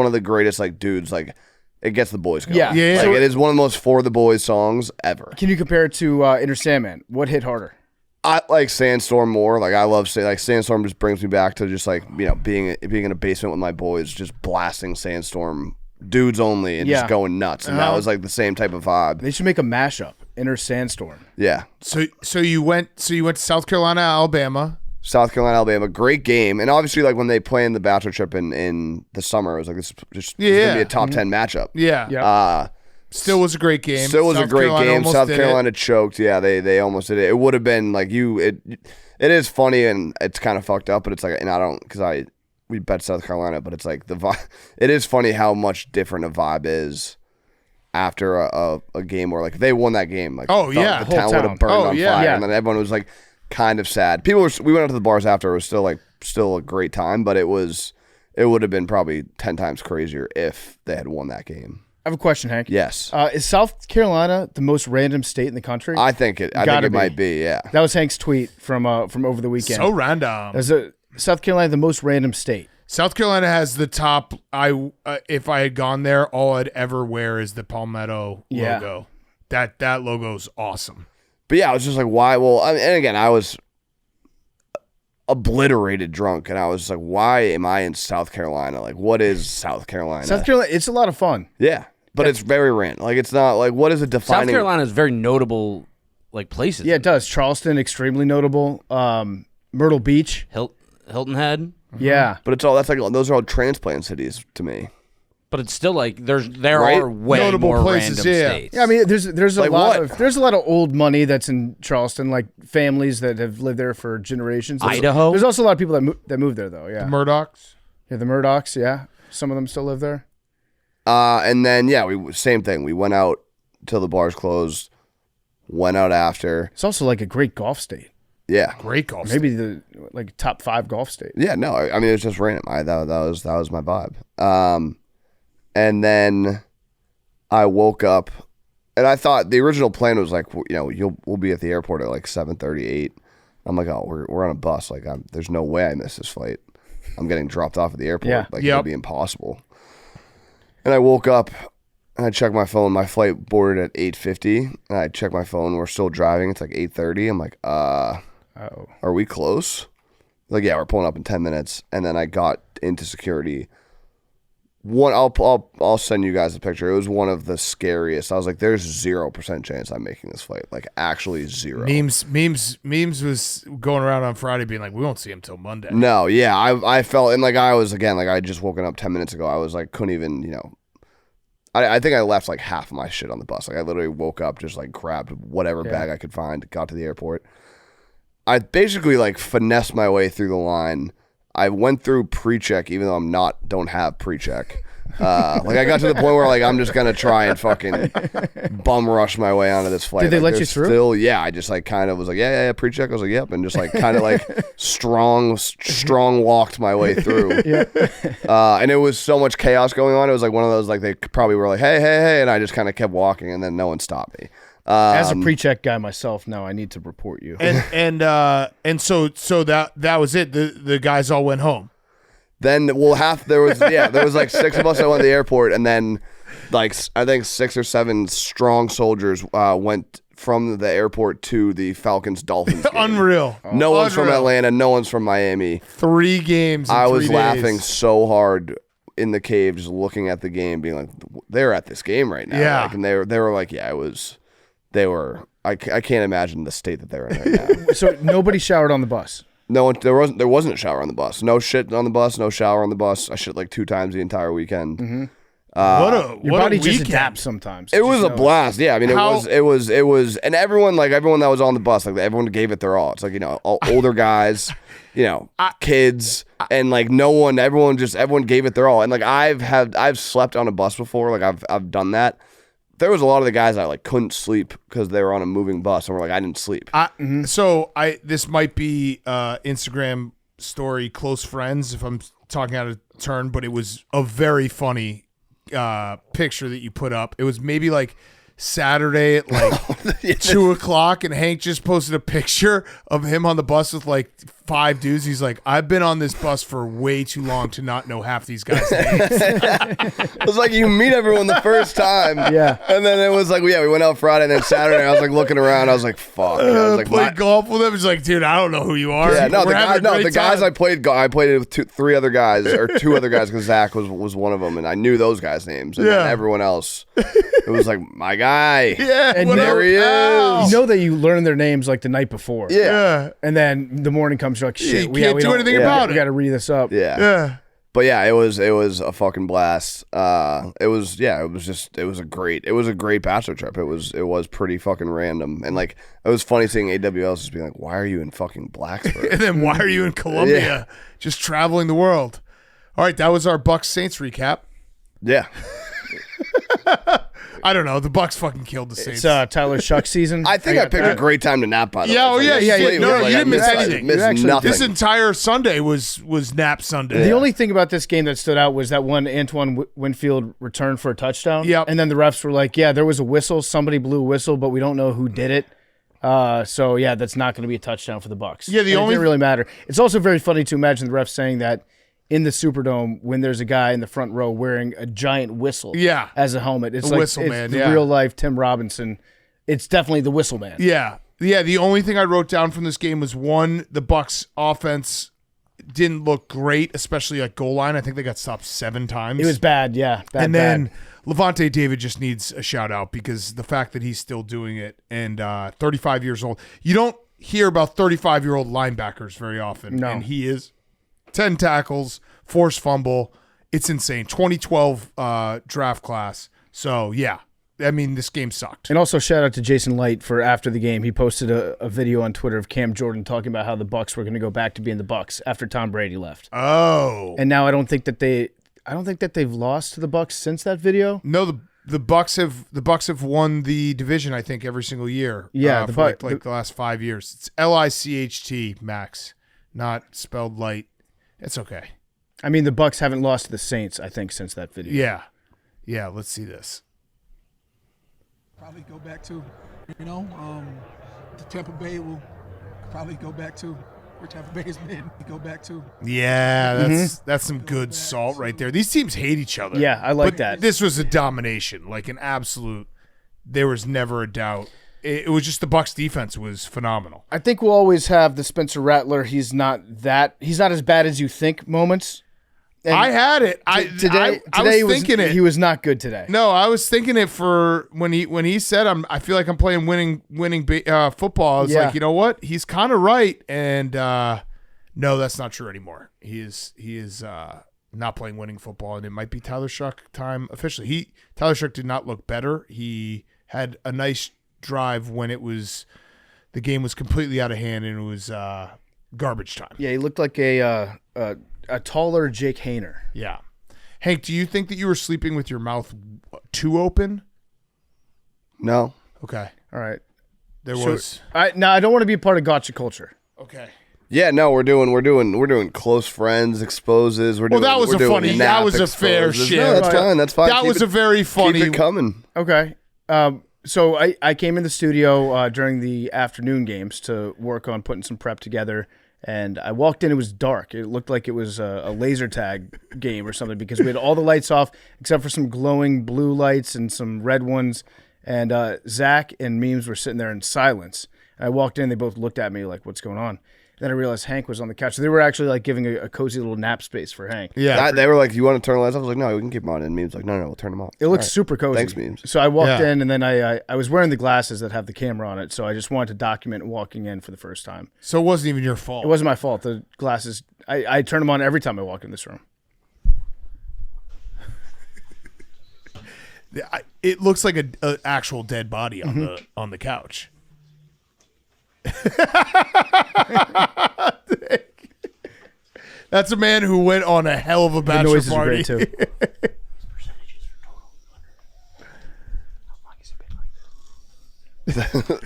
of the greatest like dudes, like it gets the boys going. Yeah. Like, it is one of the most for the boys songs ever. Can you compare it to Enter Sandman? What hit harder? I like Sandstorm more. Like, I love Sandstorm just brings me back to just like being in a basement with my boys, just blasting Sandstorm. Dudes only and just going nuts, and that was like the same type of vibe. They should make a mashup, Enter Sandstorm. Yeah. So you went to South Carolina, Alabama. South Carolina, Alabama, great game, and obviously like when they play in the bachelor trip in the summer, it was like this is gonna be a top 10 matchup. Yeah. Still was a great game. South Carolina choked. Yeah, they almost did it. It would have been like it is funny and it's kind of fucked up, but it's like, and I don't, because we bet South Carolina, but it's like the vibe. It is funny how much different a vibe is after a game where like they won that game. Like, the town would have burned on fire, and then everyone was like kind of sad. We went out to the bars after. It was still a great time, but it would have been probably 10 times crazier if they had won that game. I have a question, Hank. Yes. Is South Carolina the most random state in the country? I think it might be. Yeah. That was Hank's tweet from over the weekend. So random. South Carolina the most random state? South Carolina has the top. If I had gone there, all I'd ever wear is the Palmetto logo. That logo's awesome. But yeah, I was just like, why? Well, and again, I was obliterated drunk, and I was like, why am I in South Carolina? Like, what is South Carolina? South Carolina, it's a lot of fun. Yeah, but it's very random. Like, it's not like, what is it defining? South Carolina is very notable, like, places. Yeah, it does. Charleston, extremely notable. Myrtle Beach, Hilton Head. Yeah, but those are all transplant cities to me. But it's still like there Right? are way Notable more places, random yeah. states. yeah. I mean, there's a Like lot what? of old money that's in Charleston, like families that have lived there for generations. Idaho? There's also a lot of people that moved there though. Yeah, Murdochs. yeah, the Murdochs. Yeah, some of them still live there. And then same thing. We went out till the bars closed. Went out after. It's also like a great golf state. Yeah. Great golf. Maybe the top 5 golf state. Yeah. No. I mean, it was just random. That was my vibe. And then I woke up, and I thought the original plan was like, we'll be at the airport at like 7:38. I'm like, oh, we're on a bus. Like, there's no way I miss this flight. I'm getting dropped off at the airport. Yeah. Like, it'll be impossible. And I woke up, and I checked my phone. My flight boarded at 8:50, and I checked my phone. We're still driving. It's like 8:30. I'm like, are we close? Like, yeah, we're pulling up in 10 minutes. And then I got into security. I'll send you guys a picture. It was one of the scariest. I was like, there's 0% chance I'm making this flight. Like, actually 0. Memes was going around on Friday being like, we won't see him till Monday. No, yeah, I felt, and like I was, again, like I had just woken up 10 minutes ago. I was like, couldn't even, I think I left like half of my shit on the bus. Like, I literally woke up, just like grabbed whatever bag I could find, got to the airport. I basically like finessed my way through the line. I went through pre-check, even though don't have pre-check. Like, I got to the point where like I'm just gonna try and fucking bum rush my way onto this flight. Did they like, let you through? Still, yeah. I just like kind of was like, yeah, pre-check. I was like, yep, and just like kind of like strong walked my way through. And it was so much chaos going on. It was like one of those like they probably were like, hey, and I just kind of kept walking, and then no one stopped me. As a pre-check guy myself, now I need to report you. And so that was it. The guys all went home. Then there was like 6 of us that went to the airport, and then like I think 6 or 7 strong soldiers went from the airport to the Falcons Dolphins game. Unreal. No one's from Atlanta. No one's from Miami. 3 games. In I 3 was days. laughing so hard in the cave, just looking at the game, being like, they're at this game right now. Yeah. Like, and they were like, yeah, it was. They were. I can't imagine the state that they're in right now. So nobody showered on the bus. No one. There wasn't a shower on the bus. No shit on the bus. No shower on the bus. I shit like 2 times the entire weekend. Mm-hmm. What body a just weekend. adapts sometimes. It was a blast. Yeah, I mean, it was, and everyone that was on the bus, like everyone gave it their all. It's like all older guys, kids, and like everyone gave it their all. And like I've slept on a bus before. Like I've done that. There was a lot of the guys that like couldn't sleep because they were on a moving bus, and were like, I didn't sleep. So this might be Instagram story close friends if I'm talking out of turn, but it was a very funny picture that you put up. It was maybe like Saturday at like 2:00, and Hank just posted a picture of him on the bus with like 5 dudes. He's like, I've been on this bus for way too long to not know half these guys' names. It was like you meet everyone the first time. Yeah. And then it was like, we went out Friday, and then Saturday I was like looking around. I was like, fuck. And I was like, played golf with him. He's like, dude, I don't know who you are. yeah, no, We're having a the great guys time. I played it with 3 other guys, or 2 other guys, because Zach was one of them, and I knew those guys' names. And then everyone else, it was like, my guy. Yeah, And what there up, he is. pal? You know that you learn their names like the night before. Yeah. And then the morning comes, you're like, shit, you can't do anything about We it. got to read this up. Yeah. Yeah. But yeah, it was a fucking blast. It was a great bachelor trip. It was pretty fucking random, and like it was funny seeing AWLs just being like, why are you in fucking Blacksburg? And then why are you in Colombia Yeah. just traveling the world? All right, that was our Bucs Saints recap. Yeah. I don't know. The Bucs fucking killed the Saints. It's Tyler Shuck season. I think I picked a great time to nap, by the way. Yeah, oh, yeah, yeah, yeah. No, you didn't miss anything. Missed nothing. This entire Sunday was nap Sunday. The only thing about this game that stood out was that one Antoine Winfield returned for a touchdown. Yep. And then the refs were like, yeah, there was a whistle. Somebody blew a whistle, but we don't know who did it. So, yeah, that's not going to be a touchdown for the Bucs. Yeah, it didn't really matter. It's also very funny to imagine the refs saying that in the Superdome when there's a guy in the front row wearing a giant whistle as a helmet. It's the like whistle it's man, the yeah. real life Tim Robinson. It's definitely the whistle man. Yeah. Yeah, the only thing I wrote down from this game was, one, the Bucs offense didn't look great, especially at goal line. I think they got stopped 7 times. It was bad, yeah. And then Levante David just needs a shout out because the fact that he's still doing it and 35 years old. You don't hear about 35-year-old linebackers very often. No. And he is 10 tackles, forced fumble. It's insane. 2012 draft class. So, yeah. I mean, this game sucked. And also shout out to Jason Light for after the game. He posted a video on Twitter of Cam Jordan talking about how the Bucs were going to go back to being the Bucs after Tom Brady left. Oh. And now I don't think that they've lost to the Bucs since that video. No, the Bucs have won the division, I think, every single year. Yeah, for the last 5 years. It's LICHT, Max, not spelled light. It's okay. I mean, the Bucs haven't lost to the Saints, I think, since that video. Yeah. Yeah, let's see this. Probably go back to, the Tampa Bay will probably go back to where Tampa Bay has been. Go back to. Yeah, that's some good salt right there. These teams hate each other. Yeah, I like but that. This was a domination, like an absolute. There was never a doubt. It was just the Bucs defense was phenomenal. I think we'll always have the Spencer Rattler. He's not as bad as you think moments. And I had it. I was thinking it. He was not good today. No, I was thinking it for when he said I feel like I'm playing winning football. I was like, you know what? He's kind of right. And no, that's not true anymore. He is not playing winning football, and it might be Tyler Shuck time officially. Tyler Shuck did not look better. He had a nice drive when the game was completely out of hand and it was garbage time. Yeah, he looked like a taller Jake Hayner. Yeah. Hank, do you think that you were sleeping with your mouth too open? No. Okay. All right. There was. I don't want to be a part of gotcha culture. Okay. Yeah, no, we're doing close friends exposes. That was a fair share. No, that's fine. That was a very funny. Keep it coming. Okay. So I came in the studio during the afternoon games to work on putting some prep together. And I walked in, it was dark. It looked like it was a laser tag game or something because we had all the lights off except for some glowing blue lights and some red ones. And Zach and Memes were sitting there in silence. And I walked in, they both looked at me like, what's going on? Then I realized Hank was on the couch. So they were actually like giving a cozy little nap space for Hank. Yeah. They were like, you want to turn the lights off? I was like, no, we can keep them on. And Memes like, no, we'll turn them off. It looks super cozy. Thanks, Memes. So I walked in, and then I was wearing the glasses that have the camera on it. So I just wanted to document walking in for the first time. So it wasn't even your fault. It wasn't my fault. The glasses, I turn them on every time I walk in this room. It looks like an actual dead body on the couch. That's a man who went on a hell of a bachelor party. The noises are great too.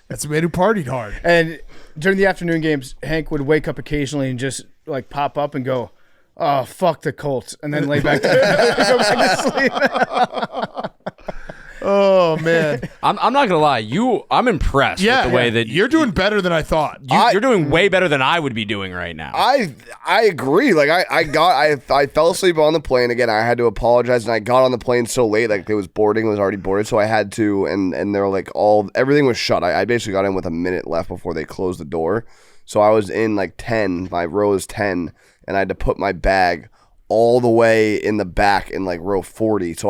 That's a man who partied hard. And during the afternoon games, Hank would wake up occasionally and just like pop up and go, "Oh, fuck the Colts," and then lay back down and go back to sleep. Oh man, I'm not gonna lie. I'm impressed with the way that you're doing better than I thought. You're doing way better than I would be doing right now. I agree. Like I fell asleep on the plane again. I had to apologize, and I got on the plane so late, like it was already boarded, so I had to. And they're like everything was shut. I basically got in with a minute left before they closed the door, so I was in like 10. My row is 10, and I had to put my bag all the way in the back in like row 40. So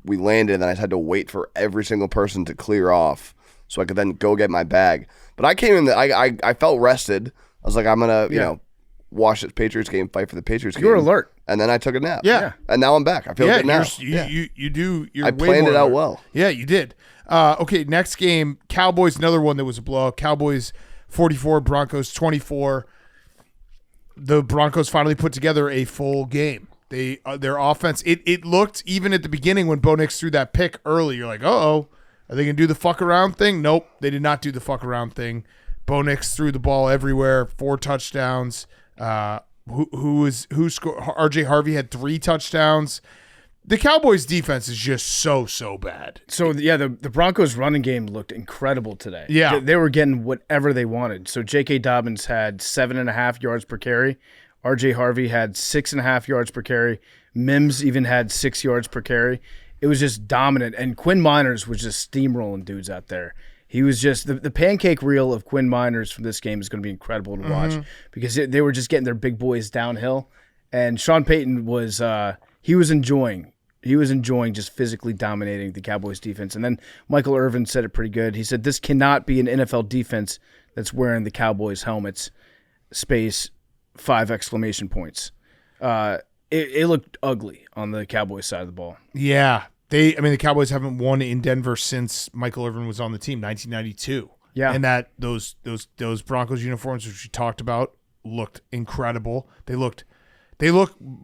we landed, and then I had to wait for every single person to clear off so I could then go get my bag. But I came in, I felt rested. I was like, I'm going to, watch this Patriots game, fight for the Patriots game. You were alert. and then I took a nap. Yeah. And now I'm back. I feel good now. You do. You're I way planned more it out alert. well. Yeah, you did. Okay, next game, Cowboys, another one that was a blowout. Cowboys 44, Broncos 24. The Broncos finally put together a full game. Their offense, it looked, even at the beginning when Bo Nix threw that pick early, you're like, are they going to do the fuck around thing? Nope, they did not do the fuck around thing. Bo Nix threw the ball everywhere, 4 touchdowns. Who scored? RJ Harvey had 3 touchdowns. The Cowboys defense is just so bad. So, yeah, the Broncos running game looked incredible today. Yeah. They were getting whatever they wanted. So, J.K. Dobbins had 7.5 yards per carry. R.J. Harvey had 6.5 yards per carry. Mims even had 6 yards per carry. It was just dominant. And Quinn Miners was just steamrolling dudes out there. He was just the pancake reel of Quinn Miners from this game is going to be incredible to watch because they were just getting their big boys downhill. And Sean Payton was he was enjoying just physically dominating the Cowboys defense. And then Michael Irvin said it pretty good. He said, this cannot be an NFL defense that's wearing the Cowboys helmets, space, 5 exclamation points. It looked ugly on the Cowboys side of the ball. Yeah. The Cowboys haven't won in Denver since Michael Irvin was on the team, 1992. Yeah. And that those Broncos uniforms, which we talked about, looked incredible. They look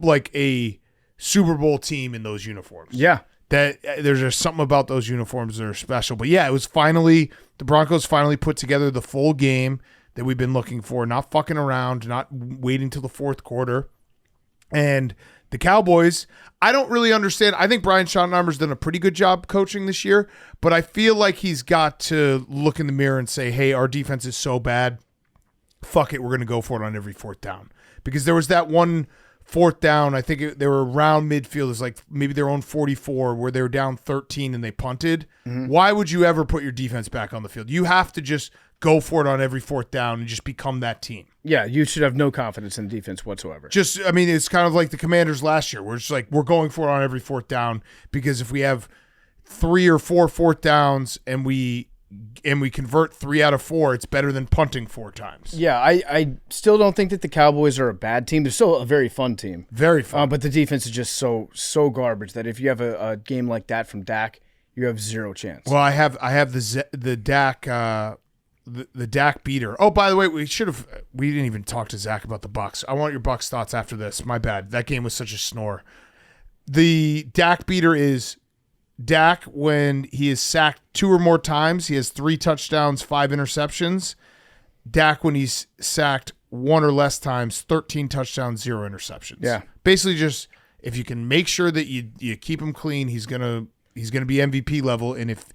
like a Super Bowl team in those uniforms. Yeah. That there's just something about those uniforms that are special. But yeah, it was finally the Broncos finally put together the full game that we've been looking for, not fucking around, not waiting till the fourth quarter. And the Cowboys, I don't really understand. I think Brian Schottenheimer's done a pretty good job coaching this year, but I feel like he's got to look in the mirror and say, hey, our defense is so bad. Fuck it, we're going to go for it on every fourth down. Because there was that one fourth down, I think they were around midfield. It's like maybe their own 44 where they were down 13 and they punted. Mm-hmm. Why would you ever put your defense back on the field? You have to just go for it on every fourth down and just become that team. Yeah, you should have no confidence in the defense whatsoever. It's kind of like the Commanders last year. We're just like, we're going for it on every fourth down because if we have 3 or 4 fourth downs and we convert 3 out of 4, it's better than punting 4 times. Yeah, I still don't think that the Cowboys are a bad team. They're still a very fun team. Very fun. But the defense is just so garbage that if you have a game like that from Dak, you have zero chance. Well, I have the Dak the Dak beater. Oh, by the way, we didn't even talk to Zach about the Bucs. I want your Bucs thoughts after this. My bad. That game was such a snore. The Dak beater is Dak when he is sacked 2 or more times. He has 3 touchdowns, 5 interceptions. Dak when he's sacked 1 or less times, 13 touchdowns, 0 interceptions. Yeah. Basically just if you can make sure that you keep him clean, he's gonna be MVP level. And if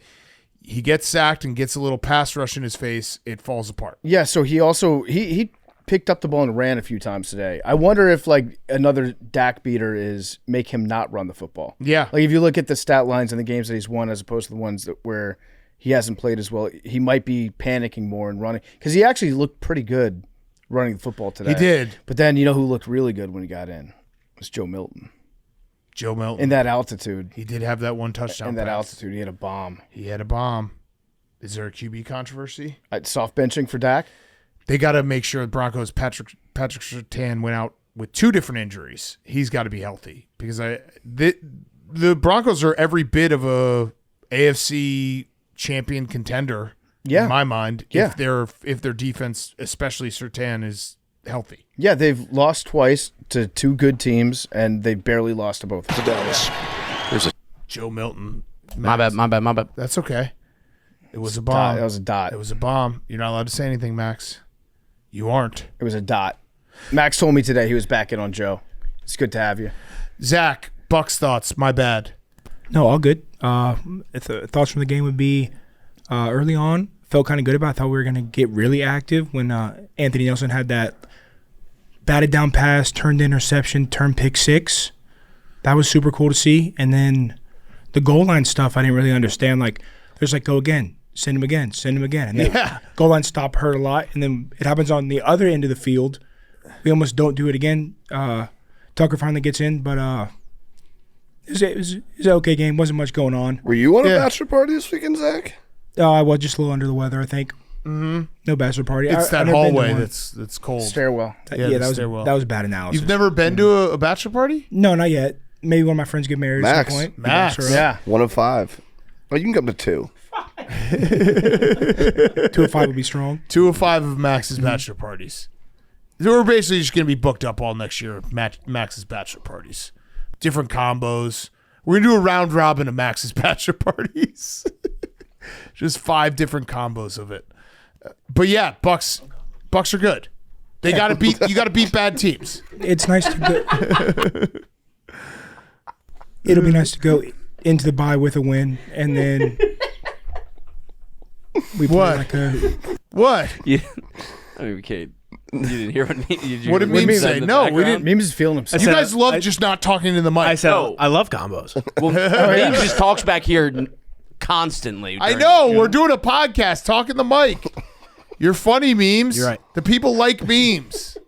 he gets sacked and gets a little pass rush in his face, it falls apart. Yeah, so he also he picked up the ball and ran a few times today. I wonder if like another Dak beater is make him not run the football. Yeah. Like if you look at the stat lines in the games that he's won as opposed to the ones where he hasn't played as well, he might be panicking more and running because he actually looked pretty good running the football today. He did. But then you know who looked really good when he got in? It was Joe Milton. Joe Milton. In that altitude. He did have that 1 touchdown. In that pass. altitude, he had a bomb. Is there a QB controversy? Soft benching for Dak? They got to make sure Broncos Patrick Surtain went out with 2 different injuries. He's got to be healthy because the Broncos are every bit of a AFC champion contender in my mind. Yeah. If their defense, especially Surtain, is healthy. Yeah, they've lost twice to 2 good teams, and they barely lost to both. There's a Joe Milton. My bad. That's okay. It was a bomb. That was a dot. It was a bomb. You're not allowed to say anything, Max. You aren't. It was a dot. Max told me today he was back in on Joe. It's good to have you. Zach, Bucs thoughts. My bad. No, all good. Thoughts from the game would be early on, felt kind of good about it. I thought we were going to get really active when Anthony Nelson had that batted down pass, turned interception, turned pick 6. That was super cool to see. And then the goal line stuff, I didn't really understand. Like, there's like, go again, send him again. And then goal line stop hurt a lot. And then it happens on the other end of the field. We almost don't do it again. Tucker finally gets in, but it was an okay game. Wasn't much going on. Were you on a bachelor party this weekend, Zach? I was just a little under the weather, I think. No bachelor party. It's that I've never been to hallway one. that's cold. Stairwell. Yeah, the that was stairwell. that was bad analysis. You've never been to a bachelor party? No, not yet. Maybe one of my friends get married at Max. some point. Max. Bachelorette. Yeah. 1 of 5. Oh, you can come to 2. 2 of 5 would be strong. 2 of 5 of Max's bachelor parties. We're basically just going to be booked up all next year. Max's bachelor parties, different combos. We're going to do a round robin of Max's bachelor parties. Just 5 different combos of it. But yeah, Bucs are good. They got to beat. You got to beat bad teams. It's nice to go. It'll be nice to go into the bye with a win, and then we play What? like a. What? Yeah. I mean, okay. You didn't hear what What did Meme say? No, we didn't. Memes is feeling himself. You guys love just not talking to the mic. I said No. I love combos. Well, Meme just talks back here constantly. I during- know. We're doing a podcast. Talking the mic. You're funny, Memes. You're right. The people like memes.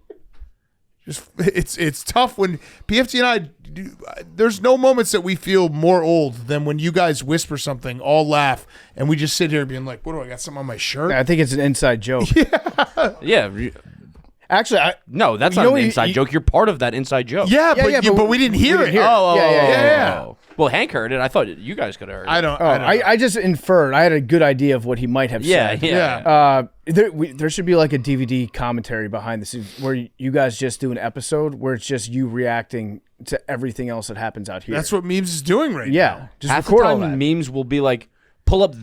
Just it's tough when PFT and I do. There's no moments that we feel more old than when you guys whisper something, all laugh, and we just sit here being like, "What do I got? Something on my shirt?" I think it's an inside joke. Yeah. Actually, No, that's You not know an what, inside joke. You're part of that inside joke. Yeah, Yeah, but, but we didn't hear it. Oh, Yeah. Well, Hank heard it. I thought you guys could have heard it. I don't. Oh, I don't know. I just inferred. I had a good idea of what he might have Yeah, said. yeah. There should be like a DVD commentary behind the scenes where you guys just do an episode where it's just you reacting to everything else that happens out here. That's what Memes is doing right now. Yeah, just Half the record all that. time, memes will be like, pull up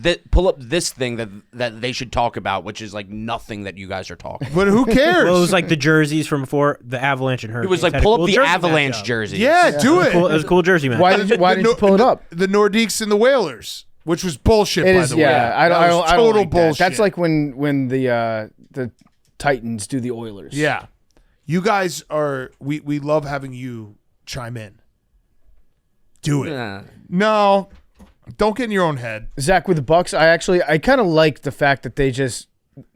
this thing that they should talk about, which is like nothing that you guys are talking. But who cares? Well, it was like the jerseys from before the Avalanche and It Hurricanes. was like had a pull cool up the jersey Avalanche matchup. jersey. yeah, do it. Cool, it was a cool jersey match. Why didn't you pull it up? The Nordiques and the Whalers, which was bullshit. It by is. the way, Yeah, I That was don't total like that. bullshit. That's like when the Titans do the Oilers. Yeah. You guys are we love having you chime in. Do it. Yeah. No. Don't get in your own head. Zach, with the Bucs, I kind of like the fact that they just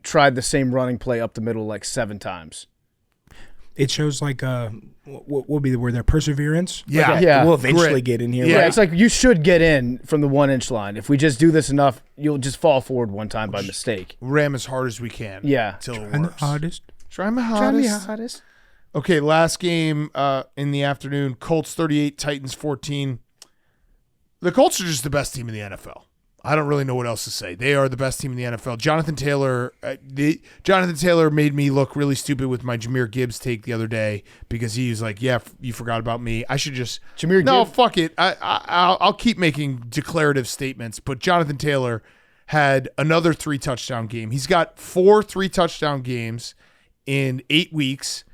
tried the same running play up the middle like 7 times. It shows like what would be the word there? Perseverance. Yeah. Yeah. We'll eventually Grit. get in here. Yeah. Yeah, it's like you should get in from the 1-inch line. If we just do this enough, you'll just fall forward one time by mistake. Ram as hard as we can. Yeah. Till it And the works. hardest. Try my Try me hardest. hottest. Okay, last game in the afternoon. Colts 38, Titans 14. The Colts are just the best team in the NFL. I don't really know what else to say. They are the best team in the NFL. Jonathan Taylor made me look really stupid with my Jahmyr Gibbs take the other day because he was like, "Yeah, you forgot about me. I should just Jahmyr Gibbs- fuck it. I'll keep making declarative statements." But Jonathan Taylor had another 3 touchdown game. He's got 4 3-touchdown games in 8 weeks.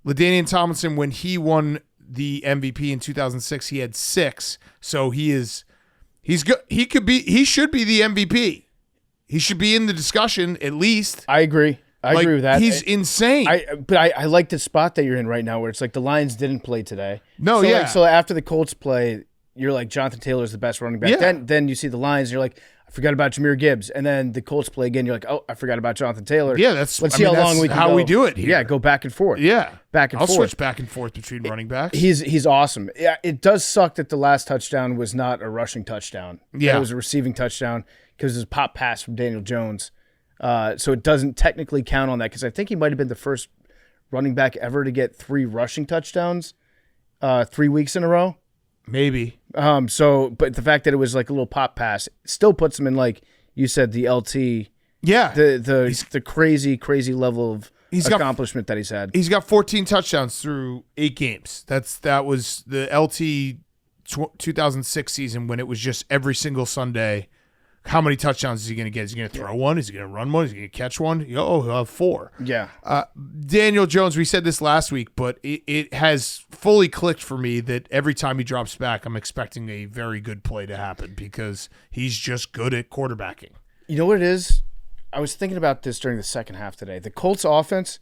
LaDainian Tomlinson, when he won the MVP in 2006, he had 6. So he's good. He should be the MVP. He should be in the discussion at least. I agree. I agree with that. He's insane. But I like the spot that you're in right now where it's like the Lions didn't play today. No, so yeah. Like, so after the Colts play, you're like, Jonathan Taylor's the best running back. Yeah. Then you see the Lions, and you're like, I forgot about Jahmyr Gibbs. And then the Colts play again, you're like, oh, I forgot about Jonathan Taylor. Yeah, Let's see how long we can how go. we do it here. Yeah, go back and forth. Yeah. Back and I'll forth. switch back and forth between running backs. He's awesome. Yeah, it does suck that the last touchdown was not a rushing touchdown. Yeah. It was a receiving touchdown because it was a pop pass from Daniel Jones. So it doesn't technically count on that because I think he might have been the first running back ever to get 3 rushing touchdowns 3 weeks in a row. Maybe. But the fact that it was like a little pop pass still puts him in, like you said, the LT, Yeah. the crazy level of He's got- accomplishment that he's had. He's got 14 touchdowns through 8 games. That was the LT 2006 season when it was just every single Sunday. How many touchdowns is he going to get? Is he going to throw one? Is he going to run one? Is he going to catch one? Oh, he'll have 4. Yeah. Daniel Jones, we said this last week, but it has fully clicked for me that every time he drops back, I'm expecting a very good play to happen because he's just good at quarterbacking. You know what it is? I was thinking about this during the second half today. The Colts offense,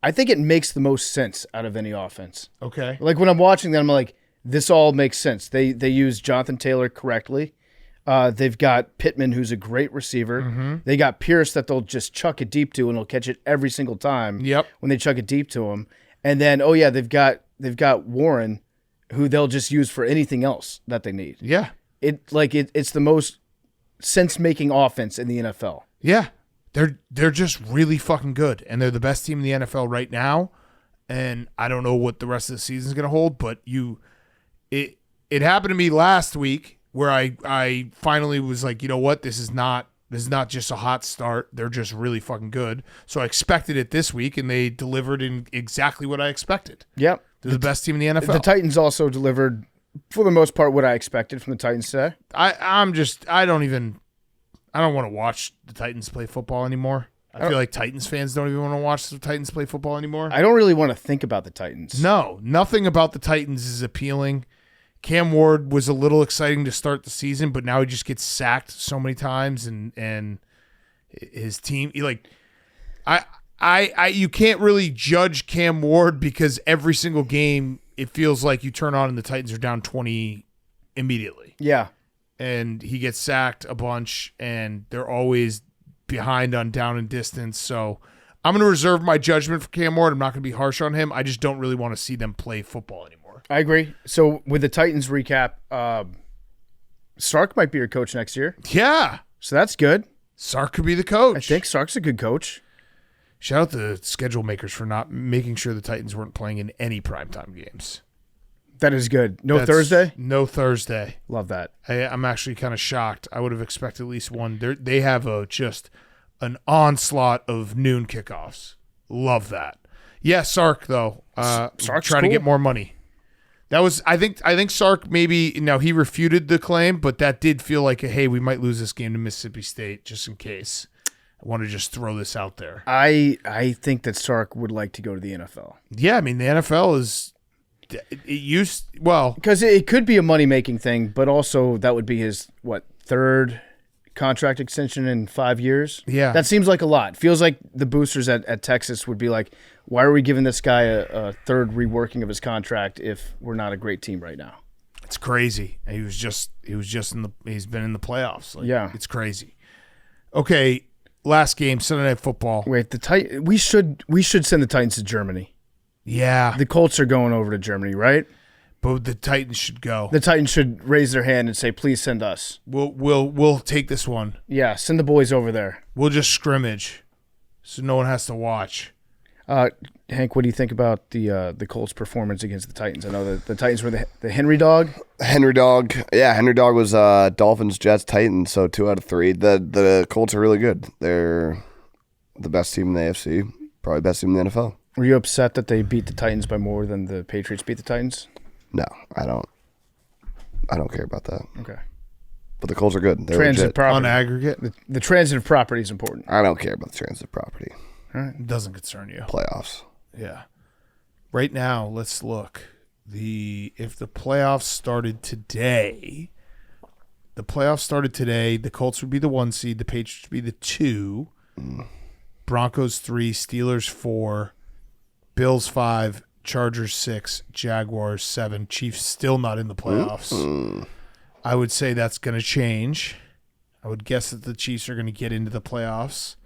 I think it makes the most sense out of any offense. Okay. Like when I'm watching them, I'm like, this all makes sense. They use Jonathan Taylor correctly. They've got Pittman, who's a great receiver. Mm-hmm. They got Pierce that they'll just chuck it deep to, and he'll catch it every single time. Yep. When they chuck it deep to him, and then they've got Warren, who they'll just use for anything else that they need. Yeah. It's the most sense-making offense in the NFL. Yeah. they're just really fucking good, and they're the best team in the NFL right now. And I don't know what the rest of the season is going to hold, but it happened to me last week where I finally was like, you know what, this is not just a hot start. They're just really fucking good. So I expected it this week, and they delivered in exactly what I expected. Yep. They're the best team in the NFL. The Titans also delivered, for the most part, what I expected from the Titans today. I don't want to watch the Titans play football anymore. I feel like Titans fans don't even want to watch the Titans play football anymore. I don't really want to think about the Titans. No, nothing about the Titans is appealing. Cam Ward was a little exciting to start the season, but now he just gets sacked so many times, and his team, you can't really judge Cam Ward because every single game it feels like you turn on and the Titans are down 20 immediately. Yeah. And he gets sacked a bunch, and they're always behind on down and distance. So I'm going to reserve my judgment for Cam Ward. I'm not going to be harsh on him. I just don't really want to see them play football anymore. I agree. So with the Titans recap, Sark might be your coach next year. Yeah. So that's good. Sark could be the coach. I think Sark's a good coach. Shout out the schedule makers for not making sure the Titans weren't playing in any primetime games. That is good. Thursday? No Thursday. Love that. I'm actually kind of shocked. I would have expected at least one. They have just an onslaught of noon kickoffs. Love that. Yeah, Sark though. Sark's trying to cool. get more money. That was I think Sark maybe now he refuted the claim, but that did feel like hey, we might lose this game to Mississippi State just in case. I want to just throw this out there. I think that Sark would like to go to the NFL. Yeah, I mean the NFL is. Because it could be a money-making thing, but also that would be his, third contract extension in 5 years? Yeah. That seems like a lot. Feels like the boosters at Texas would be like, why are we giving this guy a third reworking of his contract if we're not a great team right now? It's crazy. He's been in the playoffs. Yeah. It's crazy. Okay, last game, Sunday Night Football. Wait, we should send the Titans to Germany. Yeah. The Colts are going over to Germany, right? But the Titans should go. The Titans should raise their hand and say, "Please send us." We'll take this one. Yeah, send the boys over there. We'll just scrimmage, so no one has to watch. Hank, what do you think about the Colts' performance against the Titans? I know that the Titans were the Henry Dog. Henry Dog. Yeah, Henry Dog was Dolphins, Jets, Titans, so 2 out of 3. The Colts are really good. They're the best team in the AFC, probably the best team in the NFL. Were you upset that they beat the Titans by more than the Patriots beat the Titans? No, I don't care about that. Okay. But the Colts are good. They're Transitive legit. property. On aggregate, The transitive property is important. I don't care about the transitive property. it doesn't concern you. Playoffs. Yeah. Right now, let's look. If the playoffs started today, the Colts would be the 1 seed, the Patriots would be the 2, Broncos 3, Steelers 4, Bills 5, Chargers 6, Jaguars 7, Chiefs still not in the playoffs. I would say that's going to change. I would guess that the Chiefs are going to get into the playoffs.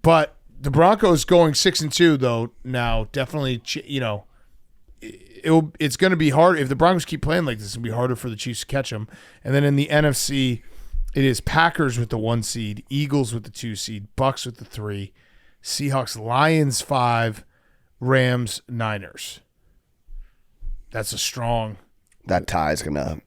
But the Broncos going 6-2 though now definitely it's going to be hard if the Broncos keep playing like this. It's going to be harder for the Chiefs to catch them. And then in the NFC, it is Packers with the 1 seed, Eagles with the 2 seed, Bucs with the 3, Seahawks, Lions 5, Rams, Niners. That's a strong. That tie is gonna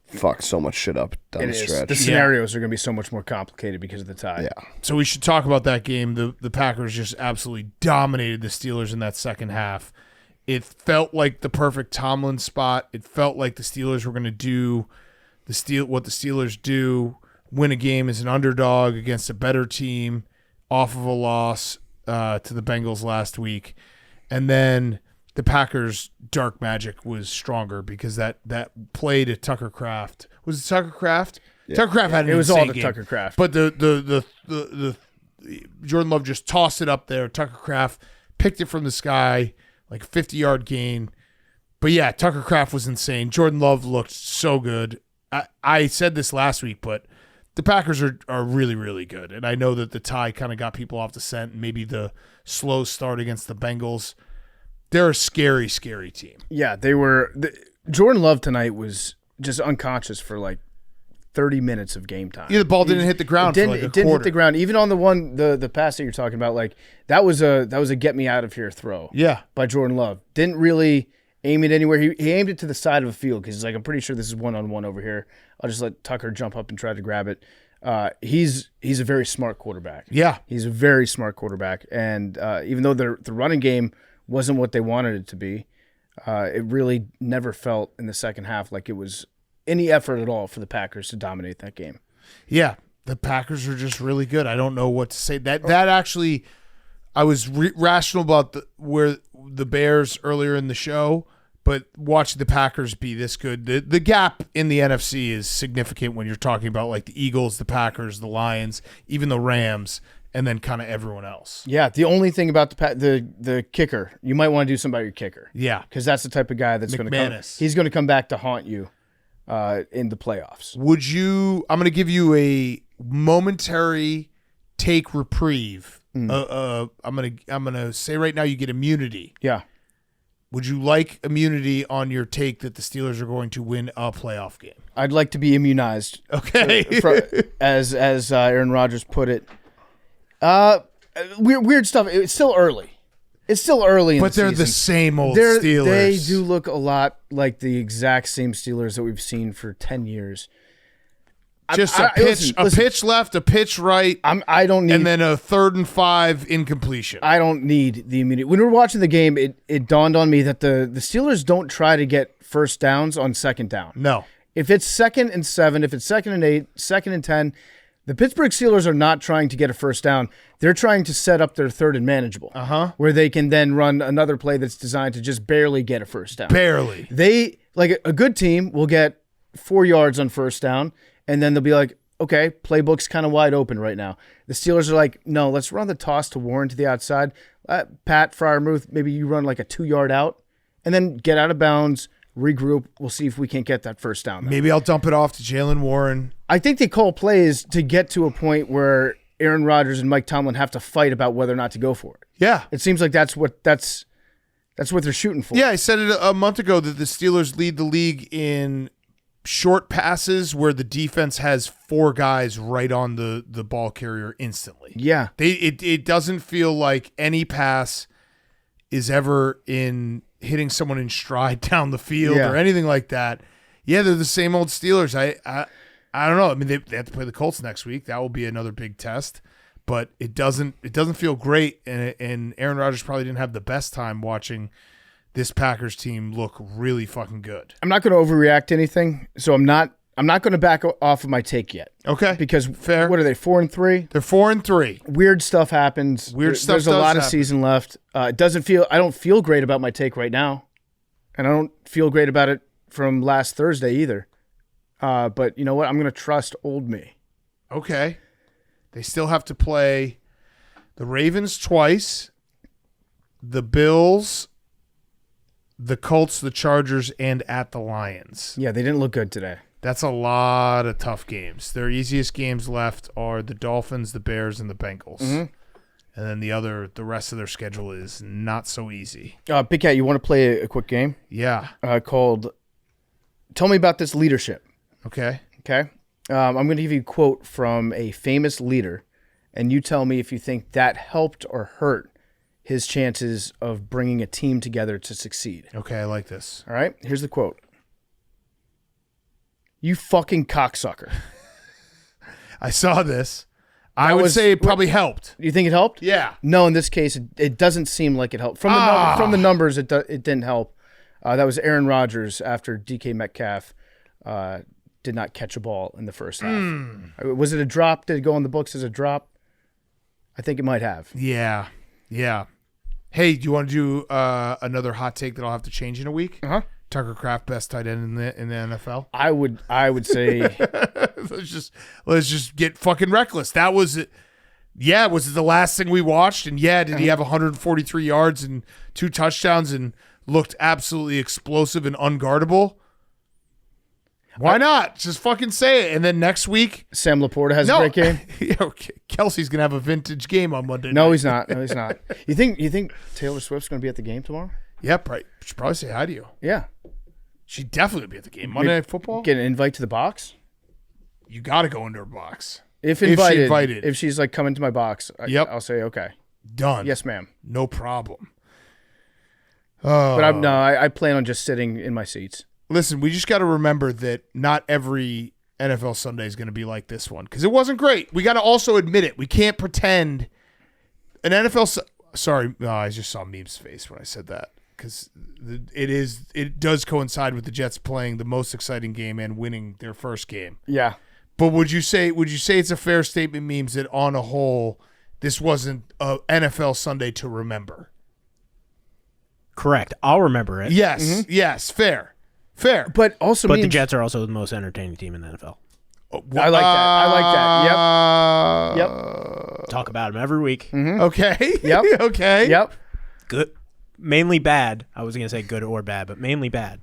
fuck so much shit up down the stretch. The scenarios are going to be so much more complicated because of the tie. Yeah. So we should talk about that game. The Packers just absolutely dominated the Steelers in that second half. It felt like the perfect Tomlin spot. It felt like the Steelers were going to do what the Steelers do, win a game as an underdog against a better team off of a loss to the Bengals last week. And then the Packers' dark magic was stronger because that play to Tucker Kraft. Was it Tucker Kraft? Yeah. Tucker Kraft had an It was insane all to game. Tucker Kraft. But the Jordan Love just tossed it up there. Tucker Kraft picked it from the sky, like 50-yard gain. But yeah, Tucker Kraft was insane. Jordan Love looked so good. I said this last week, but the Packers are really, really good. And I know that the tie kind of got people off the scent, and maybe the slow start against the Bengals. They're a scary, scary team. Yeah, they were. Jordan Love tonight was just unconscious for like 30 minutes of game time. Yeah, the ball didn't hit the ground for like a It didn't quarter. hit the ground. Even on the one, the pass that you're talking about, like that was a get me out of here throw. Yeah. By Jordan Love. Didn't really aim it anywhere. He aimed it to the side of the field because he's like, I'm pretty sure this is one-on-one over here. I'll just let Tucker jump up and try to grab it. He's a very smart quarterback. Yeah. He's a very smart quarterback. And even though the running game wasn't what they wanted it to be, it really never felt in the second half like it was any effort at all for the Packers to dominate that game. Yeah, the Packers are just really good. I don't know what to say. That actually, I was rational about where the Bears earlier in the show, but watching the Packers be this good, the gap in the NFC is significant when you're talking about like the Eagles, the Packers, the Lions, even the Rams, and then kind of everyone else. Yeah, the only thing about the kicker, you might want to do something about your kicker. Yeah, because that's the type of guy that's going to come. He's going to come back to haunt you in the playoffs. Would you? I'm going to give you a momentary take reprieve. I'm gonna say right now you get immunity. Yeah. Would you like immunity on your take that the Steelers are going to win a playoff game? I'd like to be immunized. Okay. As Aaron Rodgers put it. Weird stuff. It's still early. It's still early in but the they're season. the same old Steelers. They do look a lot like the exact same Steelers that we've seen for 10 years. Just a pitch left, a pitch right. I don't need, and then a 3rd and 5 incompletion. I don't need the immunity. When we were watching the game, it dawned on me that the Steelers don't try to get first downs on second down. No. If it's 2nd and 7, if it's 2nd and 8, 2nd and 10, the Pittsburgh Steelers are not trying to get a first down. They're trying to set up their 3rd and manageable, where they can then run another play that's designed to just barely get a first down. Barely. They, like a good team, will get 4 yards on first down, and then they'll be like, okay, playbook's kind of wide open right now. The Steelers are like, no, let's run the toss to Warren to the outside. Pat Freiermuth, maybe you run like a 2-yard out, and then get out of bounds, regroup. We'll see if we can't get that first down. Maybe I'll dump it off to Jalen Warren. I think they call plays to get to a point where Aaron Rodgers and Mike Tomlin have to fight about whether or not to go for it. Yeah. It seems like that's what they're shooting for. Yeah, I said it a month ago that the Steelers lead the league in short passes where the defense has 4 guys right on the ball carrier instantly. Yeah. It doesn't feel like any pass is ever in hitting someone in stride down the field or anything like that. Yeah, they're the same old Steelers. I don't know. I mean, they have to play the Colts next week. That will be another big test. But it doesn't feel great, and Aaron Rodgers probably didn't have the best time watching this Packers team look really fucking good. I'm not going to overreact to anything, so I'm not going to back off of my take yet. Okay, because fair. What are they, 4-3? They're 4-3. Weird stuff happens. There's a lot of season left. I don't feel great about my take right now, and I don't feel great about it from last Thursday either. But you know what? I'm going to trust old me. Okay. They still have to play the Ravens twice, the Bills, the Colts, the Chargers, and at the Lions. Yeah, they didn't look good today. That's a lot of tough games. Their easiest games left are the Dolphins, the Bears, and the Bengals. Mm-hmm. And then the rest of their schedule is not so easy. Big Cat, you want to play a quick game? Yeah. Called Tell Me About This Leadership. Okay. Okay. I'm going to give you a quote from a famous leader, and you tell me if you think that helped or hurt his chances of bringing a team together to succeed. Okay, I like this. All right, here's the quote. You fucking cocksucker. I saw this. I would say it probably helped. You think it helped? Yeah. No, in this case, it doesn't seem like it helped. From the numbers, it didn't help. That was Aaron Rodgers after DK Metcalf did not catch a ball in the first half. Was it a drop? Did it go on the books as a drop? I think it might have. Yeah. Yeah. Hey, do you want to do another hot take that I'll have to change in a week? Uh-huh. Tucker Kraft, best tight end in the NFL. I would say let's just get fucking reckless. That was it. Yeah, was it the last thing we watched? And yeah, did he have 143 yards and 2 touchdowns and looked absolutely explosive and unguardable? Why not? Just fucking say it. And then next week, Sam Laporta has a great game. Okay. Kelsey's gonna have a vintage game on Monday. No, night. he's not. No, he's not. You think Taylor Swift's going to be at the game tomorrow? Yeah, right. Should probably say hi to you. Yeah, She'd definitely be at the game. Monday Night Football. Get an invite to the box. you got to go into her box. If she invited, invited. if she's like coming to my box, I'll say okay. Done. Yes, ma'am. No problem. But I plan on just sitting in my seats. Listen, we just got to remember that not every NFL Sunday is going to be like this one because it wasn't great. We got to also admit it. We can't pretend an NFL. Sorry, I just saw Meme's face when I said that because it does coincide with the Jets playing the most exciting game and winning their first game. Yeah. But would you say it's a fair statement, Memes, that on a whole, this wasn't a NFL Sunday to remember? Correct. I'll remember it. Yes. Yes. Fair. But also, But the Jets are also the most entertaining team in the NFL. I like that. Yep. Talk about them every week. Okay. Yep. Okay. Yep. Good. Mainly bad. I was going to say good or bad, but mainly bad.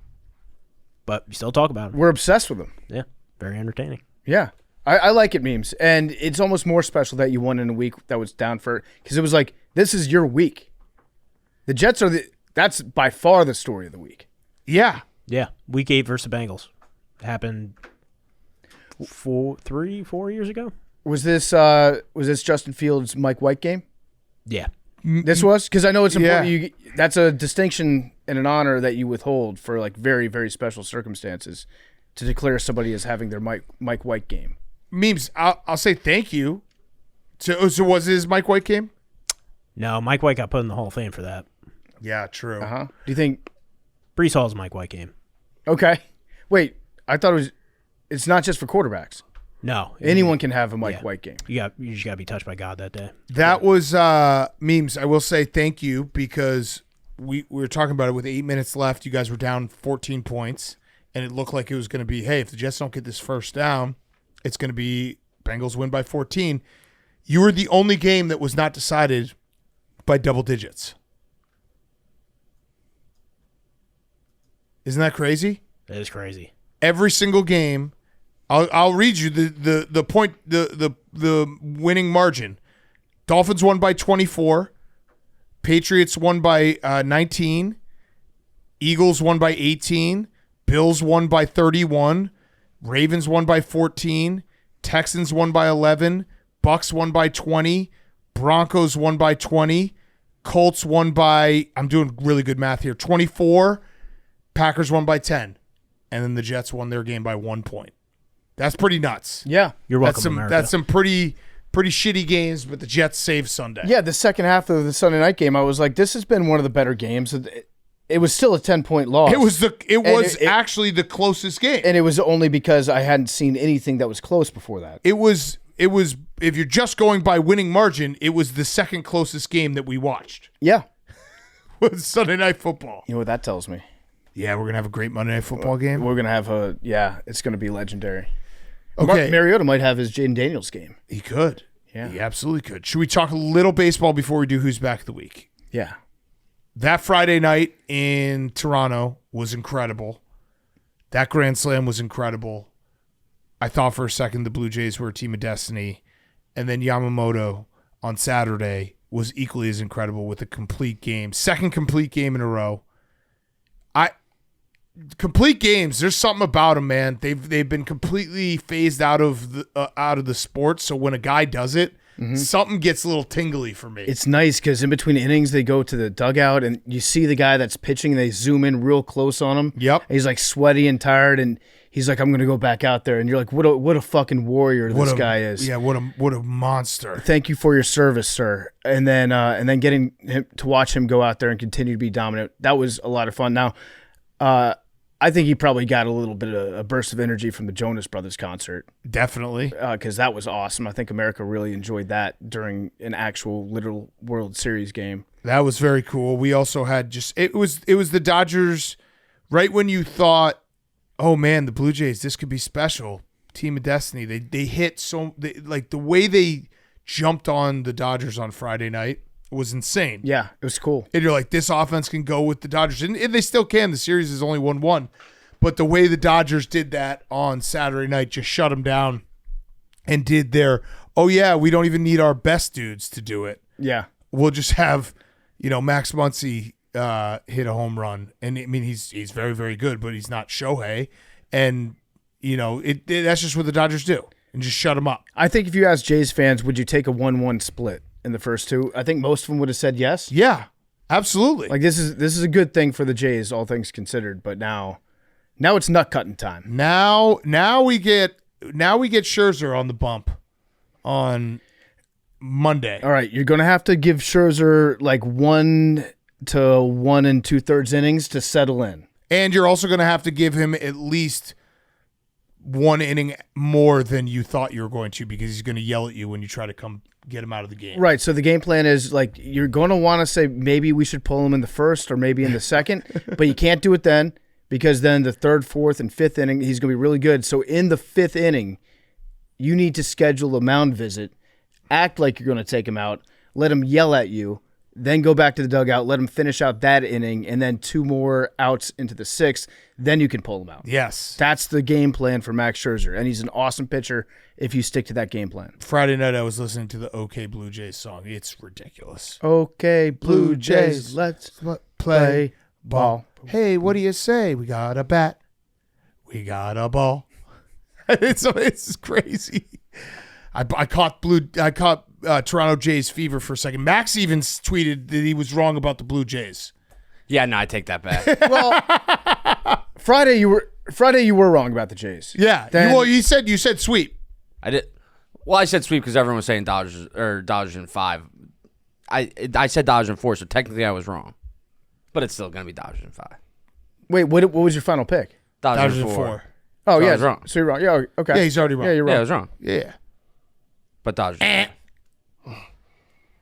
But we still talk about them. We're obsessed with them. Yeah. Very entertaining. Yeah. I like it, Memes. And it's almost more special that you won in a week that was down for – because it was like, this is your week. The Jets are that's by far the story of the week. Yeah. Yeah. Week 8 versus the Bengals. Happened 4 years ago? Was this Justin Fields' Mike White game? Yeah. This was? Because I know it's important. Yeah. That's a distinction and an honor that you withhold for like very, very special circumstances to declare somebody as having their Mike White game. Memes, I'll say thank you. So was his Mike White game? No, Mike White got put in the Hall of Fame for that. Yeah, true. Do you think? Brees Hall's Mike White game. Okay. Wait, I thought it's not just for quarterbacks. No. Anyone can have a Mike White game. You just got to be touched by God that day. That was Memes. I will say thank you because we were talking about it with 8 minutes left. You guys were down 14 points, and it looked like it was going to be, hey, if the Jets don't get this first down, it's going to be Bengals win by 14. You were the only game that was not decided by double digits. Isn't that crazy? That is crazy. Every single game, I'll read you the point, the winning margin. Dolphins won by 24. Patriots won by 19. Eagles won by 18. Bills won by 31. Ravens won by 14. Texans won by 11. Bucs won by 20. Broncos won by 20. Colts won by, I'm doing really good math here, 24. Packers won by 10. And then the Jets won their game by 1 point. That's pretty nuts. Yeah. You're welcome, America. That's some pretty shitty games, but the Jets saved Sunday. Yeah, the second half of the Sunday night game, I was like, this has been one of the better games. It was still a 10-point loss. It was actually the closest game. And it was only because I hadn't seen anything that was close before that. It was if you're just going by winning margin, it was the second closest game that we watched. Yeah. Was Sunday Night Football. You know what that tells me? Yeah, we're going to have a great Monday Night Football game. We're going to have it's going to be legendary. Okay. Mariota might have his Jaden Daniels game. He could. Yeah. He absolutely could. Should we talk a little baseball before we do Who's Back of the Week? Yeah. That Friday night in Toronto was incredible. That Grand Slam was incredible. I thought for a second the Blue Jays were a team of destiny. And then Yamamoto on Saturday was equally as incredible with a complete game. Second complete game in a row. Complete games, there's something about them, man. They've been completely phased out of the sport. So when a guy does it, something gets a little tingly for me. It's nice because in between innings, they go to the dugout and you see the guy that's pitching. And they zoom in real close on him. Yep. And he's like sweaty and tired, and he's like, "I'm going to go back out there." And you're like, "What a fucking warrior this guy is!" Yeah, what a monster. Thank you for your service, sir. And then getting him to watch him go out there and continue to be dominant. That was a lot of fun. Now, I think he probably got a little bit of a burst of energy from the Jonas Brothers concert. Definitely. Because that was awesome. I think America really enjoyed that during an actual literal World Series game. That was very cool. We also had it was the Dodgers right when you thought, oh man, the Blue Jays, this could be special. Team of Destiny. They hit the way they jumped on the Dodgers on Friday night was insane. Yeah, it was cool. And you're like, this offense can go with the Dodgers. And they still can. The series is only 1-1. But the way the Dodgers did that on Saturday night just shut them down and did their, oh, yeah, we don't even need our best dudes to do it. Yeah. We'll just have, Max Muncy hit a home run. And, I mean, he's very, very good, but he's not Shohei. And that's just what the Dodgers do, and just shut them up. I think if you ask Jays fans, would you take a 1-1 split in the first two? I think most of them would have said yes. Yeah, absolutely. Like this is a good thing for the Jays, all things considered. But now it's nut cutting time. Now we get Scherzer on the bump on Monday. All right, you're going to have to give Scherzer like 1 to 1 2/3 innings to settle in. And you're also going to have to give him at least 1 inning more than you thought you were going to, because he's going to yell at you when you try to come get him out of the game. Right, so the game plan is like you're going to want to say maybe we should pull him in the first or maybe in the second, but you can't do it then because then the 3rd, 4th, and 5th inning, he's going to be really good. So in the 5th inning, you need to schedule a mound visit, act like you're going to take him out, let him yell at you, then go back to the dugout, let him finish out that inning, and then 2 more outs into the 6th. Then you can pull him out. Yes. That's the game plan for Max Scherzer, and he's an awesome pitcher if you stick to that game plan. Friday night I was listening to the OK Blue Jays song. It's ridiculous. Okay, Blue Jays, let's play ball. Hey, what do you say? We got a bat. We got a ball. It's crazy. I caught Toronto Jays fever for a second. Max even tweeted that he was wrong about the Blue Jays. Yeah, no, I take that back. Well, Friday you were wrong about the Jays. Yeah. You said sweep. I did. Well, I said sweep because everyone was saying Dodgers in 5. I said Dodgers in 4, so technically I was wrong. But it's still gonna be Dodgers in 5. Wait, what was your final pick? Dodgers in 4. Oh, So I yeah. was wrong. So you're wrong. Yeah, okay. Yeah, he's already wrong. Yeah, you're wrong. Yeah, I was wrong. Yeah. But Dodgers.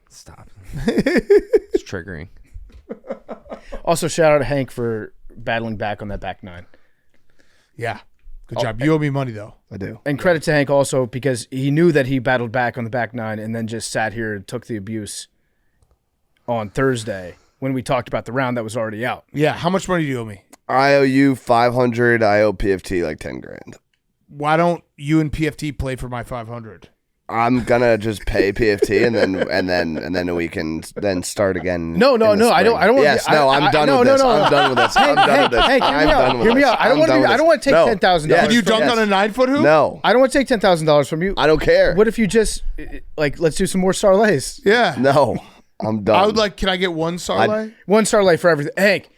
Stop. It's triggering. Also, shout out to Hank for battling back on that back 9. Yeah. Good job. You owe me money, though. I do. And credit to Hank also because he knew that he battled back on the back 9 and then just sat here and took the abuse on Thursday when we talked about the round that was already out. Yeah. How much money do you owe me? I owe you $500. I owe PFT like $10,000. Why don't you and PFT play for my $500? I'm gonna just pay PFT and then we can then start again. No, I don't. I don't want. Yes, I'm done with this. I'm done with this. I'm done with this. Hey, hear me out. I don't want to take $10,000. Yeah. Can you dunk on a 9-foot hoop? No, I don't want to take $10,000 from you. I don't care. What if you just let's do some more parlays? Yeah. No, I'm done. I would like. Can I get one parlay? One parlay for everything, Hank.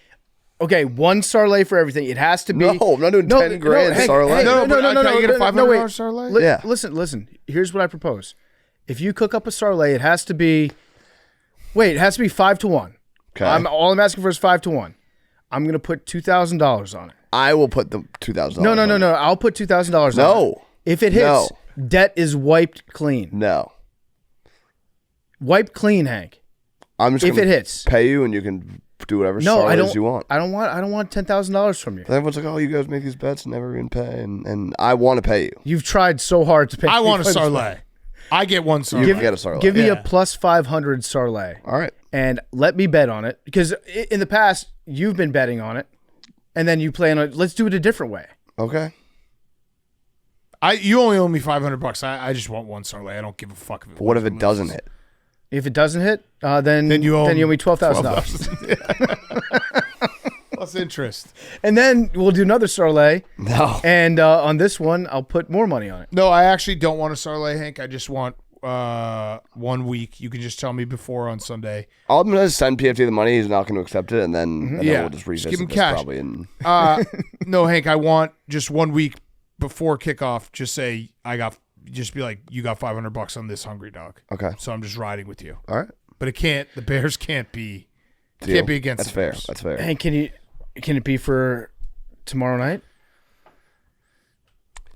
Okay, one parlay for everything. It has to be. No, I'm not doing $10,000 Hank, parlay. No, Can I get a $500 parlay? Yeah. Listen. Here's what I propose. If you cook up a parlay, it has to be. Wait, it has to be 5 to 1. Okay. All I'm asking for is 5 to 1. I'm gonna put $2,000 on it. I will put the $2,000. No. I'll put $2,000 on it. No. If it hits, debt is wiped clean. No. Wiped clean, Hank. I'm just if gonna it hits, pay you and you can do whatever you want. I don't want $10,000 from you. Everyone's like, oh, you guys make these bets and never even pay, and I want to pay you. You've tried so hard to pay. I want a parlay. I get one parlay. You get a parlay. Give me a plus 500 parlay. All right. And let me bet on it because in the past you've been betting on it, and then you plan on it. Let's do it a different way. Okay. You only owe me $500. I just want one parlay. I don't give a fuck. But what if it doesn't hit? If it doesn't hit, then you owe me $12,000 plus interest. And then we'll do another parlay. No. And on this one, I'll put more money on it. No, I actually don't want a parlay, Hank. I just want 1 week. You can just tell me before on Sunday. I'm going to send PFT the money. He's not going to accept it, and then we'll just revisit give him this cash. probably. No, Hank, I want just 1 week before kickoff. Just say just be like, you got $500 on this hungry dog. Okay. So I'm just riding with you. All right. But the Bears can't be against That's the fair. Bears. That's fair. And can it be for tomorrow night?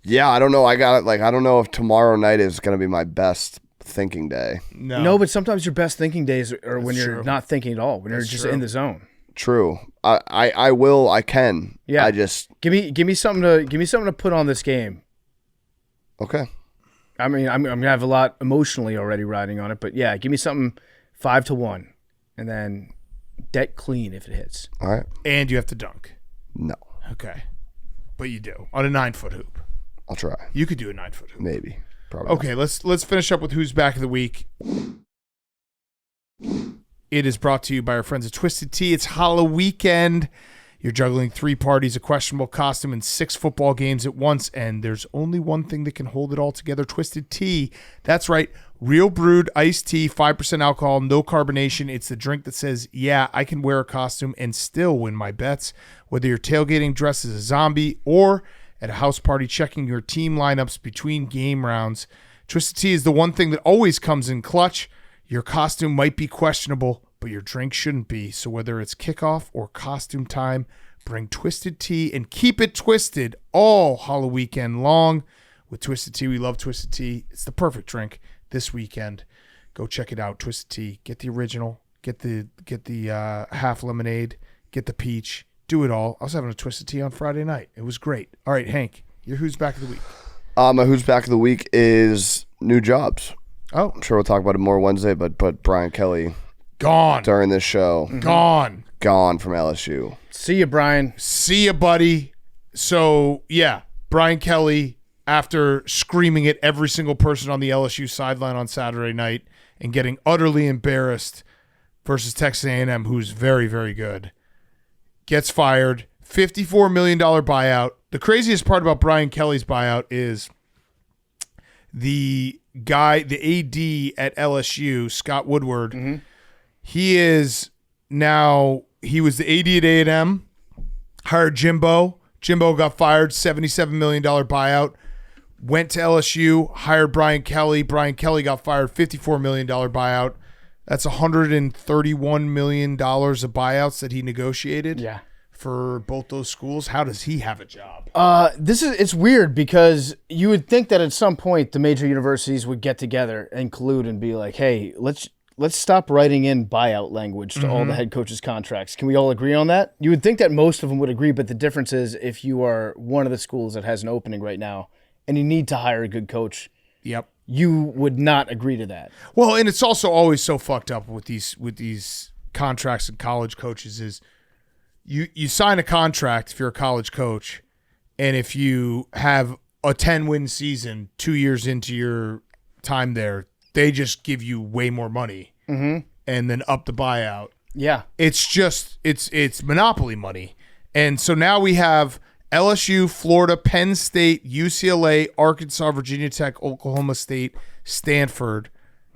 Yeah, I don't know. I don't know if tomorrow night is going to be my best thinking day. No, but sometimes your best thinking days are when you're true. not thinking at all, when you're That's just true. in the zone. True. I will. I can. Yeah. I just give me something to put on this game. okay. I mean, I'm gonna have a lot emotionally already riding on it, but yeah, give me something 5 to 1, and then debt clean if it hits. All right. And you have to dunk. No, Okay. But you do. On a 9-foot hoop. I'll try. You could do a 9-foot hoop. Maybe. Probably. Okay, let's finish up with who's back of the week. It is brought to you by our friends at Twisted Tea. It's Halloween weekend. You're juggling 3 parties, a questionable costume, and 6 football games at once, and there's only one thing that can hold it all together, Twisted Tea. That's right, real brewed iced tea, 5% alcohol, no carbonation. It's the drink that says, yeah, I can wear a costume and still win my bets. Whether you're tailgating dressed as a zombie or at a house party checking your team lineups between game rounds, Twisted Tea is the one thing that always comes in clutch. Your costume might be questionable, but your drink shouldn't be. So whether it's kickoff or costume time, bring Twisted Tea and keep it twisted all Halloween weekend long. With Twisted Tea, we love Twisted Tea. It's the perfect drink this weekend. Go check it out, Twisted Tea. Get the original, get the half lemonade, get the peach. Do it all. I was having a Twisted Tea on Friday night. It was great. All right, Hank, your Who's Back of the Week. My Who's Back of the Week is new jobs. Oh, I'm sure we'll talk about it more Wednesday, but Brian Kelly gone during this show. Gone From LSU. See you, Brian. See ya, buddy. So, yeah, Brian Kelly, after screaming at every single person on the LSU sideline on Saturday night and getting utterly embarrassed versus Texas A&M, who's very, very good, gets fired. $54 million buyout. The craziest part about Brian Kelly's buyout is the AD at LSU, Scott Woodward, he was the AD at A&M, hired Jimbo. Jimbo got fired, $77 million buyout. Went to LSU, hired Brian Kelly. Brian Kelly got fired, $54 million buyout. That's $131 million of buyouts that he negotiated for both those schools. How does he have a job? It's weird because you would think that at some point the major universities would get together and collude and be like, hey, let's stop writing in buyout language to all the head coaches' contracts. Can we all agree on that? You would think that most of them would agree, but the difference is if you are one of the schools that has an opening right now and you need to hire a good coach, you would not agree to that. Well, and it's also always so fucked up with these contracts and college coaches is you sign a contract if you're a college coach, and if you have a 10-win season 2 years into your time there, they just give you way more money and then up the buyout. Yeah. It's just, it's monopoly money. And so now we have LSU, Florida, Penn State, UCLA, Arkansas, Virginia Tech, Oklahoma State, Stanford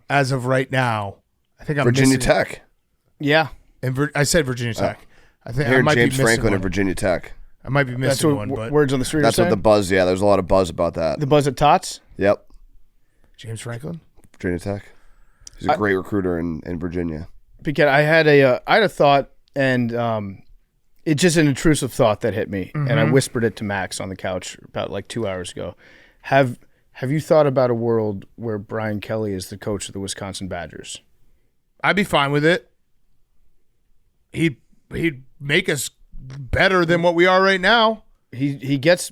as of right now. I think I'm Virginia missing Tech. Yeah. And I said Virginia Tech. I think Here, I might James be missing Franklin one. at Virginia Tech. I might be That's missing what one, but words on the street That's are what saying? the buzz, there's a lot of buzz about that. The buzz at Tots? Yep. James Franklin? Virginia Tech. He's a great recruiter in Virginia. Because I had a thought, and it's just an intrusive thought that hit me, and I whispered it to Max on the couch about like 2 hours ago. Have you thought about a world where Brian Kelly is the coach of the Wisconsin Badgers? I'd be fine with it. He'd make us better than what we are right now. He gets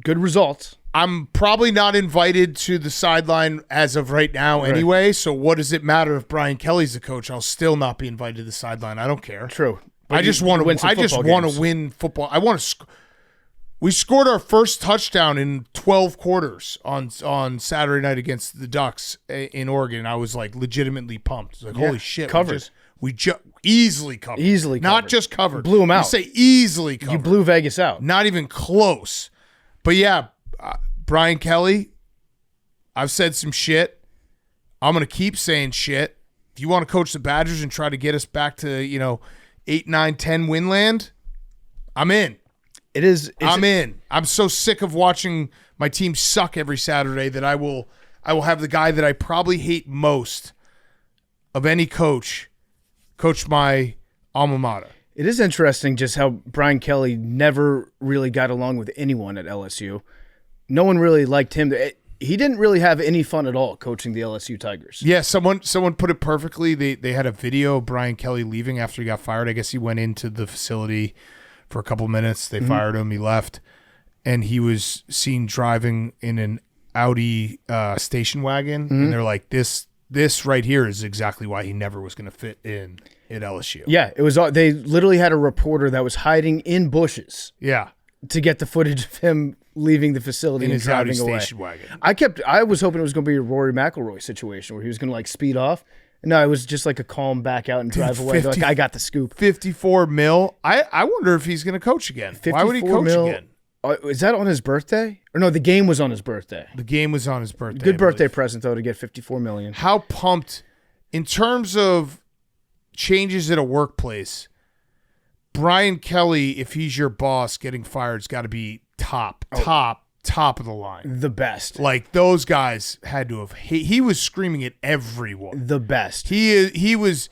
good results. I'm probably not invited to the sideline as of right now anyway, so what does it matter if Brian Kelly's the coach? I'll still not be invited to the sideline. I don't care. True. I just want to win football. I want to we scored our first touchdown in 12 quarters on Saturday night against the Ducks in Oregon. I was like legitimately pumped. Like, holy shit. Covered. We easily covered. Not just covered. Blew them out. You say easily covered. You blew Vegas out. Not even close. But yeah, Brian Kelly, I've said some shit. I'm going to keep saying shit. If you want to coach the Badgers and try to get us back to, 8, 9, 10 win land, I'm in. I'm in. I'm so sick of watching my team suck every Saturday that I will have the guy that I probably hate most of any coach my alma mater. It is interesting just how Brian Kelly never really got along with anyone at LSU. No one really liked him. He didn't really have any fun at all coaching the LSU Tigers. Yeah, someone put it perfectly. They had a video of Brian Kelly leaving after he got fired. I guess he went into the facility for a couple minutes. They fired him. He left, and he was seen driving in an Audi station wagon. And they're like, this right here is exactly why he never was going to fit in at LSU. Yeah, it was. They literally had a reporter that was hiding in bushes. Yeah, to get the footage of him leaving the facility in and his Audi driving away. station wagon. I was hoping it was going to be a Rory McIlroy situation where he was going to like speed off No, it was just like a calm back out and drive away. They're like, I got the scoop. 54 mil. I wonder if he's going to coach again. Why would he 54 coach mil. again? Is that on his birthday? Or no, the game was on his birthday. The game was on his birthday. Good I birthday believe. present, though, to get $54 million. How pumped, in terms of changes at a workplace, Brian Kelly, if he's your boss, getting fired has got to be top of the line. The best. Like, those guys had to have. He was screaming at everyone. The best. He's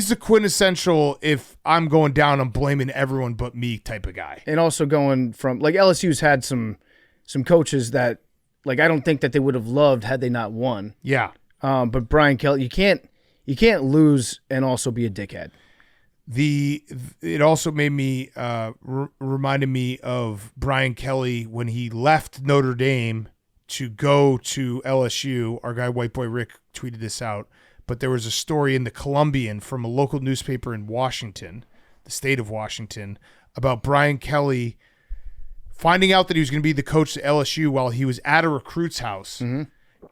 the quintessential, if I'm going down, I'm blaming everyone but me type of guy. And also going from, like, LSU's had some coaches that, like, I don't think that they would have loved had they not won. Yeah. But Brian Kelly, you can't lose and also be a dickhead. It also made me reminded me of Brian Kelly when he left Notre Dame to go to LSU. Our guy White Boy Rick tweeted this out, but there was a story in the Columbian from a local newspaper in Washington, the state of Washington, about Brian Kelly finding out that he was going to be the coach at LSU while he was at a recruit's house,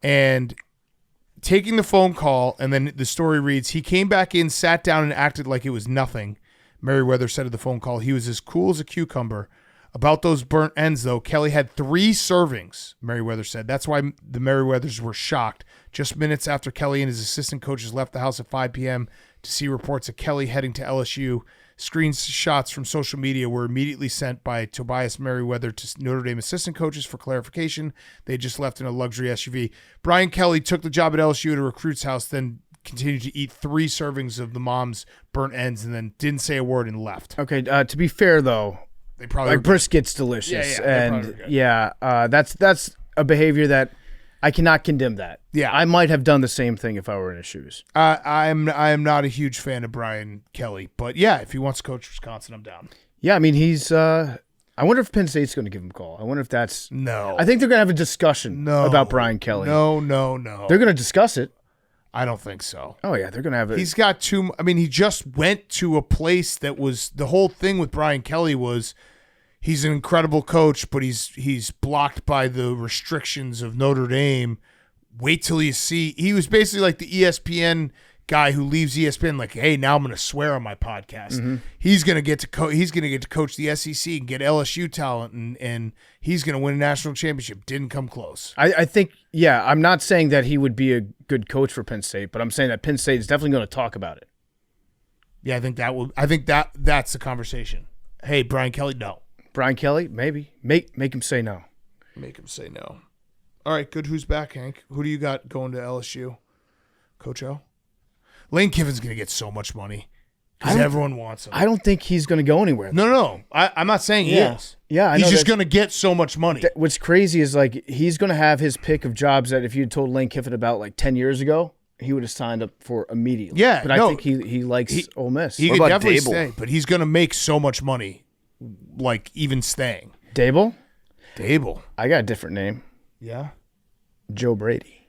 and taking the phone call. And then the story reads, he came back in, sat down, and acted like it was nothing. Merriweather said of the phone call, he was as cool as a cucumber. About those burnt ends, though, Kelly had 3 servings, Merriweather said. That's why the Merriweathers were shocked. Just minutes after Kelly and his assistant coaches left the house at 5 p.m. to see reports of Kelly heading to LSU, screenshots from social media were immediately sent by Tobias Merriweather to Notre Dame assistant coaches for clarification. They just left in a luxury SUV. Brian Kelly took the job at LSU at a recruit's house, then continued to eat 3 servings of the mom's burnt ends, and then didn't say a word and left. Okay, to be fair, though, They probably like, brisket's delicious. Yeah, and that's a behavior that I cannot condemn that. Yeah. I might have done the same thing if I were in his shoes. I am not a huge fan of Brian Kelly, but yeah, if he wants to coach Wisconsin, I'm down. Yeah, I mean, he's I wonder if Penn State's going to give him a call. I wonder if that's No. I think they're going to have a discussion about Brian Kelly. No. They're going to discuss it. I don't think so. Oh yeah, they're going to have it. He's got too. I mean, he just went to a place that was the whole thing with Brian Kelly was he's an incredible coach, but he's blocked by the restrictions of Notre Dame. Wait till you see. He was basically like the ESPN guy who leaves ESPN like, hey, now I'm going to swear on my podcast. Mm-hmm. He's going to get to he's going to get to coach the SEC and get LSU talent, and he's going to win a national championship. Didn't come close. I think, yeah, I'm not saying that he would be a good coach for Penn State, but I'm saying that Penn State is definitely going to talk about it. Yeah, I think that's the conversation. Hey, Brian Kelly, no. Brian Kelly, maybe. Make him say no. Make him say no. All right, good. Who's back, Hank? Who do you got going to LSU? Coach O? Lane Kiffin's going to get so much money because everyone wants him. I don't think he's going to go anywhere. No. I'm not saying he is. Yeah, I he's know just going to get so much money. What's crazy is, like, he's going to have his pick of jobs that if you had told Lane Kiffin about, like, 10 years ago, he would have signed up for immediately. Yeah, but I think he likes Ole Miss. He What could about definitely Dable? stay, but he's going to make so much money, like, even staying. Dable? I got a different name. Yeah? Joe Brady.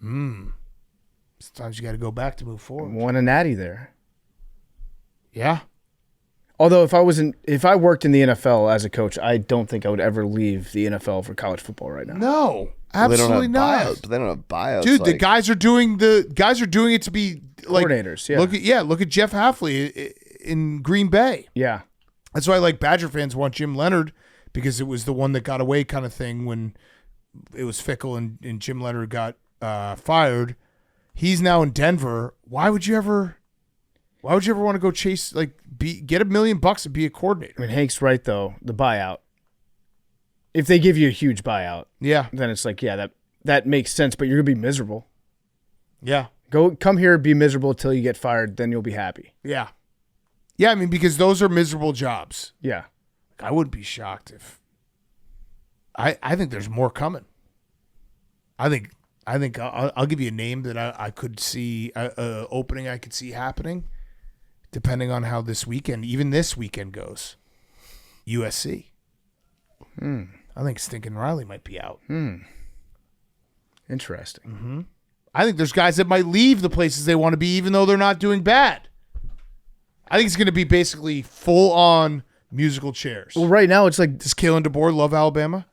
Sometimes you got to go back to move forward. Won a natty there. Yeah? Although if I worked in the NFL as a coach, I don't think I would ever leave the NFL for college football right now. No, absolutely not. Buyouts, but they don't have buyouts. Dude, the guys are doing it to be like Coordinators, yeah. Look at Jeff Hafley in Green Bay. Yeah. That's why, like, Badger fans want Jim Leonard because it was the one that got away kind of thing when it was Fickle and Jim Leonard got fired. He's now in Denver. Why would you ever want to go chase, like, get $1 million and be a coordinator? I mean, Hank's right, though. The buyout. If they give you a huge buyout, Yeah, then it's like, yeah, that makes sense, but you're going to be miserable. yeah, Come here, be miserable till you get fired, then you'll be happy. yeah. Yeah, I mean, because those are miserable jobs. Yeah. I wouldn't be shocked if. I think there's more coming. I think I'll give you a name that I could see opening. I could see happening, depending on how this weekend goes. USC. I think Stinkin' Riley might be out. Interesting. I think there's guys that might leave the places they want to be, even though they're not doing bad. I think it's going to be basically full on musical chairs. Well, right now it's like, Does Kalen DeBoer love Alabama?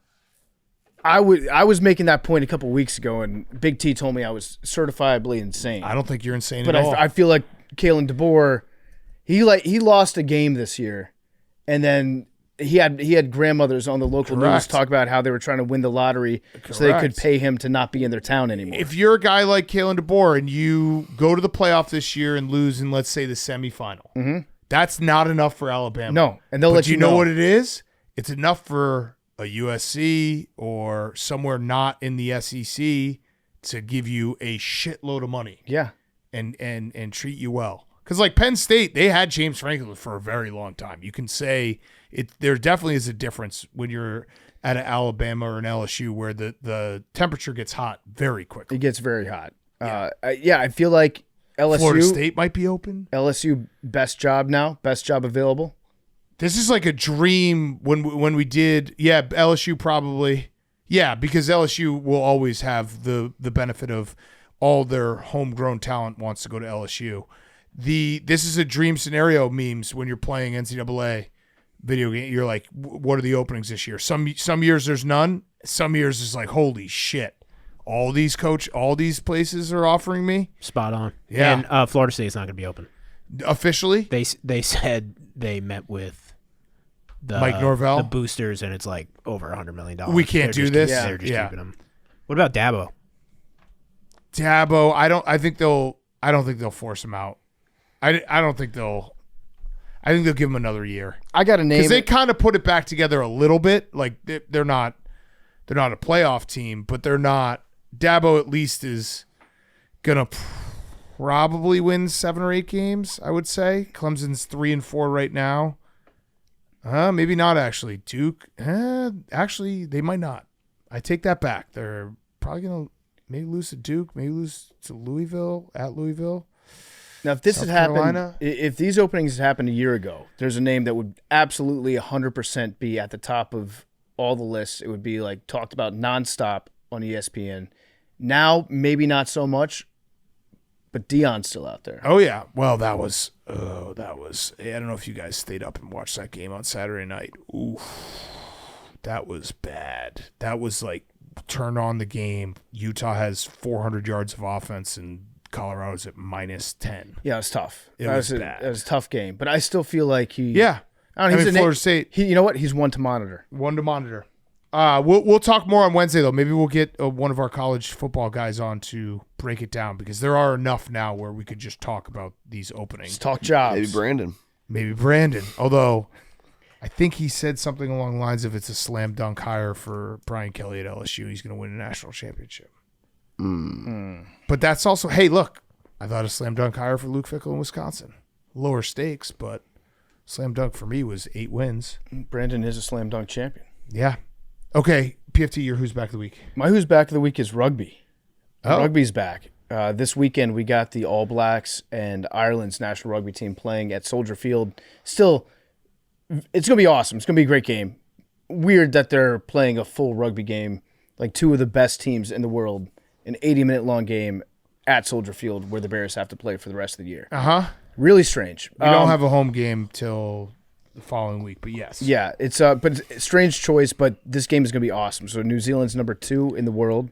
I was making that point a couple weeks ago, and Big T told me I was certifiably insane. I don't think you're insane but at all. I feel like Kalen DeBoer, he lost a game this year, and then he had grandmothers on the local news Correct. talk about how they were trying to win the lottery so they could Correct. pay him to not be in their town anymore. If you're a guy like Kalen DeBoer and you go to the playoff this year and lose in, let's say, the semifinal, that's not enough for Alabama. No, and they'll but let you know what it is? It's enough for a USC or somewhere not in the SEC to give you a shitload of money. Yeah. And treat you well. Because like Penn State, they had James Franklin for a very long time. You can say there definitely is a difference when you're at an Alabama or an LSU where the temperature gets hot very quickly. It gets very hot. I feel like LSU Florida State might be open. LSU best job available. This is like a dream when we did. Yeah, LSU probably. Yeah, because LSU will always have the benefit of all their homegrown talent wants to go to LSU. This is a dream scenario memes when you're playing NCAA video game. You're like, what are the openings this year? Some years there's none. Some years it's like, holy shit. All these places are offering me. Spot on. Yeah. And Florida State's not going to be open. Officially? They said they met with Mike Norvell? the boosters, and it's like over $100 million. We can't do this? They're just Yeah. keeping them. What about Dabo? Dabo, I don't think they'll force him out. I think they'll give him another year. I got a name. Because they kind of put it back together a little bit. Like they're not a playoff team, but they're not. Dabo at least is gonna probably win 7 or 8 games. I would say Clemson's 3-4 right now. Maybe not actually. Duke, actually they might not. I take that back. They're probably gonna maybe lose to Duke, maybe lose to Louisville at Louisville. Now, if this South had happened, Carolina? if these openings had happened a year ago, there's a name that would absolutely 100% be at the top of all the lists. It would be like talked about nonstop on ESPN. Now, maybe not so much, but Deion's still out there. Oh yeah. Well, that was. I don't know if you guys stayed up and watched that game on Saturday night. Ooh, that was bad. That was like turn on the game. Utah has 400 yards of offense and Colorado's at -10. Yeah, it was tough. It was bad. It was a tough game, but I still feel like he. Yeah. I don't know, he's Florida State. You know what? He's one to monitor. One to monitor. We'll talk more on Wednesday though. Maybe we'll get one of our college football guys on to break it down because there are enough now where we could just talk about these openings. Let's talk jobs. Maybe Brandon. Although I think he said something along the lines of it's a slam dunk hire for Brian Kelly at LSU. He's going to win a national championship. But that's also, hey, look, I thought a slam dunk hire for Luke Fickell in Wisconsin. Lower stakes, but slam dunk for me was 8 wins. Brandon is a slam dunk champion. Yeah. Okay, PFT, your Who's Back of the Week. My Who's Back of the Week is rugby. Oh. Rugby's back. This weekend, we got the All Blacks and Ireland's national rugby team playing at Soldier Field. Still, it's going to be awesome. It's going to be a great game. Weird that they're playing a full rugby game, like 2 of the best teams in the world, an 80-minute long game at Soldier Field where the Bears have to play for the rest of the year. Really strange. We don't have a home game till the following week, but yes. Yeah, it's but it's a strange choice, but this game is going to be awesome. So New Zealand's number 2 in the world,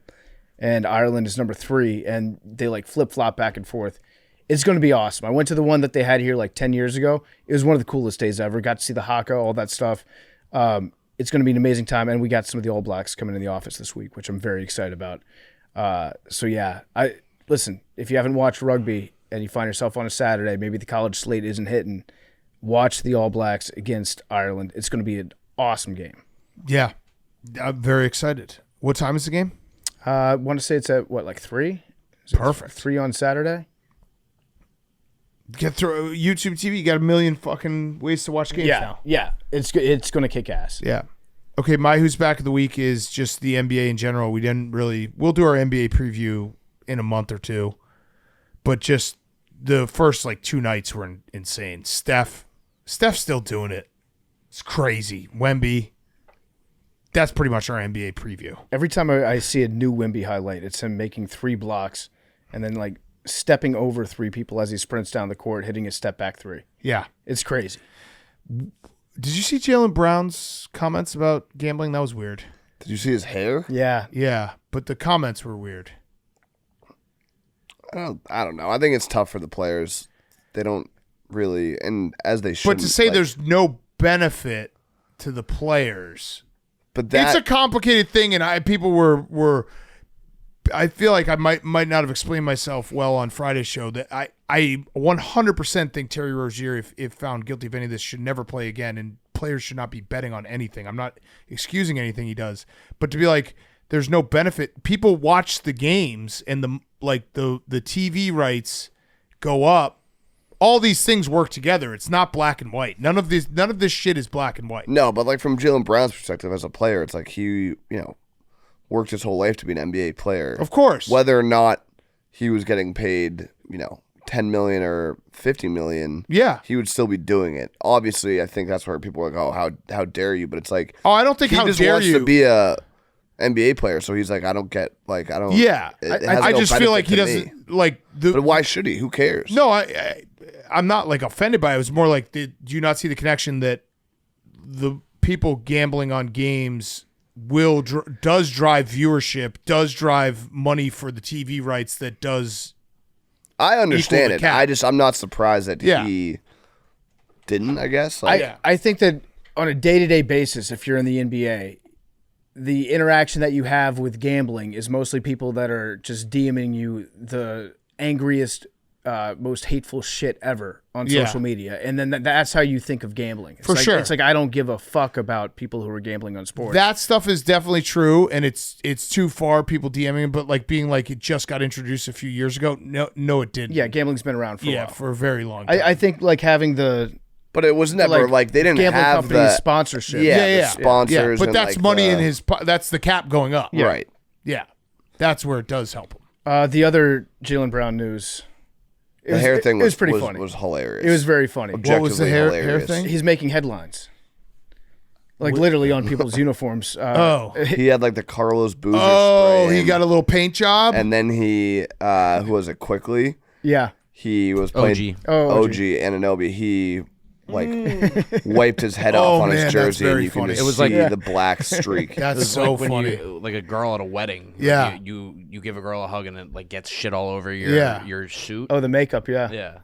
and Ireland is number 3, and they like flip-flop back and forth. It's going to be awesome. I went to the one that they had here like 10 years ago. It was one of the coolest days ever. Got to see the haka, all that stuff. It's going to be an amazing time, and we got some of the All Blacks coming in the office this week, which I'm very excited about. So yeah, listen, if you haven't watched rugby and you find yourself on a Saturday, maybe the college slate isn't hitting, watch the All Blacks against Ireland. It's going to be an awesome game. Yeah, I'm very excited. What time is the game? I want to say it's at, like 3? Perfect. 3 on Saturday? Get through YouTube TV. You got a million fucking ways to watch games now. Yeah. It's going to kick ass. Yeah. Okay, my Who's Back of the Week is just the NBA in general. We'll do our NBA preview in a month or two, but just the first like 2 nights were insane. Steph's still doing it. It's crazy. Wemby. That's pretty much our NBA preview. Every time I see a new Wemby highlight, it's him making 3 blocks and then like stepping over 3 people as he sprints down the court, hitting a step back 3. Yeah. It's crazy. Did you see Jaylen Brown's comments about gambling? That was weird. Did you see his hair? Yeah. Yeah, but the comments were weird. I don't know. I think it's tough for the players. They don't really, and as they should. But to say there's no benefit to the players, but that, it's a complicated thing, and people were. I feel like I might not have explained myself well on Friday's show. That I 100% think Terry Rozier, if found guilty of any of this, should never play again, and players should not be betting on anything. I'm not excusing anything he does, but to be like, there's no benefit. People watch the games, and the TV rights go up. All these things work together. It's not black and white. None of this shit is black and white. No, but like from Jaylen Brown's perspective as a player, it's like he worked his whole life to be an NBA player. Of course. Whether or not he was getting paid, $10 million or $50 million, yeah, he would still be doing it. Obviously, I think that's where people are like, "Oh, how dare you?" But it's like, oh, I don't think he how just dare wants you to be a NBA player. So he's like, I don't. Yeah, I just feel like he doesn't like the. But why should he? Who cares? No, I'm not like offended by it. It was more like, do you not see the connection that the people gambling on games does drive viewership, does drive money for the TV rights that does. I understand it. Cap. I'm not surprised that he didn't, I guess. I think that on a day-to-day basis, if you're in the NBA, the interaction that you have with gambling is mostly people that are just DMing you the angriest, most hateful shit ever on social media. And then that's how you think of gambling. It's sure. It's like, I don't give a fuck about people who are gambling on sports. That stuff is definitely true, and it's too far, people DMing, but like being like it just got introduced a few years ago. No, it didn't. Yeah, gambling's been around for a while. For a very long time. I think like having the... But it was never like they didn't gambling have company the sponsorship. Yeah, sponsors. But and that's like money in his. That's the cap going up. Yeah. Right. Yeah, that's where it does help him. The other Jaylen Brown news. The hair thing was pretty funny. Was hilarious. It was very funny. What was the hair thing? He's making headlines. Like literally on people's uniforms. He had like the Carlos Boozer Oh, spray he got a little paint job. and then he who was it quickly? Yeah. He was playing OG Anunoby. He wiped his head off on man, his that's jersey, very and you can funny. just It was see like- the black streak. That's It's so like when funny. like a girl at a wedding. Yeah. Like you give a girl a hug and it like gets shit all over your suit. Oh, the makeup, yeah. Yeah.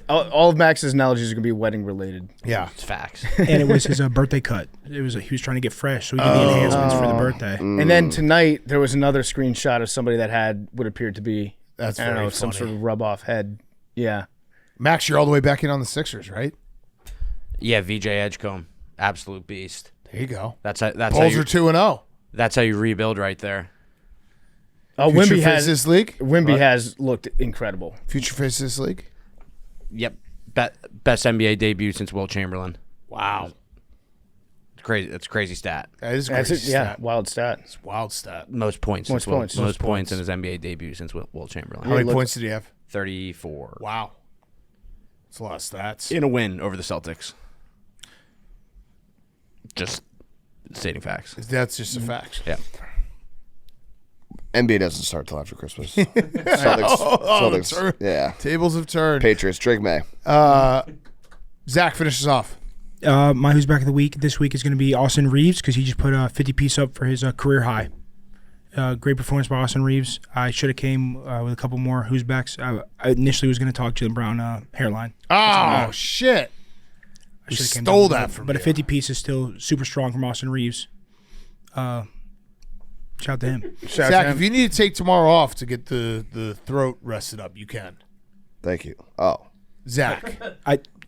All of Max's analogies are going to be wedding related. Yeah. It's facts. And it was his birthday cut. He was trying to get fresh, so he did the enhancements for the birthday. And then tonight, there was another screenshot of somebody that had what appeared to be, That's I don't very know, some funny. sort of rub-off head. Yeah. Max, you're all the way back in on the Sixers, right? Yeah, VJ Edgecombe, absolute beast. There you go. That's how Bulls you, are 2-0. That's how you rebuild right there. Oh, Future Wimby face this league. Wimby has looked incredible. Future face this league. Yep, best NBA debut since Wilt Chamberlain. Wow. It's crazy. That's a crazy stat. That is a That's crazy it. Yeah, stat. wild stat. It's wild stat. Most points. Most since points. Most points in his NBA debut since Wilt Chamberlain. How many points did he have? 34. Wow. That's a lot of stats. In a win over the Celtics. Just stating facts. That's just a fact. Yeah. NBA doesn't start till after Christmas. Celtics, yeah. Tables have turned. Patriots, Drake May. Zach finishes off. My Who's Back of the Week this week is going to be Austin Reeves because he just put a 50-piece up for his career high. Great performance by Austin Reeves. I should have came with a couple more Who's Backs. I initially was going to talk Jaylen Brown hairline. Oh, shit. I should've came stole down that with from But you. a 50-piece is still super strong from Austin Reeves. Shout out to him. Zach, if you need to take tomorrow off to get the throat rested up, you can. Thank you. Oh, Zach.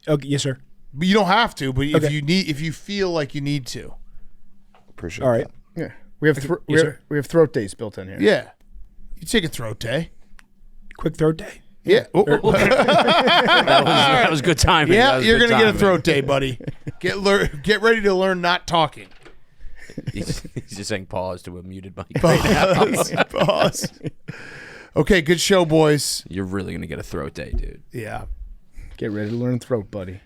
Okay, yes, sir. But you don't have to, but Okay. if you feel like you need to. appreciate All right. that. Yeah. We have throat days built in here. Yeah. You take a throat day. Quick throat day. Yeah. That was good timing. Yeah, That was you're good going to get a timing. throat day, buddy. Get ready to learn not talking. He's just saying pause to a muted mic. Pause. Okay, good show, boys. You're really going to get a throat day, dude. Yeah. Get ready to learn throat, buddy.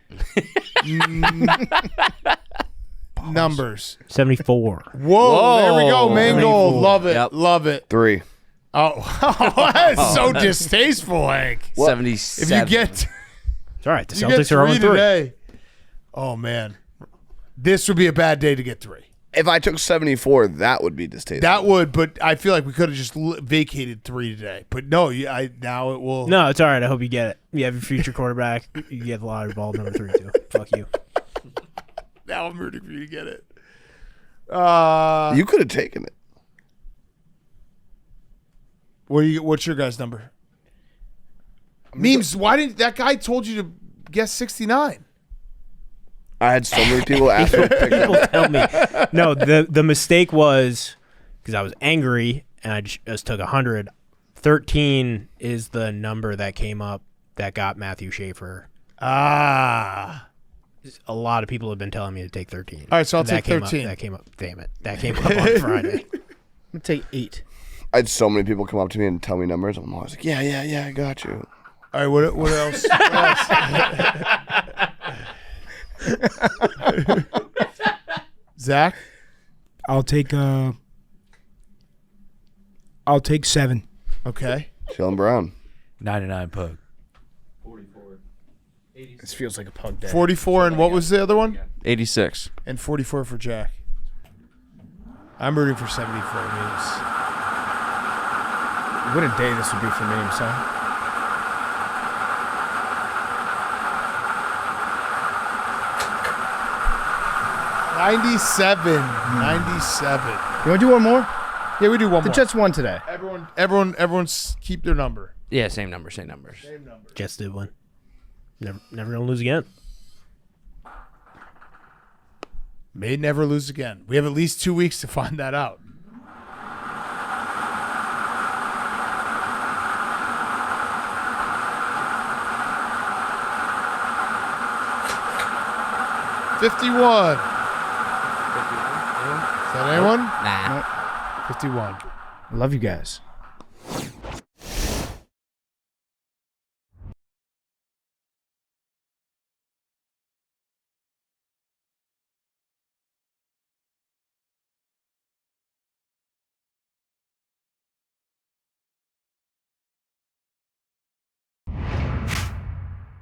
Numbers. 74. Whoa, there we go. Whoa. Mango. Love it. Yep. Love it. 3. Oh, that's so distasteful, Hank. 77. If you get It's all right. The you get Celtics are 3 on 3. today. Oh man. This would be a bad day to get 3. If I took 74, that would be distasteful. That would, but I feel like we could have just vacated 3 today. But no, now it will. No, it's all right. I hope you get it. You have your future quarterback. You get the lottery ball number 3 too. Fuck you. Now I'm rooting for you to get it. You could have taken it. What's your guys' number? Memes, why didn't that guy told you to guess 69? I had so many people ask me to pick it. People tell me. No, the mistake was because I was angry and I just took 100. 13 is the number that came up that got Matthew Schaefer. Ah. A lot of people have been telling me to take 13. All right, so I'll That take came 13. That came up. Damn it. That came up on Friday. I'm gonna take 8. I had so many people come up to me and tell me numbers. I'm always like, yeah, I got you. All right, what else? What else? Zach? I'll take 7. Okay. Jalen Brown. 99 Pug. This feels like a pug day. 44, and what was the other one? 86. And 44 for Jack. I'm rooting for 74 memes. What a day this would be for memes, huh? '97. You want to do one more? Yeah, we do one The more. Jets won today. Everyone's keep their number. Yeah, same numbers. Jets did win. Never gonna lose again. May never lose again. We have at least 2 weeks to find that out. $51. Is that anyone? Nah. 51. I love you guys.